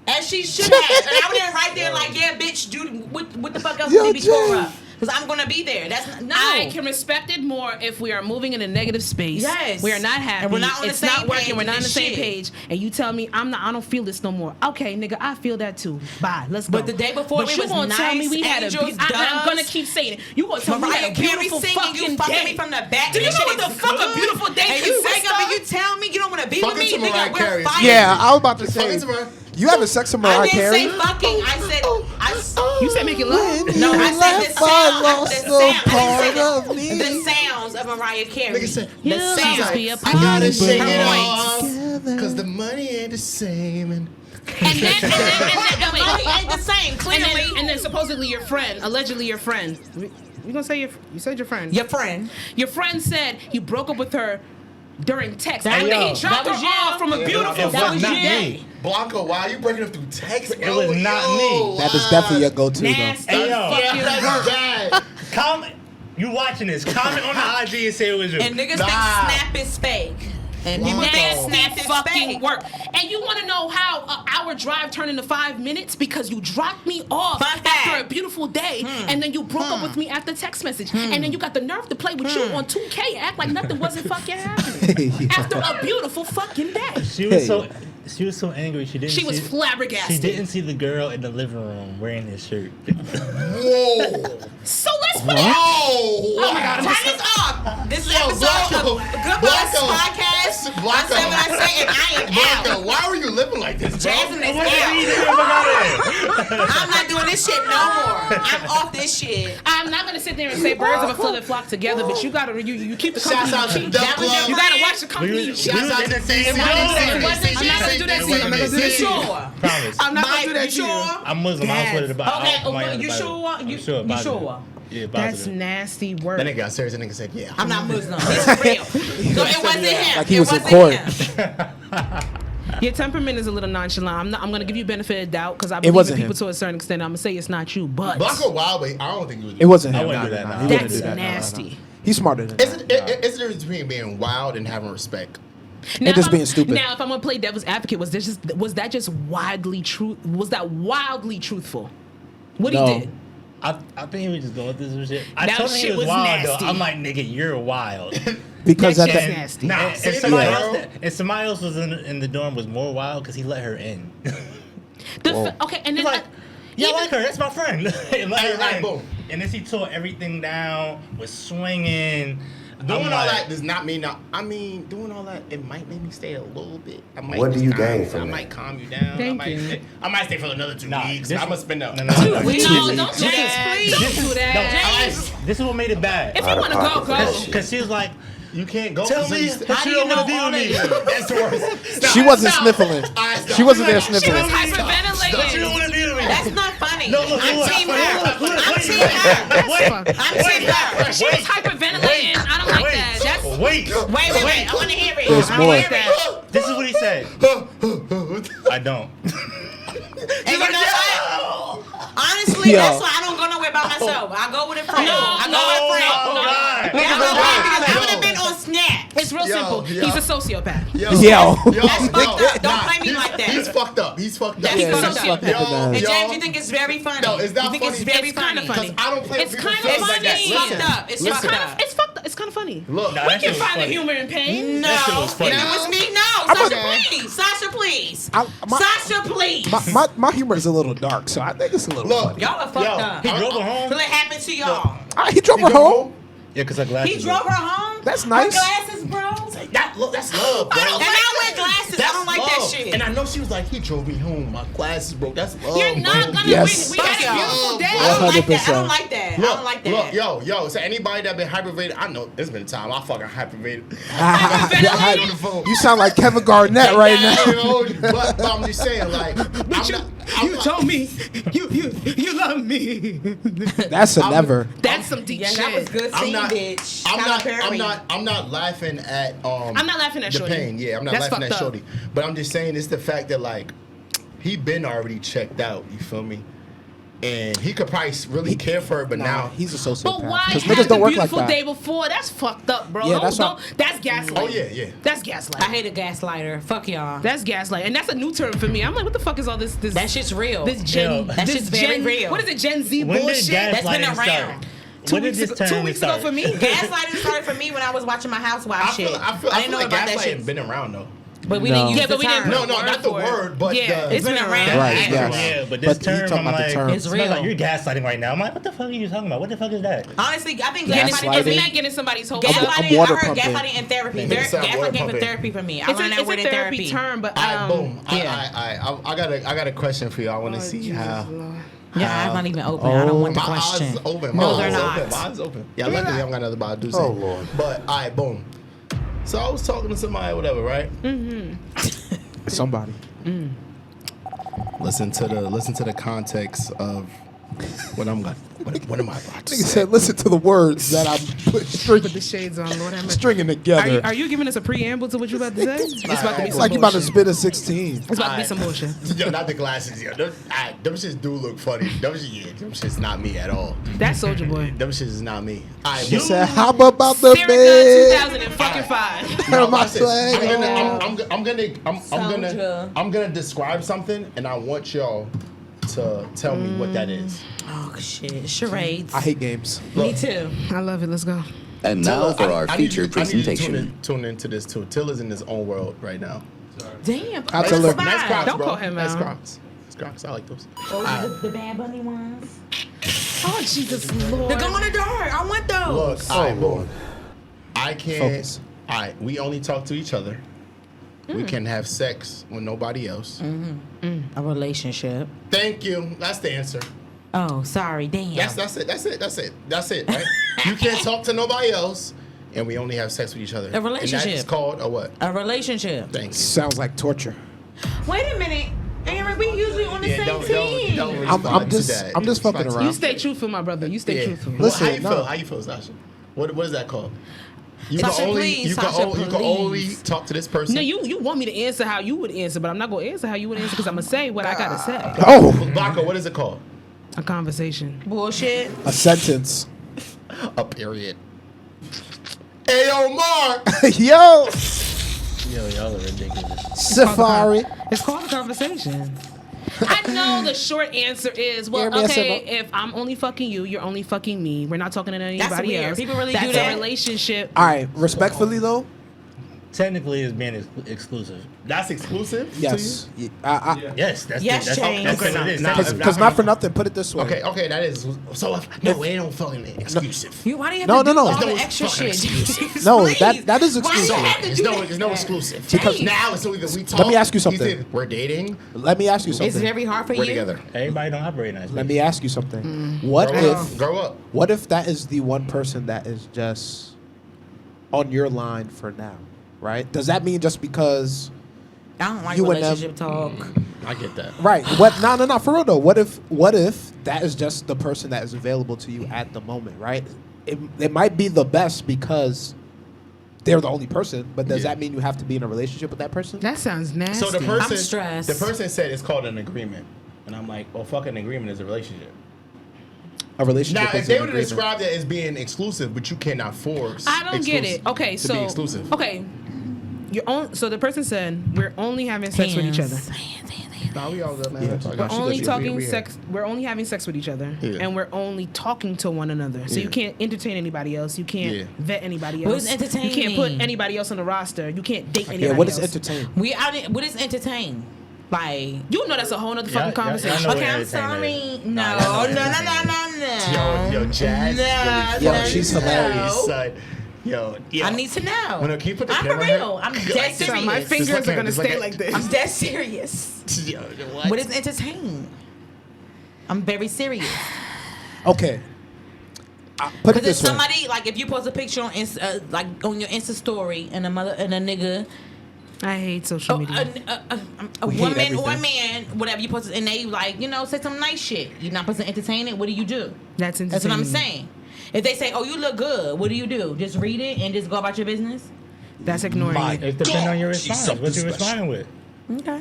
As she should have. And I was there right there like, yeah, bitch, dude, what the fuck else
Yo,
did we tore
Jay.
up? because I'm gonna be there. That's no.
I can respect it more if we are moving in a negative space.
Yes.
We are not happy.
And we're not on the
it's
same
not working.
page
We're not on
with
the same
shit.
page. And you tell me I don't feel this no more. Okay, nigga, I feel that too. Bye. Let's go.
But the day before
but
we
you
was
gonna tell me
nice,
we had
angels,
I'm gonna
doves.
keep saying it. You gonna tell me we
Mariah
had a
Carey
beautiful
singing,
fucking
you fucking
day.
me from the back.
Do you
and
know
shit
what the
is
fuck a
good.
beautiful day
And you
consists
sang up and
of?
you tell me you don't want to be
Fuck
with me,
into Mariah
nigga.
Carey.
We're fighting.
Yeah, I was about to
Fuck
say.
into Mariah.
You having sex with
I
Mariah
didn't
Carey?
say fucking. I said
You said make it love.
no. I said the sound.
lost
The
no
sound.
part
I
of
didn't
me.
say the sounds of Mariah Carey.
Nigga said,
The
You
sounds.
must be a
I gotta
part
shake
of
it
her
off,
voice.
cause the money ain't the same. And
And then
The money ain't the same. Clearly,
and then supposedly your friend, allegedly your friend. You gonna say you said your friend?
your friend.
Your friend said he broke up with her during text
That
after
was-
he dropped
that
her
was you.
off from a beautiful
It was
fucking
not
day.
me.
Blanco, why are you breaking up through text?
It was not me.
That is definitely your go-to, though.
Nasty
Hey, yo.
fucking
That's
work.
bad.
Comment. You watching this? Comment on the IG and say it was you.
And niggas
Nah.
think Snap is fake. And people think
Nasty
Snap is
fucking
fake.
work. And you want to know how an hour drive turned into 5 minutes? Because you dropped me off
Fun
after
fact.
a beautiful day, and then you broke up with me after text message, and then you got the nerve to play with you on 2K, act like nothing wasn't fucking happening
Yeah.
after a beautiful fucking day.
She was so angry. She didn't.
She was
see,
flabbergasted.
She didn't see the girl in the living room wearing his shirt.
Whoa.
So let's put it.
Oh.
Oh my God,
Turn this off. This is
Yo,
episode
Blanco.
of Goodfellas
Blanco.
podcast. I
Blanco.
say what I say, and I am
Blanco,
out.
why were you living like this, bro?
Jasmine is out. I'm not doing this shit no more. I'm off this shit.
I'm not gonna sit there and say birds of a feather flock together, but you gotta you keep the
Shouts
company
out
you
to
keep.
Duck
That was
Club.
You gotta watch the company
We
you
was-
keep.
we was
Shouts out
in
to
the same
CC.
room.
It wasn't
CC.
I'm not gonna do that to you. I'm not gonna do
You
that to you.
sure?
Promise.
I'm not gonna do that
Mike,
to
you
you.
sure?
I'm Muslim. I swear to the Bible.
Okay,
I'm
well,
on the
you
Bible.
sure?
I'm
You
positive.
sure?
Yeah,
That's
positive.
nasty work.
That nigga got serious. That nigga said, yeah.
I'm not Muslim. It's for real. So it wasn't him.
Like he
It
was in
wasn't
court.
him.
Your temperament is a little nonchalant. I'm gonna give you benefit of doubt because I
It
believe in
wasn't
people
him.
to a certain extent. I'm gonna say it's not you, but
Blanco Wild, but I don't think he was.
It wasn't
I
him.
wouldn't
Nah,
do that,
nah,
nah.
he wouldn't
that's
do that. Nah, nah, nah.
nasty.
He's smarter than
Is
that.
it the difference between being wild and having respect?
Now,
just
if
being
I'm-
stupid.
Now, if I'm gonna play devil's advocate, was that just wildly true? Was that wildly truthful? What
No.
he did?
I think he was just going through some shit. I
That
told him he
shit
was
was
wild
nasty.
though. I'm like, nigga, you're wild.
Because
That
at
shit's
the
nasty.
Nah,
Say
if
it
somebody
again.
else, if somebody else was in the dorm was more wild because he let her in.
Okay, and
He's
then
like, yeah, I
even-
like her. That's my friend. And let her
Like,
in.
boom.
And then she tore everything down, was swinging.
Doing
I'm
all
like,
that does not mean that. I mean, doing all that, it might make me stay a little bit. I might
What do
just
you
calm-
gain
I
from that?
might calm you down.
Thank
I might
you.
Stay, I might stay for another 2
Nah,
weeks.
this
I'm gonna
was-
spend up.
No,
No, don't do
James,
that.
please.
Don't do that.
No, this is what made it bad.
If you want to go, go.
Because she was like,
You can't go.
tell me
That's
that you don't want to deal with me.
the worst.
she wasn't sniffling. She wasn't there
She was
sniffling.
That you don't
hyperventilating.
want to deal with me.
That's not funny.
No, look,
I'm
look,
team
look,
her.
look, look,
I'm
wait,
team
wait,
her.
wait,
I'm team her.
She was hyperventilating. I don't like that. That's
Wait.
Wait. I want to hear it.
There's
I
more.
want to hear it.
This is what he said. I don't.
And you know what? Honestly,
Yo.
that's why I don't go nowhere by myself. I go with a friend. I go with a friend.
Oh, God.
Yeah, I go with a friend because I would have been on Snap.
it's real
Yo,
simple.
yo.
He's a sociopath.
Yo.
That's fucked up. Don't play me like that.
He's fucked up. He's fucked up.
That's
Yeah,
fucked
he's
up.
fucked up with
And
that.
James, you think it's very funny?
No, it's not
You think
funny.
it's very
It's kinda
funny?
funny.
I don't play
It's
with
kind
people's
of
feelings like that.
funny.
It's
Listen,
fucked up. It's
It's
fucked
kind
up.
of it's fucked up. It's kind of funny.
Look,
Nah,
We
that
can
shit was
find the
funny.
humor in pain.
No,
That shit was funny.
if it was me, no.
I'm
Sasha,
a-
please. Sasha, please.
my-
Sasha, please.
My humor is a little dark, so I think it's a little
Look,
funny.
Y'all are fucked
Yo,
up.
He drove her home.
What happened to y'all?
He drove her home.
Yeah, because her glasses.
He drove her home?
That's
Her
nice.
glasses, bro?
that's love, bro.
And I wear glasses. I don't like that
love.
shit.
And I know she was like, he drove me home. My glasses broke. That's love.
You're not
bro.
gonna
Yes.
win. We had a beautiful day.
I don't like that. I
100%.
don't like that. I
Look,
don't like that.
look, yo. So anybody that been hyperventilated, I know there's been a time I fucking hyperventilated.
I-
on the phone.
You sound like Kevin Garnett right now.
But I'm just saying, like,
You told me you love me.
That's a never.
That's some deep
Yeah,
shit.
that was good
I'm
scene,
not,
bitch.
I'm
Tyler
not,
Perry.
I'm not laughing at
I'm not laughing at
the
Shorty.
pain. Yeah, I'm not
That's
laughing at
fucked up.
Shorty. But I'm just saying it's the fact that like he been checked out. You feel me? And he could probably really care for her, but
Nah,
now
he's a sociopath.
But why
Because
have
niggas
the
don't work like
beautiful
that.
day before? That's fucked up, bro.
Yeah,
Don't-
that's
don't-
what-
that's gaslight.
Oh yeah.
That's gaslight.
I hate a gaslighter. Fuck y'all.
That's gaslight, and that's a new term for me. I'm like, what the fuck is all this?
That shit's real.
This Gen.
Yo.
That
this
shit's very
Gen,
real.
What is it? Gen Z
When did
bullshit.
gas-
That's been
Gaslighting
around.
start. When did this
2
term
weeks ago
start?
for me.
Gaslighting started for me when I was watching my housewife shit.
I feel
didn't know
like
about that
gaslighting
shit.
been around though.
But we
No.
didn't use
Yeah,
the
but we didn't
term.
know
No, not the word, but
Yeah,
the,
it's been around.
Right,
Yeah.
yes.
Yeah, but
But
this
he
term,
talking
I'm
about the
like,
term.
It's
it's
real.
like you're gaslighting right now. I'm like, what the fuck are you talking about? What the fuck is that?
Honestly, I think
Gaslighting.
gaslighting for
It's
me.
not getting somebody's hopes
I'm
up.
Gaslighting,
water
I heard
pumping.
gaslighting in therapy.
Nigga said water
Gaslighting came from
pumping.
therapy for me. I
It's
learned that
a
word in
therapy
therapy.
term, but
boom.
Yeah.
I got a question for you. I want to see how.
Your eyes not even open. I don't want the
My
question.
eyes open. My
No,
eyes
they're not.
open. My eyes open. Yeah, luckily I don't got nothing about to do.
Oh, Lord.
But all right, boom. So I was talking to somebody, whatever, right?
Somebody.
Listen to the context of what I'm going. What am I about to
Nigga
say?
said, listen to the words that I'm
Put the shades on, Lord have mercy.
stringing together.
Are you giving us a preamble to what you about to say? It's about to be
It's
some
like you about to
bullshit.
spit a 16.
It's about to be some bullshit.
Yo, not the glasses, yo. Them shits do look funny. Them shits not me at all.
That's Soldier Boy.
Them shits is not me. All right,
He
boom.
said, how about the
Sarah
bed?
2005.
No,
My
watch this.
flag.
I'm gonna describe something, and I want y'all to tell me what that is.
Oh shit, charades.
I hate games.
Me too.
I love it. Let's go.
And now for our
I need
feature
you- I need you to
presentation.
tune into this too. Tilla's in his own world right now.
Damn.
I'll tell her.
Nice Crocs,
Don't
bro.
call him
nice
out.
Crocs. Nice Crocs. I like those.
Oh, the Bad Bunny ones.
Oh, Jesus Lord.
The glow in the dark. I want those.
Look, all right, boom. I can't.
Focus.
All right, we only talk to each other. We can have sex with nobody else.
A relationship.
Thank you. That's the answer.
Oh, sorry. Damn.
That's it. Right? You can't talk to nobody else, and we only have sex with each other.
A relationship.
And that's called a what?
A relationship.
Thank you.
Sounds like torture.
Wait a minute. Aaron, we usually on the
Yeah,
same
don't
team.
respond
I'm
to
just
that.
I'm just fucking
Respond to
You
around.
stay truthful, my brother. You stay
Yeah.
truthful.
Well,
Listen,
how you
no.
feel? How you feel, Sasha? What is that called? You
Sasha,
can only
please,
you
Sasha,
can only, you can only
please.
talk to this person.
No, you want me to answer how you would answer, but I'm not going to answer how you would answer because I'm going to say what I got to say.
Oh,
Blanco, what is it called?
A conversation.
Bullshit.
a sentence.
A period. Ayo, Mark.
Yo,
Yo, y'all are ridiculous.
Safari.
It's called a conversation. I know the short answer is, well,
Yeah, man,
okay,
so-
if I'm only fucking you, you're only fucking me. We're not talking to anybody
weird.
else.
People really
That's
do
a
that?
relationship.
All right, respectfully though,
Technically, it's being exclusive.
That's exclusive.
yes.
To you?
Yes, that's
Yes,
that's
James.
that's what it is.
Nah,
That's-
Because not for nothing, put it this way.
Okay, that is. So no, it don't fucking exclusive.
Why do you have
No,
to do
no, no.
all
There's
the
no
extra
fucking
shit?
exclusive.
No,
Please.
that is
Why do you
exclusive.
have to
There's
do
no,
that?
there's no exclusive.
Because-
now it's either we talk.
Let me ask you something.
either we're dating.
Let me ask you
It's
something.
very hard for
We're
you.
together.
Everybody don't operate in that.
Let
space.
me ask you something. What
Grow
if
up.
what if that is the one person that is just on your line for now, right? Does that mean just because
I don't like
You and them-
relationship talk.
I get that.
right? What no, for real though. What if that is just the person that is available to you at the moment, right? It might be the best because they're the only person, but does
Yeah.
that mean you have to be in a relationship with that person?
That sounds nasty.
So the person,
I'm stressed.
the person said it's called an agreement, and I'm like, well, fucking agreement is a relationship.
A relationship.
Now, if
is
they
an
were to
agreement.
describe that as being exclusive, but you cannot force.
I don't get it. Okay,
to
so
be exclusive.
okay, so the person said we're only having sex with each other.
Nah, we all good, man.
Yeah.
That's all
We're
good.
only
We-
talking
we-
sex. We're only having sex with each other,
Yeah.
and we're only talking to one another. So
Yeah.
you can't entertain anybody else. You can't
Yeah.
vet anybody
What
else.
does entertain
You can't put
mean?
anybody else on the roster. You can't date anybody
Yeah. What is
else.
entertain?
What is entertain? Like.
You know that's a whole nother fucking
y'all
conversation.
know
Okay,
what
I'm
entertainment
sorry.
is.
No,
Nah,
no,
y'all
no,
know what
no,
entertainment
no, no.
Yo, Jazz.
No,
Yo, she's hilarious.
Son. Yo,
I need to know.
When I keep it the
I'm for
camera here,
real. I'm
like
dead
this.
So
serious.
my fingers
look
are
at-
gonna
just look
stay
at-
like this.
I'm dead serious.
Yo,
What is entertain? I'm very serious.
Okay. Put it
Because if
this way.
somebody, like, if you post a picture on like on your Insta story and a nigga,
I hate social
oh,
media.
a
We hate
woman or a
everything.
man, whatever you post, and they like, say some nice shit. You're not supposed to entertain it. What do you do?
That's
That's what I'm
entertaining.
saying. If they say, "Oh, you look good," what do you do? Just read it and just go about your business?
That's ignoring it.
It depends on your response. What you responding with?
Okay.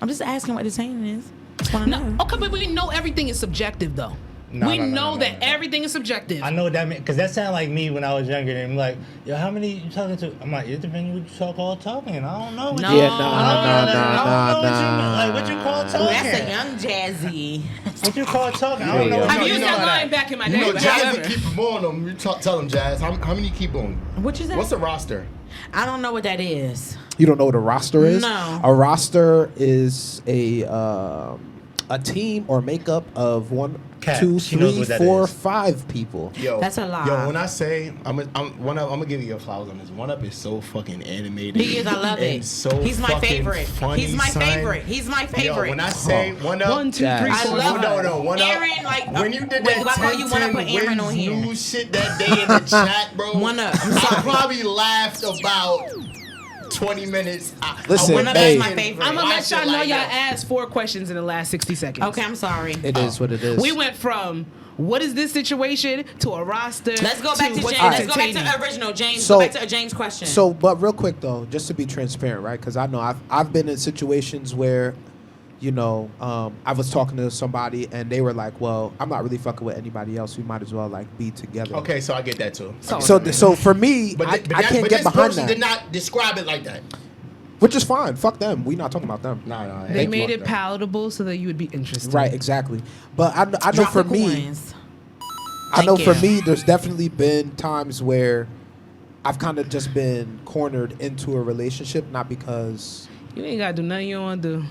I'm just asking what entertaining is. Just wanna
No,
know.
okay, but we know everything is subjective though. We know that everything is subjective.
I know what that means, because that sounded like me when I was younger. And I'm like, yo, how many you talking to? I'm like, it depends what you call talking. I don't know.
No.
Yeah,
Like, what you call talking?
Oh, that's a young Jazzy.
What you call talking? I don't know.
I've used that
know
line back in my day.
You know,
but
Jazz
however.
will keep them on them. You tell them, Jazz. How many you keep on?
What you say?
What's the roster?
I don't know what that is.
You don't know what a roster is?
No.
A roster is a team or makeup of 1,
Cat,
2,
she knows
3,
what that
4,
is.
5 people.
Yo,
That's a lot.
Yo, when I say I'm gonna give you your flowers on this. One Up is so fucking animated.
He is. I love
and
it.
So
He's my
fucking
favorite.
Funny,
He's my
son.
favorite. He's my favorite.
Yo, when I say One Up,
1, 2, 3,
Jazz.
4.
I love
no,
her.
no, One Up.
Aaron, like,
when you did
wait,
that
why call you One Up? Put
10-10
Aaron on here.
lose shit that day in the chat, bro.
One Up. I'm
I
sorry.
probably laughed about 20 minutes.
Listen,
One Up
hey.
is my favorite.
I'm gonna let
Watch
y'all
it
know
like
y'all
that.
asked 4 questions in the last 60 seconds.
Okay, I'm sorry.
It is what it is.
We went from what is this situation to a roster.
Let's go back to
what's
James. Let's go back
entertaining.
to original James.
So-
Go back to James' question.
So, but real quick though, just to be transparent, right? Because I know I've been in situations where, you know, I was talking to somebody and they were like, "Well, I'm not really fucking with anybody else. We might as well like be together."
Okay, so I get that too.
So for me,
But
I can't get
this
behind
person
that,
did not describe it like that.
which is fine. Fuck them. We not talking about them.
No.
They made it palatable so that you would be interested.
Right, exactly. But I know
Drop
for
the
me,
coins.
I know
Thank
for
you.
me, there's definitely been times where I've kind of just been cornered into a relationship, not because
You ain't gotta do nothing you don't wanna do.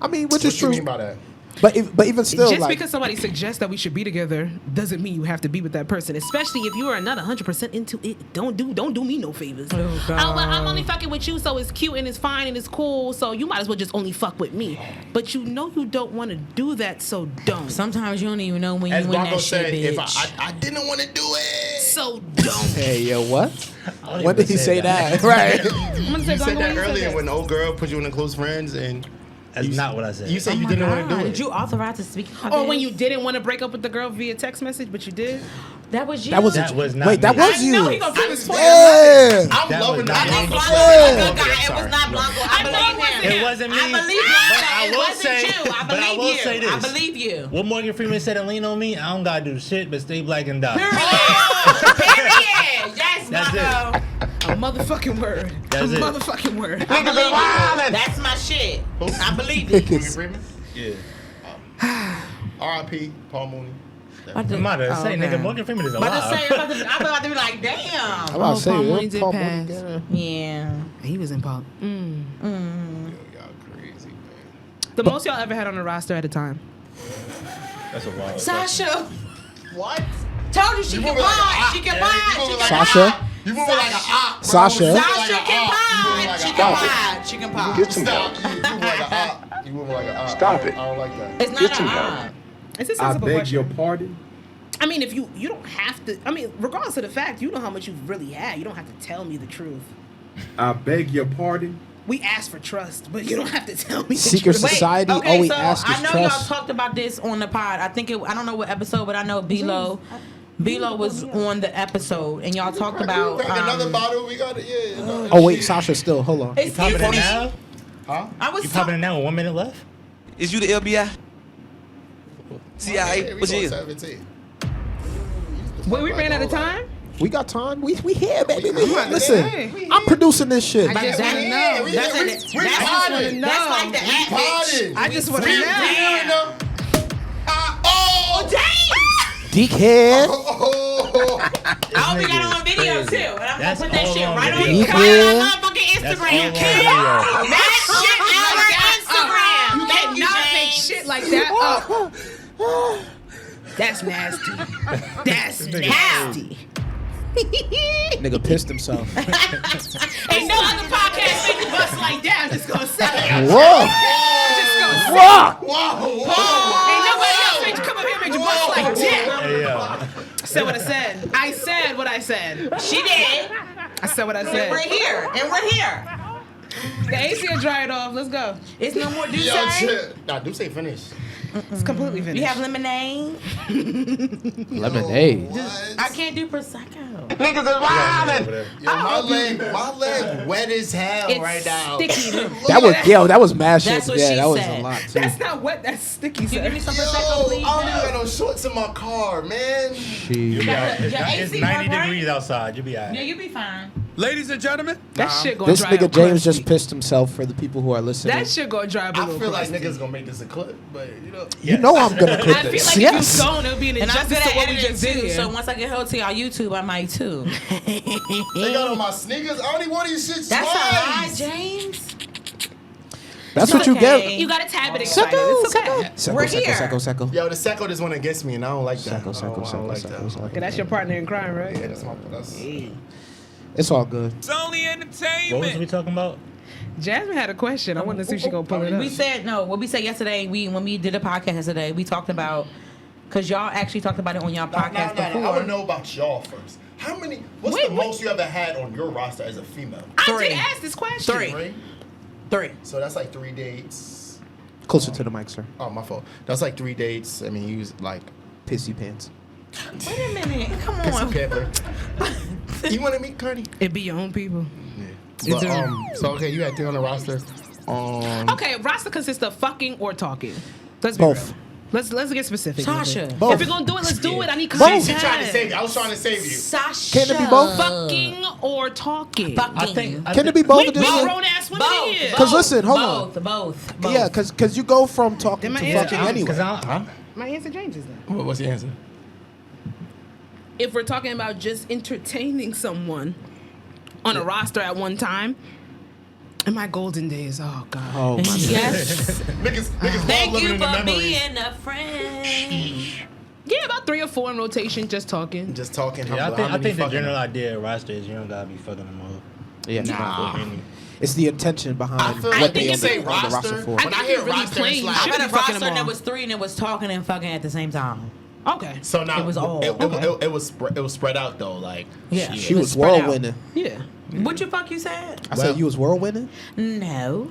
I mean, which
What
is
you
true.
mean by that?
But even still,
Just
like,
because somebody suggests that we should be together doesn't mean you have to be with that person. Especially if you are not 100% into it. Don't do me no favors.
Oh, God.
Well, I'm only fucking with you, so it's cute and it's fine and it's cool. So you might as well just only fuck with me. But you know you don't want to do that, so don't.
Sometimes you don't even know when
As
you in
Bronco
that shit,
said,
bitch.
if I didn't want to do it.
So don't.
hey, yo, what?
don't
When
even
did he
say
say
that.
that? Right.
I'm gonna say
You said
Blanco,
that
when you said
earlier
that.
when the old girl put you in the close friends and
That's not what I said.
you said
Oh
you
my
didn't want to
God,
do it.
Did you authorize to speak? about
Or when
this?
you didn't want to break up with the girl via text message, but you did.
That was you.
That was
not
wait. That
me.
was
I
you.
know he gonna prove his point.
Yeah.
I'm
That
loving
was not
that.
me.
Blanco
Yeah.
was a good guy. It was not Blanco. I believe him.
It wasn't me.
I believe you.
But I
It
will
wasn't
say-
you. I
but I
believe
will
you.
say
I
this.
believe you.
What Morgan Freeman said and lean on me, I don't gotta do shit but stay black and die.
Period. Yes,
That's
Blanco.
A motherfucking word.
That's
a
it.
motherfucking word.
I believe it. That's my shit. I believe it.
Morgan Freeman? Yeah. R.I.P. Paul Mooney.
I'm about to say,
okay.
nigga, Morgan Freeman is
I'm about to
alive.
say, I'm about to be like,
I'm
damn.
about to say,
Paul
yeah,
Mooney did
Paul
pass.
Mooney, yeah.
Yeah.
He was in Paul.
Yo, y'all crazy, man.
The most y'all ever had on a roster at a time.
That's a wild.
Sasha.
What?
Told you she can
moving like a
pod.
op.
She can
Yeah,
pod.
you
She
moving
can
like a
Sasha?
pod.
You moving like an op, bro.
Sasha?
You moving
Sasha
like
can
an op. You moving
pod.
like
She
an
can
op.
pod. She can pod.
Get some
Stop.
help.
You moving like an op. You moving like an op.
Stop it.
I don't like that.
It's
Get
not
some
a
help.
It's a
I
sensible
beg
question.
your pardon.
I mean, if you don't have to. I mean, regardless of the fact, you know how much you've really had. You don't have to tell me the truth.
I beg your pardon.
We ask for trust, but you don't have to tell me the
Secret
truth.
society.
okay,
all we
so
ask is
I know
trust.
y'all talked about this on the pod. I think I don't know what episode, but I know B-Lo was on the episode, and y'all talked about.
Bring another bottle. We got it. Yeah. no,
Oh wait, Sasha, still hold on.
Excuse
Popping it
me.
now?
Huh?
I was
You
so,
popping it now with 1 minute left?
Is you the LBI? CIA?
Yeah, we
What's
going
you?
17.
Wait, we ran out of time.
We got time. We here, baby. We here.
on,
Listen,
hey.
I'm producing this shit.
I just want to know.
That's
potting.
like the ad bitch.
I just want to
We
know.
Damn.
Oh,
Damn.
Dickhead.
Oh,
I hope we got it on video
crazy.
too. And I'm
That's
gonna put that
all
shit
on
right on
video.
your motherfucking
That's
Instagram.
all on
Kid.
video.
That shit on our Instagram.
You
Thank you,
cannot make
James.
shit like that up. That's nasty. That's nasty.
Nigga pissed himself.
Ain't no other podcast make you bust like that. I'm just gonna say.
Whoa.
Just gonna say.
Whoa.
Ain't nobody else made you come up here and make you bust like that.
Hey, yo.
I said what I said. I said what I said.
She did.
I said what I
And
said.
we're here. And we're here.
The AC will dry it off. Let's go.
It's no more
Yo,
Duce.
shit. Nah, do say finish.
It's completely finished.
You have lemonade?
Lemonade.
I can't do prosecco.
Niggas is wildin'.
Yo, my leg wet as hell
It's
right now.
sticky.
That was mad shit.
That's what
Yeah,
she
that was
said.
a lot too.
That's not wet. That's sticky.
You
Sir.
give me some
Yo,
prosecco, please.
I don't even got no shorts in my car, man.
She.
Yeah.
It's,
Your
it's
AC
90
work, right?
degrees outside. You'll be alright.
Yeah, you be fine.
Ladies and gentlemen,
That shit gonna
This
dry
nigga
up
James
crusty.
just pissed himself for the people who are listening.
That shit gonna dry up a
I
little
feel like
crusty.
niggas gonna make this a clip, but you know.
You know I'm gonna clip
I feel
this.
like
Yes.
if you don't, it'll be an
And I'm
injustice
good
to
at
what we
editing
just did
too,
here.
so once I get held to y'all YouTube, I might too.
They got on my sneakers. I only wore these shits
That's
twice.
all right, James.
That's
It's
what you
okay.
get.
You gotta tab it excited. It's okay.
Secco,
We're
secco,
here.
secco, secco.
Yo, the Secco just went against me, and I don't like that.
Secco, secco,
I don't like
secco,
that.
secco, secco.
Okay, that's your partner in crime, right?
Yeah, that's my. That's,
It's all good.
it's only
What was
entertainment.
we talking about?
Jasmine had a question. I want to see if she gonna pull it
We
up.
said no. What we said yesterday, when we did a podcast yesterday, we talked about because y'all actually talked about it on y'all podcast
I
before.
want to know about y'all first. How many? What's
Wait,
the most you ever had on your roster as a female?
I
Three.
did ask this question.
Three.
3. So that's like 3 dates.
Closer to the mic, sir.
Oh, my fault. That's like 3 dates. I mean, you use like
Pissy pants.
Wait a minute. Come
piss
on.
and pepper. You want to meet Cardi?
It be your own people.
But,
there-
so okay, you had 3 on the roster.
Okay, roster consists of fucking or talking. Let's be
Both.
real. Let's get specific. with
Sasha.
it.
Both.
If we're gonna do it, let's do it. I need
Both.
content.
She tried to save you. I was trying to save you.
Sasha.
Can it be both?
Fucking or talking.
Fucking.
Can it be both
We
editions?
grown ass women
Both.
here.
Because listen, hold on.
Both.
Yeah, because you go from talking
Then
to
my
fucking
answer-
anyway.
Huh?
My answer changes then.
What's the answer?
If we're talking about just entertaining someone on a roster at one time, in my golden days, oh god.
Oh my
Yes.
Niggas
Thank
love living
you
in the
for
memories.
being a friend.
Yeah, about 3 or 4 in rotation, just talking.
Just talking.
Yeah,
how
I think
many
the
fucking-
general idea of roster is you don't gotta be fucking them all.
Yeah.
Nah.
It's the intention behind
I feel
what
like
they
you
on
say
the roster
roster.
for.
I
When
think
I hear
you're really
roster,
plain.
it's
You
like
I
shouldn't
had a
be fucking
roster
them all.
that was 3 and it was talking and fucking at the same time.
Okay.
So now
It was all.
It was spread out though. Like
Yeah.
shit.
She
It
was
spread out.
whirlwinding.
Yeah.
What you fuck you said?
I said you was whirlwinding.
No.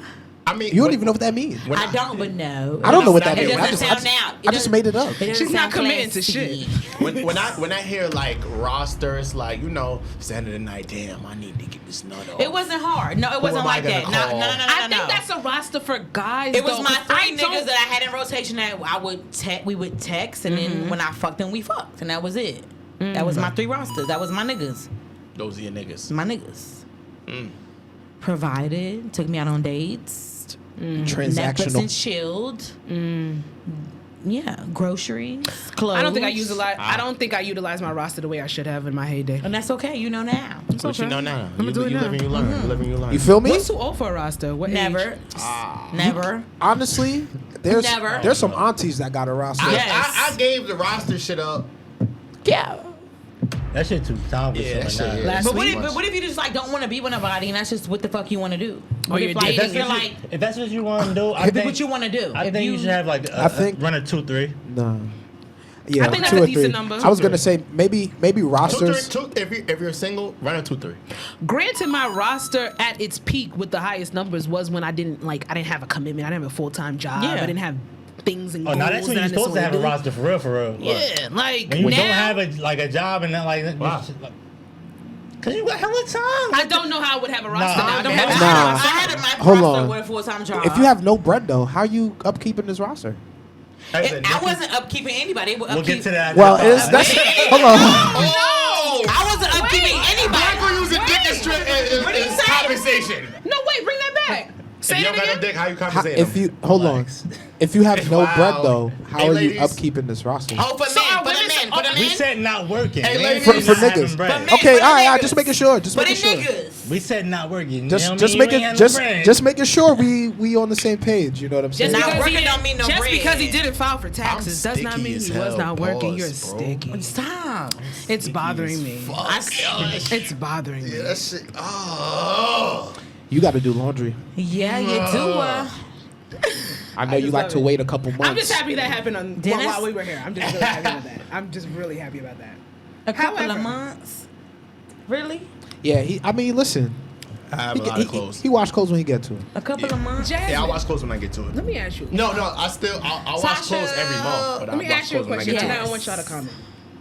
I mean,
You don't even know what that means.
when
I don't, but no.
I don't know what
It
that means.
doesn't sound out.
I just made it up.
It doesn't
She's not
sound
committing to
classy.
shit.
when I hear like rosters, like it's the end of the night. Damn, I need to get this nut off.
It wasn't hard. No, it wasn't
am I
like that.
gonna
No,
call?
no.
I think that's a roster for guys.
It was
though,
my
'cause I
3
don't-
niggas that I had in rotation that I would we would text, and then when I fucked them, we fucked, and that was it. That was my 3 rosters. That was my niggas.
Those are your niggas.
My niggas. Provided, took me out on dates. Netflix
Transactional.
and chilled. Yeah, groceries, clothes.
I don't think I use a lot. I don't think I utilize my roster the way I should have in my heyday.
and that's okay. You know now.
That's what you know now. You
do it now.
live and you learn. You live and you learn.
You feel me?
What's too old for a roster? What
Never,
age?
never.
Honestly, there's
Never.
some aunties that got a roster.
Yes.
I gave the roster shit up.
Yeah.
That shit too time for
Yeah, that
someone
shit,
now.
yeah.
Last
But what,
week.
if, but what if you just like don't want to be with nobody and that's just what the fuck you want to do?
Or
What
you're
if like
dating.
you're like
If that's what you want to do, I
pick
think
what you want to do.
I
If
think you should have like
I think-
run a 2-3.
No. Yeah,
I think that's
2
a
or
decent
3.
number.
I was gonna say maybe rosters.
If you're single, run a 2-3.
Granted, my roster at its peak with the highest numbers was when I didn't have a commitment. I didn't have a full-time job.
Yeah.
I didn't have things and
Oh,
goals.
now that's when
that I
you're supposed to have a
necessarily
roster for real.
do. Yeah, like
When you
now,
don't have a job and not like
Wow.
Cause you got hella time.
I don't know how I would have a roster
Nah,
now. I don't
I
have
Nah.
had a my
Hold
roster
on.
with a full-time job.
If you have no bread though, how you upkeeping this roster?
I wasn't upkeeping anybody.
We'll get to that.
Well, that's hold on.
Oh!
I wasn't upkeeping anybody.
We're using dick
What did you
in
say?
conversation.
No, wait, bring that back. Say
If you
it
don't got no
again.
dick, how you
How,
compensate
if
them?
you hold on, if you have no
Wow.
bread though, how
Hey,
are
ladies.
you upkeeping this roster?
Oh, for
So
men,
are
for the
women-
men, for the
We
men.
said not working.
Hey,
We ain't
ladies.
saying
For
not having
niggas.
bread.
For men.
Okay,
for
all right,
niggas.
just making sure. Just
For the
making sure.
niggas.
We said not working.
Just
You know what
just
I mean?
make
You ain't
it
had no
just
bread.
just making sure we on the same page. You know what I'm saying?
Not
because
working
he-
don't mean no
just
bread.
because he didn't file for taxes does not
sticky
mean
as
he was
hell.
not working. You're
Pause, bro.
sticky.
Stop.
It's bothering me. It's bothering me.
That shit. Oh.
You got to do laundry.
Yeah, you do.
I know you
just
like
love
to
it.
wait a couple months.
I'm just happy that happened
Dennis?
while we were here. I'm just really happy about that. I'm just really happy about that.
A couple
However-
of months. Really?
Yeah, I mean, listen.
I have a lot of clothes.
He wash clothes when he get to it.
A couple of months.
Jasmine,
Yeah, I wash clothes when I get to it.
let me ask you.
No, I wash clothes every month. But
Let me
I wash
ask you a
clothes when I
question.
get
And
to
I
it.
want y'all to comment.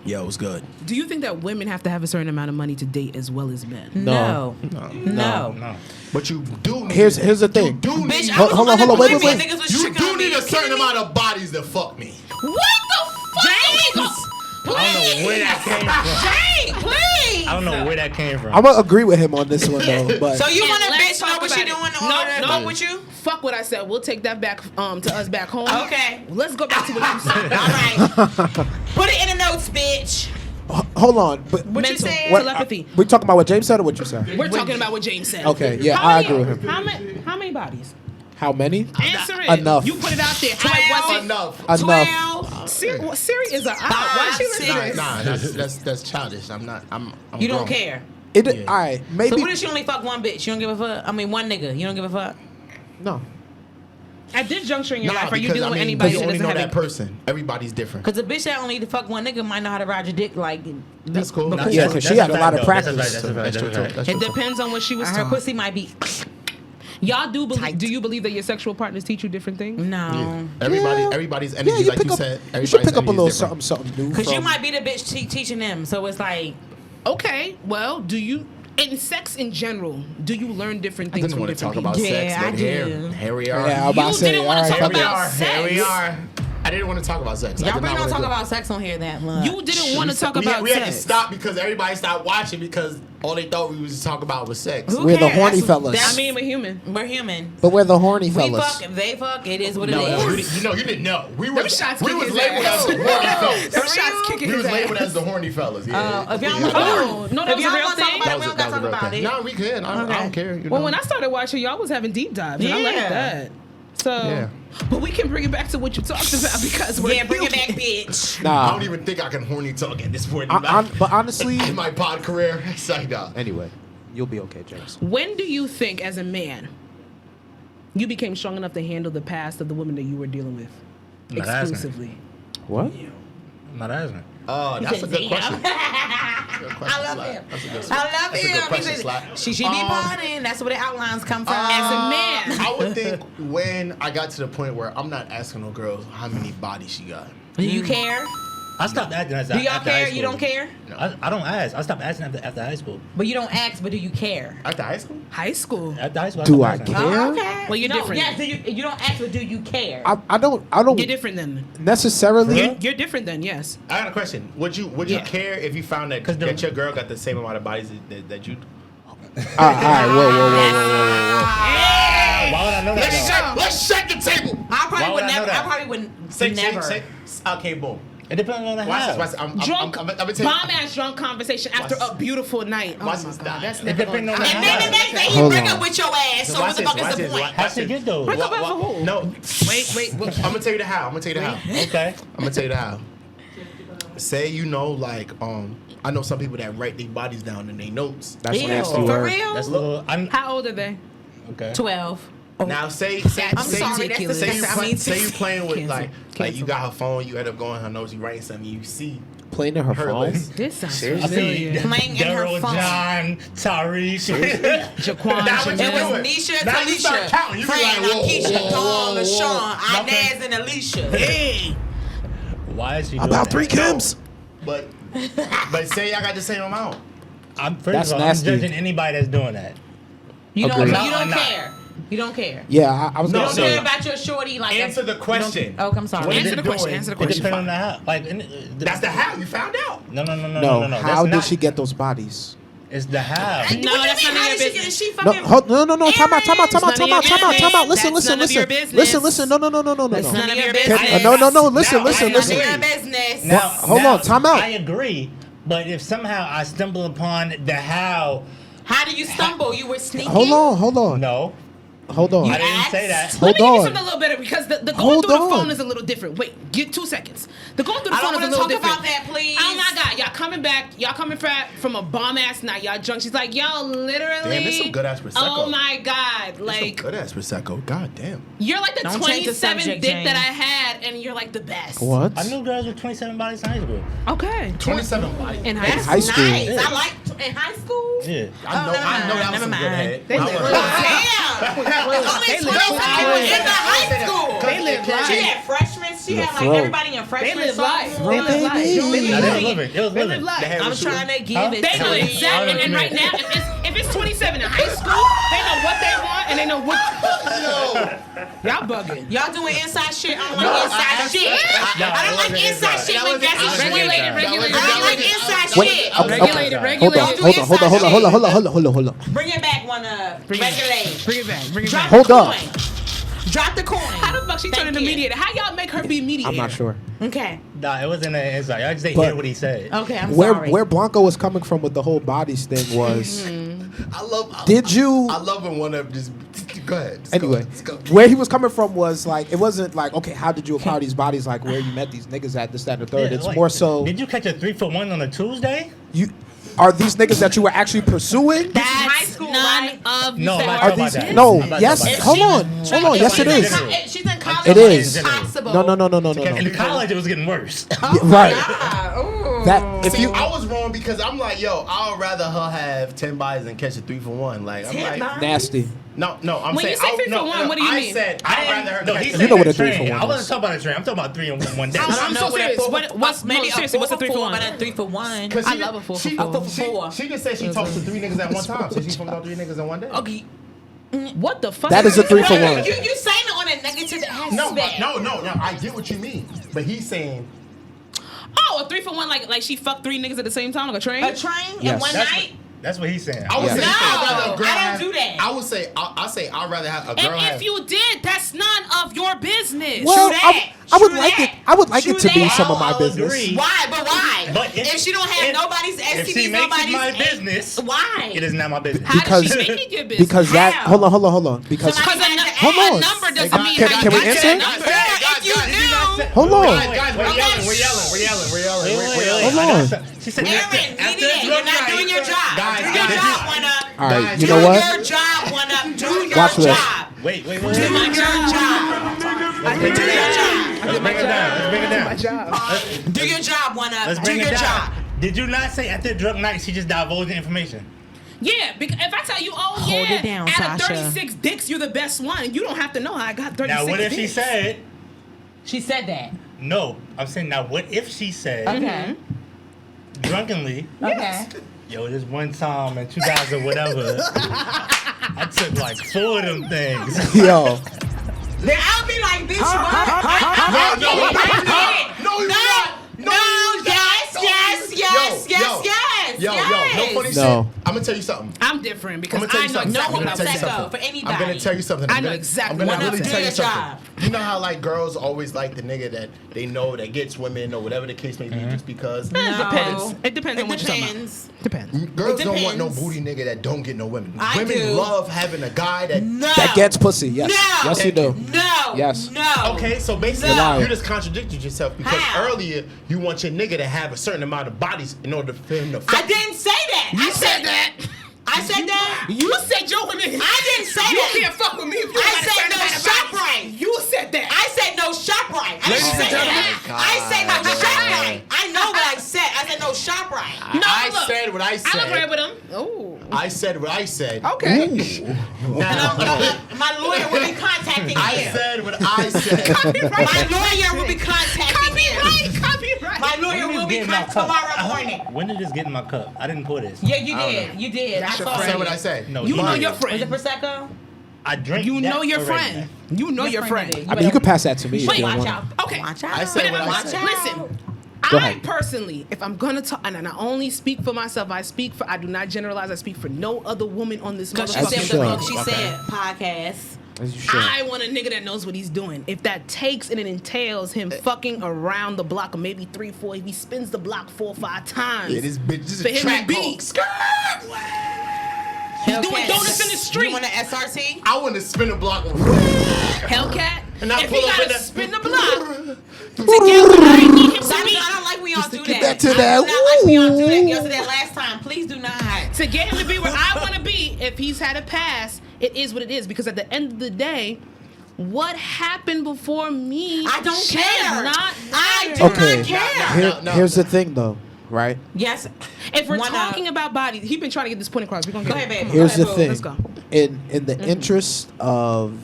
Yeah, it was good.
Do you think that women have to have a certain amount of money to date as well as men?
No.
No.
But you do. Need,
Here's the thing.
You do
Bitch,
need.
I was
Hold on,
the one
wait,
that
wait,
believed niggas was
You
tricking on
do
me.
need a
You
certain
kidding me?
amount of bodies to fuck me.
What the fuck? James!
I don't know where that came from.
James, please!
I don't know where that came from.
I'm gonna agree with him on this one though. But
So you
And
want a
let's
bitch know
talk
what she
about
doing
it.
in order to
No.
fuck with you?
Fuck what I said. We'll take that back to us back home.
Okay.
Let's go back to what you said.
All right. Put it in the notes, bitch.
hold on. But
What you
Mental.
said?
what,
Telepathy.
we talking about what James said or what you said?
We're talking about what James said.
Okay, yeah,
How
I
many-
agree with him.
How many bodies?
How many?
Answer it.
Enough.
You put it out there.
12.
Enough.
Enough.
12.
Siri is a why she listen to
Nah,
this?
that's childish. I'm not. I'm
You
grown.
don't care.
It.
Yeah.
All right.
So
Maybe.
what if she only fuck one bitch? You don't give a fuck? I mean, one nigga. You don't give a fuck?
No.
At this juncture in your
Nah,
life, are you
because,
dealing
I
with
mean,
anybody
you
that
only
doesn't
know
have
that
a
person. Everybody's different.
Because a bitch that only fuck one nigga might know how to ride your dick like.
That's cool.
because-
Yeah, 'cause she had a lot of practice.
That's a fact.
That's
It
true.
depends on what she was
Her
taught.
pussy might be.
Y'all do believe? Do you believe that your sexual partners teach you different things?
No.
Everybody's energy,
Yeah, you
like
pick
you
up.
said.
You should
Everybody's
pick up a
energy
little
is different.
something new.
Because you
from-
might be the bitch teaching them. So it's like.
Okay, well, do you in sex in general? Do you learn different
I
things
didn't
from
want to
different
talk about
people?
Yeah,
sex.
I
But
do.
here we are.
Yeah, I'm about
You
to say.
didn't
All
wanna
right,
talk
fuck
about
it.
Here we
sex.
are. I didn't want to talk about sex. I
Y'all
did
really
not
don't
wanna
talk
do it.
about sex on here that much.
You didn't want to talk
we,
about
we had to
sex.
stop because everybody stopped watching because all they thought we was talking about was sex.
Who
We're the
cares?
horny
That's-
fellas.
that's-
I mean, we're human.
we're human.
But we're the horny
We
fellas.
fuck, if they fuck, it is what it
No,
is.
you didn't know. We
Them
was
shots
we
kick
was
his
labeled
ass.
as the horny fellas.
Them
For
shots
real?
kicking
We was
his
labeled
ass.
as the horny fellas. Yeah.
If y'all
Oh,
want
no, that
if
was
y'all
a real
want to talk
thing?
about it, we don't gotta talk about it.
No, we can. I don't care. You know?
Well, when I started watching, y'all was having deep dives, and I like
Yeah.
that. So,
Yeah.
but we can bring it back to what you talked about because we're
Yeah, bring it
human.
back, bitch.
I
Nah.
don't even think I can horny talk at this point in
But honestly,
in my pod career. It's like, nah.
anyway, you'll be okay, James.
When do you think, as a man, you became strong enough to handle the past of the women that you were dealing with
Not asking.
exclusively?
What?
I'm not asking.
Oh, that's a good question.
I love him.
That's a good
I love
That's a good
him.
question,
He
Slap.
said, she should be potting. That's where the outlines come from.
As a man,
I would think when I got to the point where I'm not asking no girl how many bodies she got.
Do you care?
I stopped asking after
Do y'all
after high
care?
school.
You don't care?
I don't ask. I stopped asking after high school.
But you don't ask, but do you care?
After high school?
high school.
After high school,
Do
stopped
I
asking.
care?
Oh, okay.
Well, you're
No,
different.
Yes, you don't ask, but do you care?
I don't
You're different then.
necessarily.
You're different then. Yes.
I got a question. Would you
Yeah.
care if you found that,
'Cause the-
that your girl got the same amount of bodies that you?
All right, whoa.
Why would I know that? though?
Let's shake the table.
I probably
Why
would
would I know
never. I
that?
probably would never.
Okay, boom.
It depends on the
Watch
house.
this. I'm
Drunk,
gonna tell you.
bomb ass drunk conversation after
Watch
a beautiful night. Oh my
Watch this.
god, that's
It
never
depends
going
on the
to
And then the
house.
next day he
Hold
break
on.
up with your ass. So what the fuck is the point?
How she get those?
Break up after who?
No.
Wait.
I'm gonna tell you the how.
Okay.
I'm gonna tell you the how. Say you know, like, I know some people that write their bodies down in their notes.
That's
Ew,
nasty
for
word.
real?
That's a little.
How old are they?
Okay.
12.
Now say
I'm
say
sorry, that's the
ridiculous.
say you playing with
Cancel.
like you got her phone, you end up going her notes, you writing something, you see
Playing in her
her
phone.
list.
This sounds
I
familiar.
see
Playing in her
Daryl,
phone.
John, Tariq.
Jaquan,
Now what you
It
Jamel.
was
doing?
Nisha,
Now you start
Talisha,
counting. You be
Fran,
like, whoa,
Akeisha,
whoa,
Dawn,
whoa,
LaShawn,
whoa.
Inez, and Alicia.
Hey,
Why is she doing
About
that?
3 Kims.
but say y'all got the same amount.
First
That's
of all,
nasty.
I'm judging anybody that's doing that.
You don't,
Agreed.
you don't
No, I'm
care. You don't care.
Yeah, I was
You
gonna
don't
say.
care about your shorty like
Answer the question.
Oh, I'm sorry.
What is
Answer
it
the question.
doing?
Answer the
It
question.
depends on the house. Like,
That's the how you found out.
No.
No,
That's
how did
not-
she get those bodies?
It's the how.
No, that's none of your business.
She
No,
fucking.
no. Time out.
It's none of your
Listen.
business. That's none of your business.
Listen. No.
It's none of your
Can-
business.
No. Listen.
None of
Listen.
your business.
Now,
hold on, time out.
I agree, but if somehow I stumble upon the how,
How do you stumble? You were sneaking.
Hold on.
no,
Hold on.
I didn't say that.
Hold
Let me give you
on.
something a little better because the going
Hold
through the
on.
phone is a little different. Wait, get 2 seconds. The going through the
I
phone
don't
is a
want to
little
talk
different.
about that, please.
Oh my God, y'all coming back. Y'all coming from a bomb ass night. Y'all drunk. She's like, y'all literally.
Damn, this some good ass Prosecco.
Oh my God, like
Good ass prosecco. God damn.
you're like the
Don't change the
27th
subject,
dick
James.
that I had, and you're like the best.
What?
I knew girls with 27 bodies in high school.
Okay.
27 bodies.
In
high school.
Nice. I like in high school.
Yeah.
I know that was some good head.
They live
They live life. She had freshmen. She had like everybody in freshman.
They live life.
sophomore.
They live life.
Nah, they was living. It was
They
living.
live life.
I'm trying to give it.
They know
to
exactly.
you.
And right now, if it's 27 in high school, they know what they want and they know what. Y'all bugging.
Y'all doing inside shit. I don't like inside shit. I don't like inside shit when guys is
Regulated.
I don't like inside
Wait,
shit.
Hold on.
Bring it back one up. Regulate.
Bring it back. Bring it
Drop
back.
Hold
the
up.
coin. Drop the coin.
How the fuck she turn into mediator? How y'all make her be mediator?
I'm not sure.
Okay.
Nah, it wasn't an inside. I just didn't
But-
hear what he said.
Okay, I'm
Where
sorry.
where Blanco was coming from with the whole bodies thing was.
I love when one of just go ahead. Just
Anyway,
go.
where he was coming from was like, it wasn't like, okay, how did you acquire these bodies? Like, where you met these niggas at, this, that, and the third.
Yeah,
It's
like,
more so,
Did you catch a 3-for-1 on a Tuesday?
you are these niggas that you were actually pursuing?
That's high school, right?
Of
No, I'm not
Are
talking about
these?
that.
No,
I'm not
yes.
talking about
Hold
that.
on. Yes, it is.
She's in college.
It is.
It's possible.
No.
In college, it was getting worse.
Yeah, right.
Ooh.
That if
See,
you
I was wrong because I'm like, yo, I'd rather her have 10 bodies than catch a 3-for-1. Like, I'm like,
nasty.
no, I'm
When
saying,
you say 3-for-1, what do you
I
mean?
said I'd rather her
No,
catch
he
a
said
You know what a
train.
3-for-1
I wasn't
is.
talking about a train. I'm talking about 3 in one day.
I'm so serious.
Maybe
seriously, what's a 3-for-1?
But a 3-for-1.
Because
I love a 4-for-4.
She just said she talked to 3 niggas at one time. So she talked about 3 niggas in one day.
Okay.
What the fuck?
That is a 3-for-1.
You saying it on a negative aspect.
No, I get what you mean. But he's saying
Oh, a 3-for-1, like she fucked 3 niggas at the same time, like a train.
A train in
Yes.
one night?
That's what he's saying.
I would
Yes.
say
No,
I'd rather a girl
I don't
have,
do that.
I would say I'd rather have a girl
And
have.
if you did, that's none of your business.
Well,
that.
I would
True
like
that.
it. I would like
True
it to be
that.
some of my
I'll
business.
agree.
Why? But why?
But
if she don't have nobody's
if
STDs,
she makes it
nobody's
my business,
why?
it is not my business.
How
Because-
does she make it your business?
Because that.
How?
Hold on. Because
Somebody
Because
had to
Hold
add
on.
a number doesn't
Can-
mean
can
how you
we
get
answer?
that number. If you knew,
hold on.
Guys, we're yelling.
Hold on.
She said,
Aaron,
after
idiot, you're not doing your job.
Guys,
Do your
guys,
job, one up.
All right,
Guys,
you
Do
know what?
your job, one up. Do your
Watch this.
job.
Wait.
Do your job. Do your job.
Let's break it down.
Do your job, one up.
Let's
Do
bring
your
it down.
job.
Did you not say after drunk night she just divulged the information?
Yeah, because if I tell you,
Hold it down,
out of
Sasha.
36 dicks, you're the best one. You don't have to know how I got 36
Now, what if she
dicks.
said,
She said that.
no, I'm saying, now what if she said,
Okay.
drunkenly,
Okay.
yo, this one time in 2000 whatever, I took like 4 of them things.
Yo.
Then I'll be like, bitch, what? No, yes.
No funny shit.
No.
I'm gonna tell you something.
I'm different because
I'm gonna tell
I
you
know
something.
No
exactly
one
what I'm
will
tell you
let
saying.
go
something.
for anybody.
I'm gonna tell you something.
I know exactly
I'm
what
gonna
I'm
really
saying.
tell you
Do your
something. You know how like girls always like the nigga that they know that gets women or whatever the case may be, just because.
It depends. It depends on what you're talking about.
Depends.
Depends.
Girls
It
don't want no
depends.
booty nigga that don't get no women.
I
Women
do.
love having a guy that.
No.
That gets pussy. Yes.
No.
Yes, you do.
No.
Yes.
No.
Okay, so basically
No.
you just contradicted yourself because
How?
earlier you want your nigga to have a certain amount of bodies in order for him to
I
fuck.
didn't say that.
You said that.
I said that.
You said your women.
I didn't say
You
that.
can't fuck with me if you
I
got a
said
certain
no
amount of
shop
bodies.
right.
You said that.
I said no shop right. I didn't say that. I said no shop right. I know what I said. I said no shop right.
No,
I
look,
said what I said.
I'll agree with him. Oh.
I said what I said.
Okay.
Now,
My lawyer will be contacting
I
you.
said what I said.
My lawyer will be contacting you.
Copyright.
My lawyer will be tomorrow morning.
When did this get in my cup? I didn't pour this.
Yeah, you did. You did.
That's
I
your
saw
I
friend.
said
it.
what I said.
No,
You know
mine.
your
Was
friend.
it Prosecco?
I drink
You
that
know your
already.
friend. You know your friend.
did.
I mean, you could pass that to me if
Wait,
you
Watch
want.
out.
Okay.
Watch out.
I said what I
Watch
said.
out.
Listen,
Go
I
ahead.
personally, if I'm gonna talk, and I only speak for myself, I do not generalize. I speak for no other woman on this
Because she
As you
said
motherfucking
what the
should.
fuck she said. Podcast.
As you should.
I want a nigga that knows what he's doing. If that takes and it entails him fucking around the block, or maybe 3, 4, if he spins the block 4 or 5 times.
Yeah, this bitch this is
For
a
him
track
to
hole.
be-
Skirt.
He's doing donuts in the street.
You want an SRT?
I want to spin a block.
Hellcat.
And I
If
pull
he
up
gotta
in that-
spin the block to get what I need him
So
to be.
I don't like when y'all do that.
back to
I
that.
do not like when y'all do that. Y'all said that last time. Please do not.
To get him to be where I want to be, if he's had a pass, it is what it is. Because at the end of the day, what happened before me?
I don't
should
care.
Not
I
matter.
do
Okay.
not care.
Here's the thing, though. right?
Yes.
If we're
Why not?
talking about bodies, he's been trying to get this point across. We're gonna
Go
get
ahead,
it.
baby.
Here's
Go
the
ahead, boo.
thing.
Let's go.
In the interest of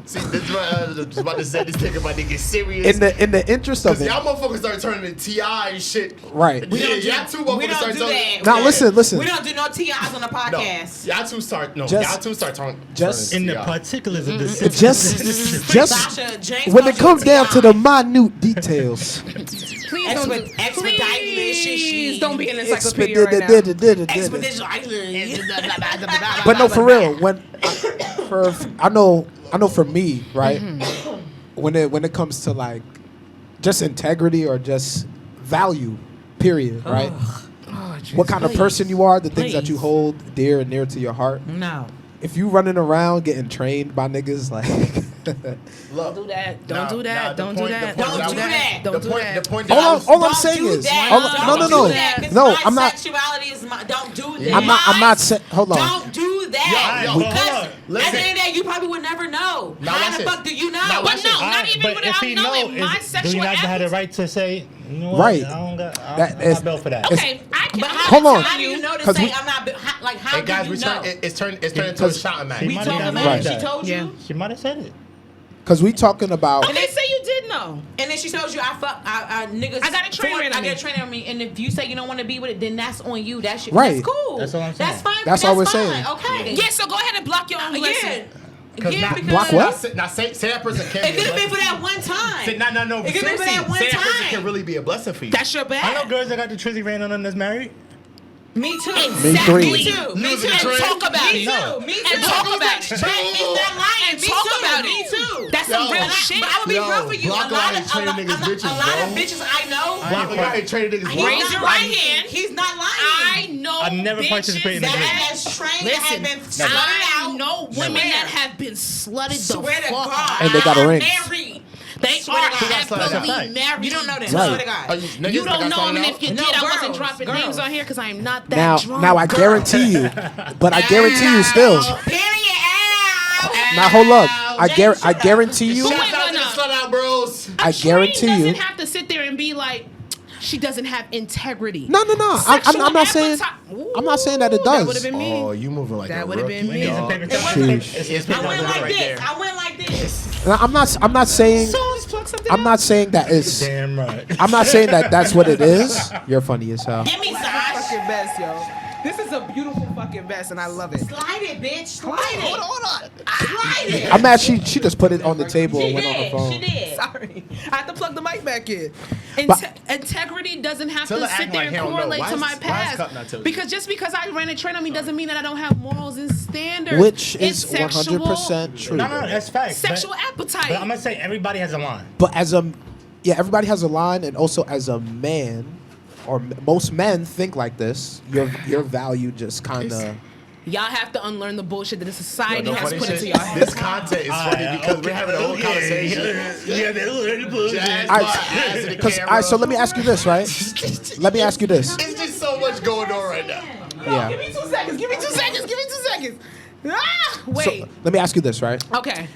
See, this is what I was about to say. This nigga about to get serious.
in the interest of
Because
it.
y'all motherfuckers start turning to T.I. and shit.
Right.
Yeah, y'all two motherfuckers
We don't
start
do
turning.
that.
Now listen.
We don't do no TIs on the
No,
podcast.
y'all two start. No,
Just-
y'all two start turning.
just-
In the
T.I.
particulars of the
just
Sasha, James
when
calls
it
you
comes
a
down to
TI.
the minute details.
Please don't,
Expediting this shit.
please don't be an encyclopedia right now.
Expedition.
But no, for real. When I know for me, right? When it comes to like just integrity or just value, period, right? What kind of person you are, the things that you
Please.
hold dear and near to your heart.
No.
If you running around getting trained by niggas like
Don't do that. Don't do that.
Nah,
Don't
the
do
point-
that.
the point
Don't do that.
Don't do that.
The point that I
all,
was,
all I'm
Don't
saying
do
is
that.
no,
Don't
no,
do that, 'cause
no.
my
I'm not.
Sexuality is my. Don't do that.
Yeah.
I'm not saying. Hold on.
Don't do that.
Yo,
Because
hold on.
at the
Listen.
end of the day, you probably would never know.
Now
How
watch
the
this.
fuck do you know?
Now
But
watch
no,
this.
not even
but
without
if he
knowing.
know,
My
do you
sexual
not have the
appetite.
right to say, you know what?
Right.
I don't got.
That
I'm
is-
not built for that.
Okay, I can.
Hold on.
How do you know to
'Cause
say
we-
I'm not? Like how
Hey guys,
do
we
you know?
turn. It's turned into a shouting match.
She
We
might
told
have
her,
known
she
that.
told
Yeah.
you.
She might have said it.
Because we talking about.
Okay, say you did know.
And then she told you I niggas.
I got a trainer on
I
me.
got a trainer on me, and if you say you don't want to be with it, then that's on you. That's your,
Right.
That's cool.
That's all I'm saying.
That's fine.
That's all we're
fine.
saying.
Okay.
Yeah, so go ahead and block your own blessing.
Yeah, because
block what?
Now say that person can
It
be a
could have been
blessing.
for that one time.
Say, no.
It could've been for that one
Say that person
time.
can really be a blessing for you.
That's your
I know
bad.
girls that got the trizzy ran on them that's married.
Me too.
Exactly.
Me too. Me
was
too.
in the
And
trend.
talk about
Me
it.
too.
Me too.
And talk about it.
It's not lying.
And
Me
talk
too.
about
Me
it.
too.
That's some
Yo.
real
But
shit.
I would be
Yo,
real for you.
block
A lot
out and train niggas bitches,
a lot of
bro.
bitches I know.
Block a guy and train niggas.
He's
Raise
not
your
lying.
right hand.
He's not lying.
I know
I've never
bitches
participated in
that
a game.
has trained that have
Listen,
been slutted
I
out.
know women
Swear.
that have been slutted the
Swear to
fuck
God.
out.
And they got a ring.
Married.
They
Swear
are
to God.
happily
Right.
married.
You don't know that.
Right.
Swear to God.
You don't know them, and if you
No,
did, I
girls,
wasn't dropping
girls.
names on here because I am not that
Now,
drunk.
I guarantee you, but I guarantee you still.
Period. Ow.
Now hold up, I
James,
guarantee you,
Wait,
Shout out to the
no.
slut out bros.
I guarantee
doesn't
you.
have to sit there and be like, she doesn't have integrity.
No. I'm not saying. I'm not saying that it
That would
does.
have been me.
Oh, you moving like
That
a
would've been
rookie,
me.
dog.
Sheesh.
I went like this. I went like this.
Now, I'm not saying.
Let's plug something
I'm not saying that is.
Damn right.
I'm not saying that that's what it is. You're funny as hell.
Give me Sash.
fucking best, yo. This is a beautiful fucking vest, and I love it.
Slide it, bitch. Slide it.
Hold on.
Slide it.
I'm mad she just put it on the table
She
and went on the
did.
phone.
She did.
Sorry. I have to plug the mic back in.
But-
Integrity doesn't have
Tell
to
her
sit
act
there
like
and
hell no.
correlate
Why
to
is-
my
why is
past.
Cup not telling you?
Because just because I ran a train on me doesn't mean that I don't have morals and standards.
Which
It's
is
sexual-
100% true.
No, that's facts.
Sexual
But
appetite.
I'm gonna say everybody has a line.
But everybody has a line, and also as a man, or most men think like this. Your value just kind of.
Y'all have to unlearn the bullshit that the society
No
has
funny
put into
shit.
your head.
This content is funny because we're having a whole conversation. Jazz
All
bought ass in the
right,
camera.
so let me ask you this, right? Let me ask you this.
It's just so much going on right now.
Yeah.
Give me 2 seconds. Give me 2 seconds. Give me 2 seconds. Ah, wait.
So let me ask you this, right?
Okay.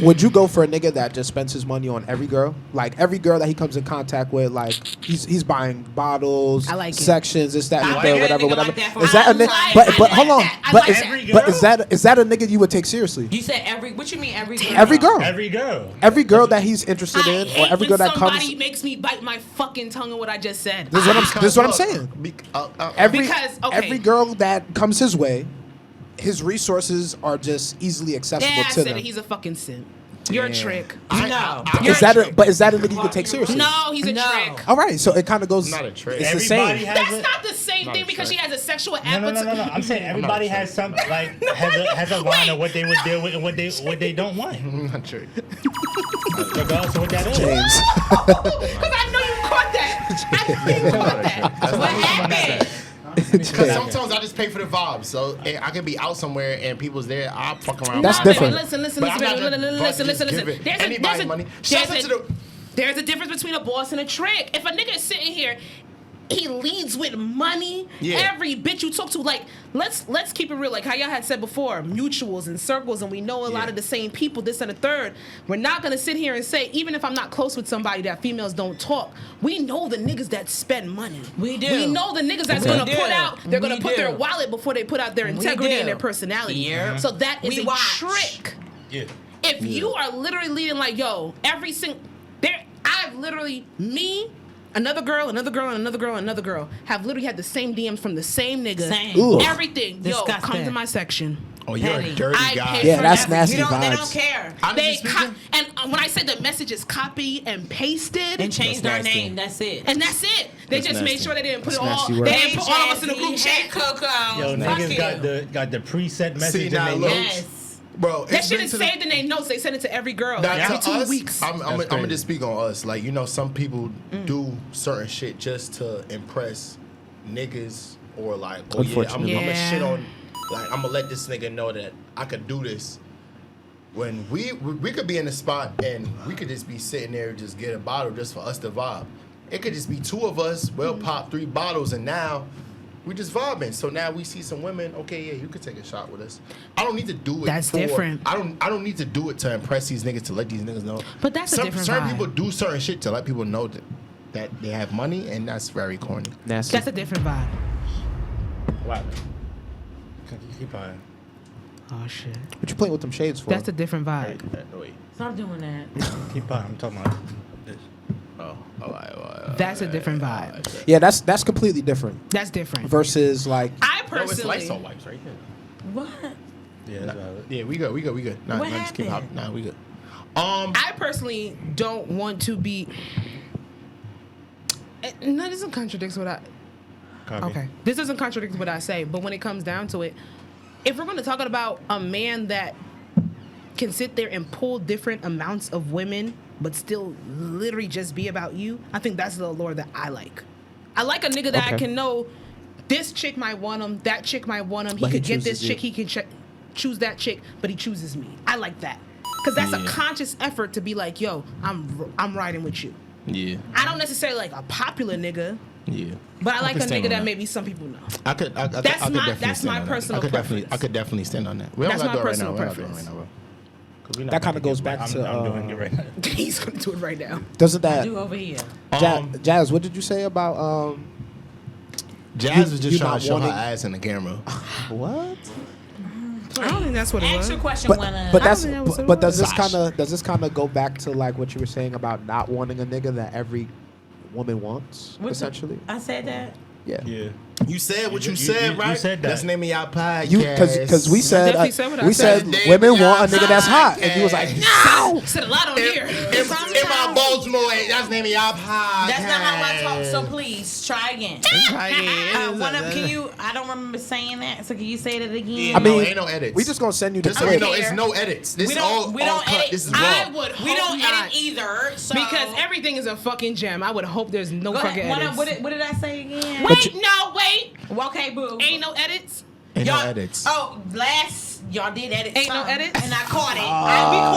Would you go for a nigga that just spends his money on every girl? Like every girl that he comes in contact with, like he's buying bottles,
I like it.
sections, this, that, and the
I
third,
like a
whatever,
nigga
whatever.
like that for
Is that a
my
nigga?
life.
But
I like
hold on.
that. I
But
like
is
Every
but
girl?
is that a nigga you would take seriously?
You said every. What you mean every?
Every girl.
Every girl.
That he's interested in,
I
or
hate
every
when
girl that
somebody
comes.
makes me bite my fucking tongue on what I just said.
This is what I'm saying. Every
Because, okay.
every girl that comes his way, his resources are just easily accessible
Yeah, I
to
said
them.
it. He's a fucking simp. You're a trick.
No.
Is that a nigga you would take seriously?
No, he's a
No.
trick.
All right, so it kind of goes.
Not a trick.
It's the
Everybody
same.
has
That's
it.
not the same
Not
thing
a
because she
trick.
has a sexual
No.
appetite.
I'm saying everybody has some has a line of what they would deal with and what they don't want.
Not true.
Regardless of what that is.
James.
Because I know you caught that. I know you caught that.
What happened?
Because sometimes I just pay for the vibe. So I can be out somewhere and people's there. I'll fuck around.
That's
No,
different.
Baby, listen,
But I'm not
baby,
just
listen.
give it
There's
anybody money. Shout out to the.
There's a difference between a boss and a trick. If a nigga is sitting here he leads with money.
Yeah.
Every bitch you talk to, like, let's keep it real. Like how y'all had said before, mutuals and circles, and we know a lot of the same people, this and the third. We're not gonna sit here and say, even if I'm not close with somebody, that females don't talk. We know the niggas that spend money.
We do.
We know the niggas that's gonna put out, they're gonna put their wallet before they put out their integrity and their personality.
Yeah.
So that is a trick.
Yeah.
If you are literally leading like, yo, every single, I've literally, another girl, and another girl have literally had the same DMs from the same nigga.
Same.
Everything.
Disgusting.
Yo, come to my section.
Oh, you're a dirty guy.
Yeah, that's nasty
They
vibes.
don't care.
And when I say the message is copy and pasted
And change their
nasty.
name. That's it.
and that's it. They
That's
just made
nasty.
sure they didn't put
That's
it all.
nasty
They
work.
didn't put all of us in the group chat.
Coco.
Yo, niggas got the preset message
now,
in
look.
their
Yes.
Bro,
That
it's
shit
been
is
to the-
saved in their notes. They send it to every girl.
Now,
Every
to
2
us,
weeks.
I'm
That's
gonna
crazy.
just speak on us. Like, you know, some people do certain shit just to impress niggas or like, oh yeah, I'm
Unfortunately.
gonna
Yeah.
shit on, like, I'm gonna let this nigga know that I could do this. When we could be in the spot and we could just be sitting there and just get a bottle just for us to vibe. It could just be 2 of us. We'll pop 3 bottles and now we just vibing. So now we see some women. Okay, yeah, you could take a shot with us. I don't need to do it.
That's different.
I don't need to do it to impress these niggas, to let these niggas know.
But that's a different
certain
vibe.
people do certain shit to let people know that they have money, and that's very corny.
Nasty.
That's a different vibe.
Wow. Keep on.
Oh shit.
What you playing with them shades for?
That's a different vibe.
Wait.
Stop doing that.
Keep on. I'm talking about this.
Oh, all right.
That's a different vibe.
Yeah, that's completely different.
That's different.
Versus like
I
No, it's
personally,
Lysol wipes right here.
What?
Yeah, that's valid.
Yeah, we good. Nah,
What
just keep
happened?
hopping. Nah, we good.
I personally don't want to be. No, this doesn't contradict what I.
Copy.
Okay, this doesn't contradict what I say, but when it comes down to it, if we're going to talk about a man that can sit there and pull different amounts of women, but still literally just be about you, I think that's the allure that I like. I like a nigga that I
Okay.
can know this chick might want him, that chick might want him. He
But he
could get this
chooses
chick,
you.
he can choose that chick, but he chooses me. I like that. Because that's a conscious effort to be like, yo, I'm riding with you.
Yeah.
I don't necessarily like a popular nigga,
Yeah.
but I like a
can stand
nigga
on
that
that.
maybe some people know.
I could
That's
definitely
my
stand on that.
personal
I
preference.
could definitely stand on that. We don't
That's
gotta
my
do it right
personal
now. We're not doing it
preference.
right now, bro.
'Cause we not
That
about
kinda
to
goes
get-
back
I'm
to,
doing it right now.
He's gonna do it right now.
doesn't that
Do over here.
Jazz? What did you say about
Jazz was just
you
trying
not
to show her
wanting-
ass in the camera.
what?
I don't think that's what it
Ask
was.
your question,
But
Winner.
but that's
think that was
but,
what
but
it
does
was.
this kind of go back to like what you were saying about not wanting a nigga that every woman wants
What's the-
essentially?
I said that.
Yeah.
Yeah.
You said what you
You-
said,
you
right?
said that.
That's the name of y'all podcast.
You because we said
definitely said what I
we
said.
said women want a nigga that's hot, and
Podcast.
you was like, no.
Said a lot on here.
If my Baltimore, that's the name of y'all podcast.
That's not how I talk. So please try again. Can you? I don't remember saying that. So can you say that again?
I mean,
ain't no edits.
We just gonna send you the
Just so you
clip.
know, it's no edits. This
we
is all
don't. We
all
don't
cut.
edit.
This is
I
raw.
would
We
hope
don't
not,
edit either. So
because everything is a fucking gem. I would hope there's no
Go
fucking
ahead.
edits.
What did I say again?
Wait, no, wait.
Well, okay, boo.
Ain't no edits.
Ain't no
Y'all-
edits.
Oh, y'all did edit.
Ain't no
something,
edits?
and I caught it. We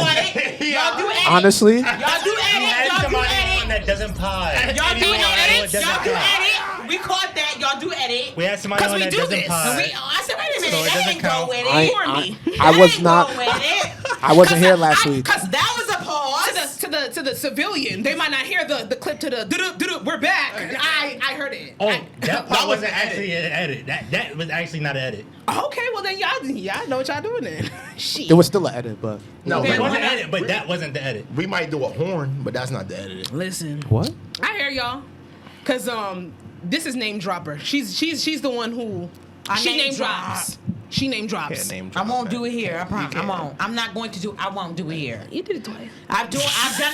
caught it. Y'all do edit.
Honestly,
Y'all do edit. Y'all do edit.
that doesn't pod.
Y'all do edit.
Doesn't
Y'all do
count.
edit. We caught that. Y'all do edit.
We had somebody on
we
that
do
doesn't
this.
pod.
I said, wait a minute.
So it
That
doesn't
didn't go
count.
with
I
it.
I was
That
not
didn't go with it.
I wasn't here last week.
Cause that was a pause.
To the civilian, they might not hear the clip to the doo-doo, we're back. And I heard it.
Oh,
I-
that part wasn't actually an edit. That was actually not an edit.
Okay, well then y'all know what y'all doing then. Shit.
It was still an edit, but
No,
It
we,
wasn't an edit, but that wasn't the edit.
we might do a horn, but that's not the edit.
Listen,
what?
I hear y'all, cause this is name dropper. She's the one who she
name
name drops. She name drops.
I won't do it here. I promise. I won't. I'm not going to do. I won't do it here.
You did it twice.
I've done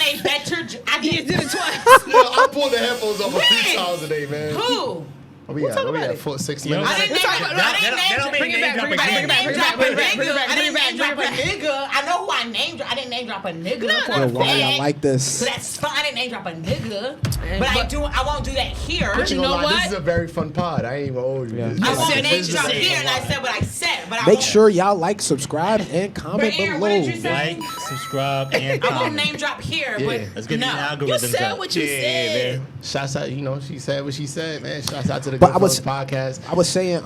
a better. I
You did it twice.
Yo, I pulled the headphones off a few
When?
times today, man.
Who?
We got
about it.
6
Yo,
minutes.
I didn't name
That-
drop.
that-
I didn't
that
name
don't
drop.
mean
Bring it
name
back,
dropping.
bring it back, bring it back,
Bring it
bring it back,
back,
bring it back,
I didn't
bring
name
it
drop a
back.
nigga. I know who I name drop. I didn't name drop a nigga. for
Yo,
a
why y'all
fact.
like
So
this?
that's fine. I didn't name drop a nigga,
And-
but
but-
I won't do that here.
But you
Ain't gonna
know
lie,
what?
This is a very fun pod. I ain't even old you.
Yeah.
This
I
is-
won't
said
name
it.
drop here, and I said what I said. but I
Make
won't.
sure y'all like, subscribe, and comment
But Aaron,
below.
what did you say?
Like, subscribe, and
I won't
comment.
name drop here,
Yeah.
but
Let's get
no.
the algorithms
You said
up.
what you said.
man. Shouts out, she said what she said, man. Shouts out to the
But I was-
Goodfellas podcast.
I was saying,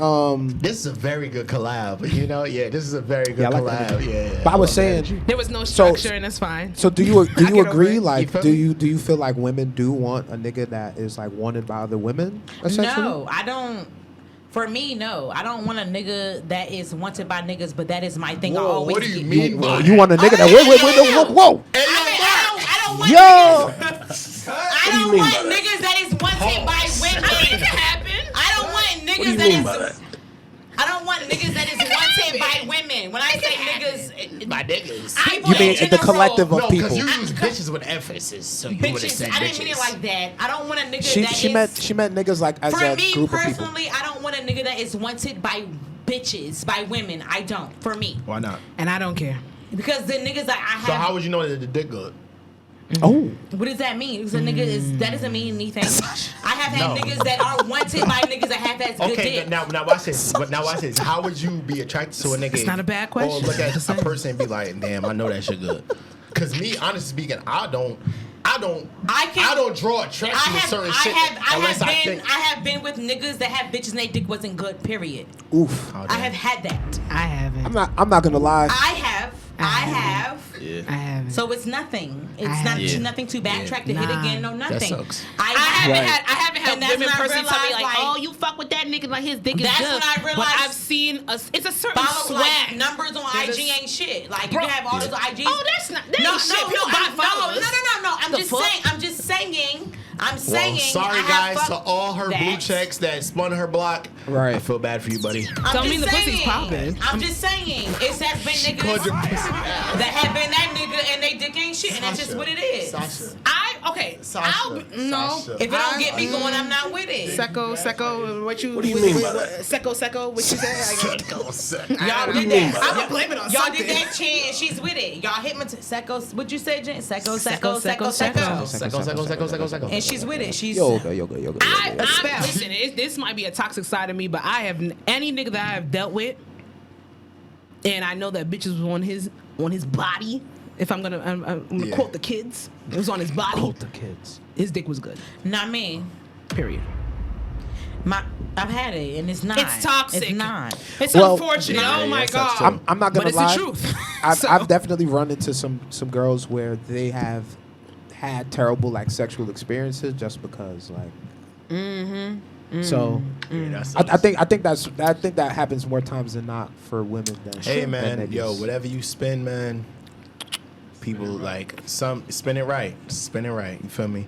This is a very good collab, this is a very good
Yeah, I like that
collab.
energy.
Yeah.
But I was
love that
saying,
energy.
There was no
So-
structure, and that's fine.
so do you
get over
agree?
it.
Like,
feel
do
me?
you feel like women do want a nigga that is like wanted by other women? Essentially?
No, I don't. For me, no. I don't want a nigga that is wanted by niggas, but that is my thing. I
Whoa,
always
what do you
get.
mean by
You want a nigga that whoa.
I don't want
Yo,
niggas. I don't
mean
want
by that?
niggas that is wanted by women.
It can happen.
I don't want niggas
What do you
that
mean
is.
by that?
I don't want niggas that is wanted by women. When I say niggas,
My niggas.
people
you mean
in
the
general-
collective of
No,
people?
because you use bitches with emphasis, so you would have
Bitches.
said
I didn't mean it
bitches.
like that. I don't want a nigga
She
that
she
is.
meant niggas like as
For
a
me
group of people.
personally, I don't want a nigga that is wanted by bitches, by women. I don't. For me,
Why not?
And I don't care.
because the niggas that I
So
have.
how would you know that the dick good?
Oh,
What does that mean? Because a nigga is that doesn't mean anything. I have had niggas that are wanted by niggas that have that good
Okay,
dick.
now watch this. But now watch this. How would you be attracted to a nigga?
It's not a bad
Or
question.
look at a person and be like, damn, I know that shit good. Cause me, honestly speaking, I don't draw attraction to certain shit unless I think.
I have been with niggas that have bitches and they dick wasn't good. Period.
oof.
Oh,
I
damn.
have had that.
I haven't.
I'm not gonna lie.
I have.
Yeah.
I haven't.
So it's nothing. It's
I
not
haven't.
nothing to backtrack to
Nah.
hit again. No, nothing.
sucks.
I
I
have.
haven't had
And that's
women
when I
personally tell me
realized,
like,
like-
oh, you fuck with that nigga like his dick is
That's
good.
when I
But
realized-
I've seen it's a certain
Follow like
swag.
numbers on
There's
IG
a-
ain't shit. Like
Bro.
you can have all those IGs.
Oh, that's not. That
No,
ain't shit. People buy followers.
no.
The fuck?
I'm just saying. I'm
Well,
saying.
sorry
I have
guys to
fucked
all her blue
that.
checks that spun her block.
Right.
I feel bad for you, buddy.
I'm
Don't mean
just
the pussy's
saying.
popping.
I'm just saying. It's has been niggas
called your pussy
that have been that nigga and they dick ain't shit, and that's just what it is.
Sasha.
I'll no.
Sasha.
If it don't get me going, I'm not with it.
Secco, what
do you mean by that?
Secco, what you say?
Y'all did
mean
that.
by
I'm gonna blame it on
Y'all
something.
did that chant and she's with it. Y'all hit my Secco. What'd you say, Jen? Secco. And she's with it. She's
Yoga.
Listen, this might be a toxic side of me, but I have any nigga that I have dealt with, and I know that bitches was on his body. If I'm gonna
Yeah.
quote the kids, it was on his body.
Quote the kids.
His dick was good.
not me.
Period.
I've had it and it's not.
It's toxic.
It's not.
It's
Well,
unfortunate.
yeah,
oh my
that sucks
god.
too.
I'm not gonna
but it's
lie.
the truth.
I've definitely run into some girls where they have had terrible like sexual experiences just because like. So
Yeah, that
I
sucks.
think that happens more times than not for women than
Hey
than
man,
niggas.
yo, whatever you spin, man. People like spin it right. Spin it right. You feel me?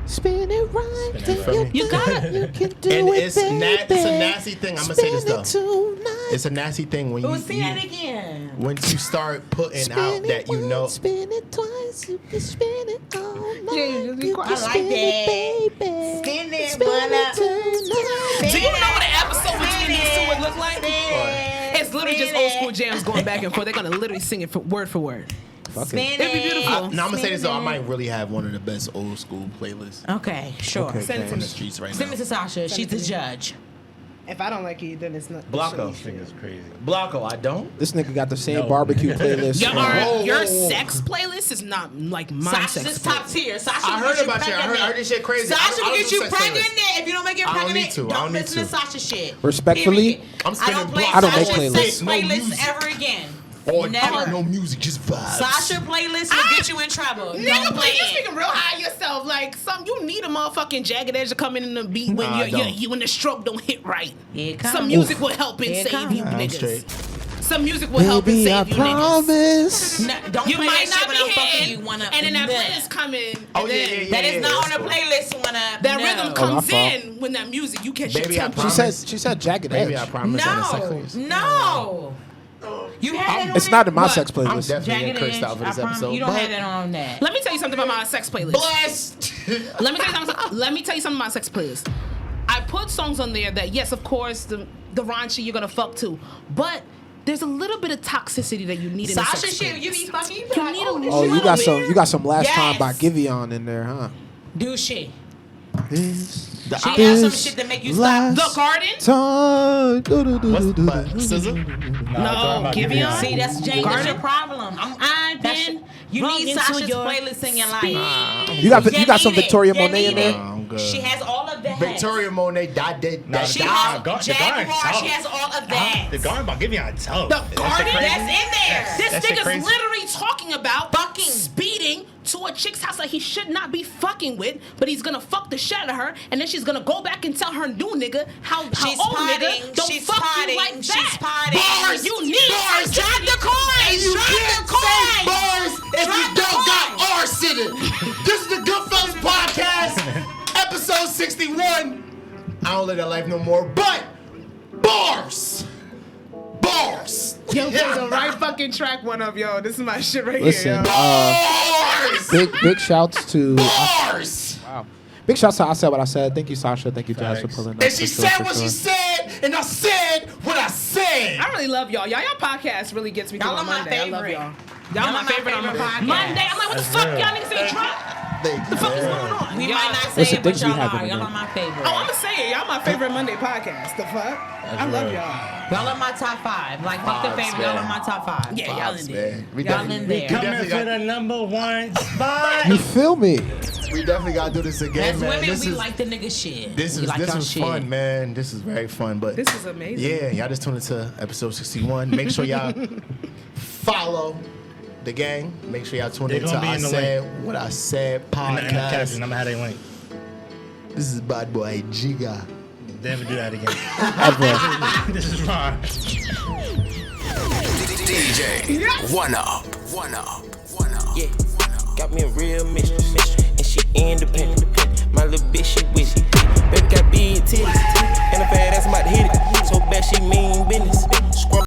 Spin it right.
Spin it right.
You got it. You can do
And
it,
it's a nasty thing. I'm gonna say this though.
Tonight.
It's a nasty thing when
Oh,
you
see that again.
when you start putting out that you know.
Spin it twice. You can spin it all night.
Yeah, just be
You
quiet.
can
I like
spin
that.
it, baby.
Spin it,
Spin
but
it tonight.
Do you know what an episode between these two would look like? It's literally just old school jams going back and forth. They're gonna literally sing it word for word.
Fuck it.
Spin
It'd be beautiful.
Now I'm gonna say this though. I might really have one of the best old school playlists
Okay, sure.
Okay.
Send it to
on
me.
the streets right
Send
now.
it to Sasha. She's the judge.
If I don't like it, then it's not.
Blanco.
This thing is crazy.
Blanco, I don't.
This nigga got the same
No.
barbecue playlist.
Your,
Whoa,
your
whoa, whoa.
sex playlist is not like my
Sasha's
sex
is top
playlist.
tier. Sasha
I
will
heard
get
about you. I heard this shit crazy.
Sasha will
I
get
don't
you
do sex
pregnant.
playlists.
If you don't make it
I don't
pregnant,
need to. I
don't
don't need
listen to
to.
Sasha shit.
Respectfully,
Period.
I'm
I
spinning
don't play
blocks.
I don't make
Sasha's
playlists.
sex
No
playlists
music.
ever again.
Oh,
Never.
no music, just vibes.
Sasha playlist will get you in trouble.
Nigga,
Don't play
please, you
it.
speaking real high yourself. Like you need a motherfucking jagged edge to come in the beat when
Nah, I don't.
you when the stroke don't hit right.
Here it comes.
Some music will help and
Here it
save
comes.
you
I'm
niggas.
straight.
Some music will help and
baby, I
save you niggas.
promise.
No, don't
You
play
might
that shit
not
when
be
I'm fucking
hitting,
you. Wanna,
and then that
Nah.
playlist come in.
Oh,
and
yeah,
then
yeah,
That is not
that's
on the
cool.
playlist. Wanna
that
no.
rhythm
my
comes
fault.
in when that music. You catch
Baby,
your
I
tempo.
promise.
She said jagged
Maybe
edge.
I promise on the sex
No,
playlist.
no. You had that on
It's not in my
What?
sex
I'm
playlist.
definitely
Jagged
getting cursed
Edge,
out for
I
this
promise
episode.
you don't
but
have that on that.
Let me tell you something about my sex playlist.
blessed.
Let me tell you something about my sex playlist. I put songs on there that, yes, of course, the raunchy you're gonna fuck to, but there's a little bit of toxicity that you need in a
Sasha
sex
shit,
playlist.
you be fucking. You be
You
like,
need
oh,
a
this
Oh,
shit
you got
little
some.
bit.
You got some last time by
Yes.
Giveon in there, huh?
Do shit. She has some shit that make you stop. The Garden?
No, give me
See, that's Jane. That's your problem. You need Sasha's playlist in your life.
You got some Victoria Monet in there?
She has all of that.
Victoria Monet,
She has Jaguar. She has all of that.
The Garden about giving on tough.
The Garden?
That's in there.
This
That shit
nigga's
crazy.
literally talking about speeding to a chick's house that he should not be fucking with, but he's gonna fuck the shit out of her, and then she's gonna go back and tell her new nigga how old nigga don't fuck you like that.
She's potting.
Bars, you need
bars. Drop the coin.
And you can't say bars if you don't got arse in it. This is the Goodfellas podcast, episode 61. I don't live that life no more, but bars.
Yo, there's a right fucking track one of yo. This is my shit right
Listen,
here. Yo.
big shouts to
Bars.
wow. Big shouts to I Said What I Said. Thank you, Sasha. Thank you, Jazz, for pulling up.
And she said what she said, and I said what I said.
I really love y'all. Y'all podcast really gets me through
Y'all
on
are my
Monday. I love
favorite.
y'all. Y'all my favorite on
podcast.
Monday. I'm like, what the fuck y'all niggas ain't drop? The fuck is going on?
We might not say
Listen,
it, but
things we
y'all
have
are.
in
Y'all
the
are my favorite.
Oh, I'm gonna say it. Y'all my favorite Monday podcast. The fuck? I love y'all.
Y'all are my top 5. Like, fuck the favorite. Y'all are my top 5.
Yeah, y'all in there.
Y'all in there.
Coming for the number 1 spot.
You feel me?
We definitely gotta do this again,
As
man.
women,
This
we
is
like the nigga shit.
this
We
is
like
this
y'all
was
shit.
fun, man. This is very fun, but
This is amazing.
yeah, y'all just tuned into episode 61. Make sure y'all follow the gang. Make sure y'all tune
They
into
gonna be
I
in the
Said What I Said
In the caption,
podcast.
I'm gonna have that link.
This is bad boy Jigga.
Never do that again.
Ever.
This is wrong.
DJ, one up.
Yeah, got me a real mission, and she independent. My little bitch, she with it. Baby got big titties, and a bad ass, I'm about to hit it. So bad, she mean business.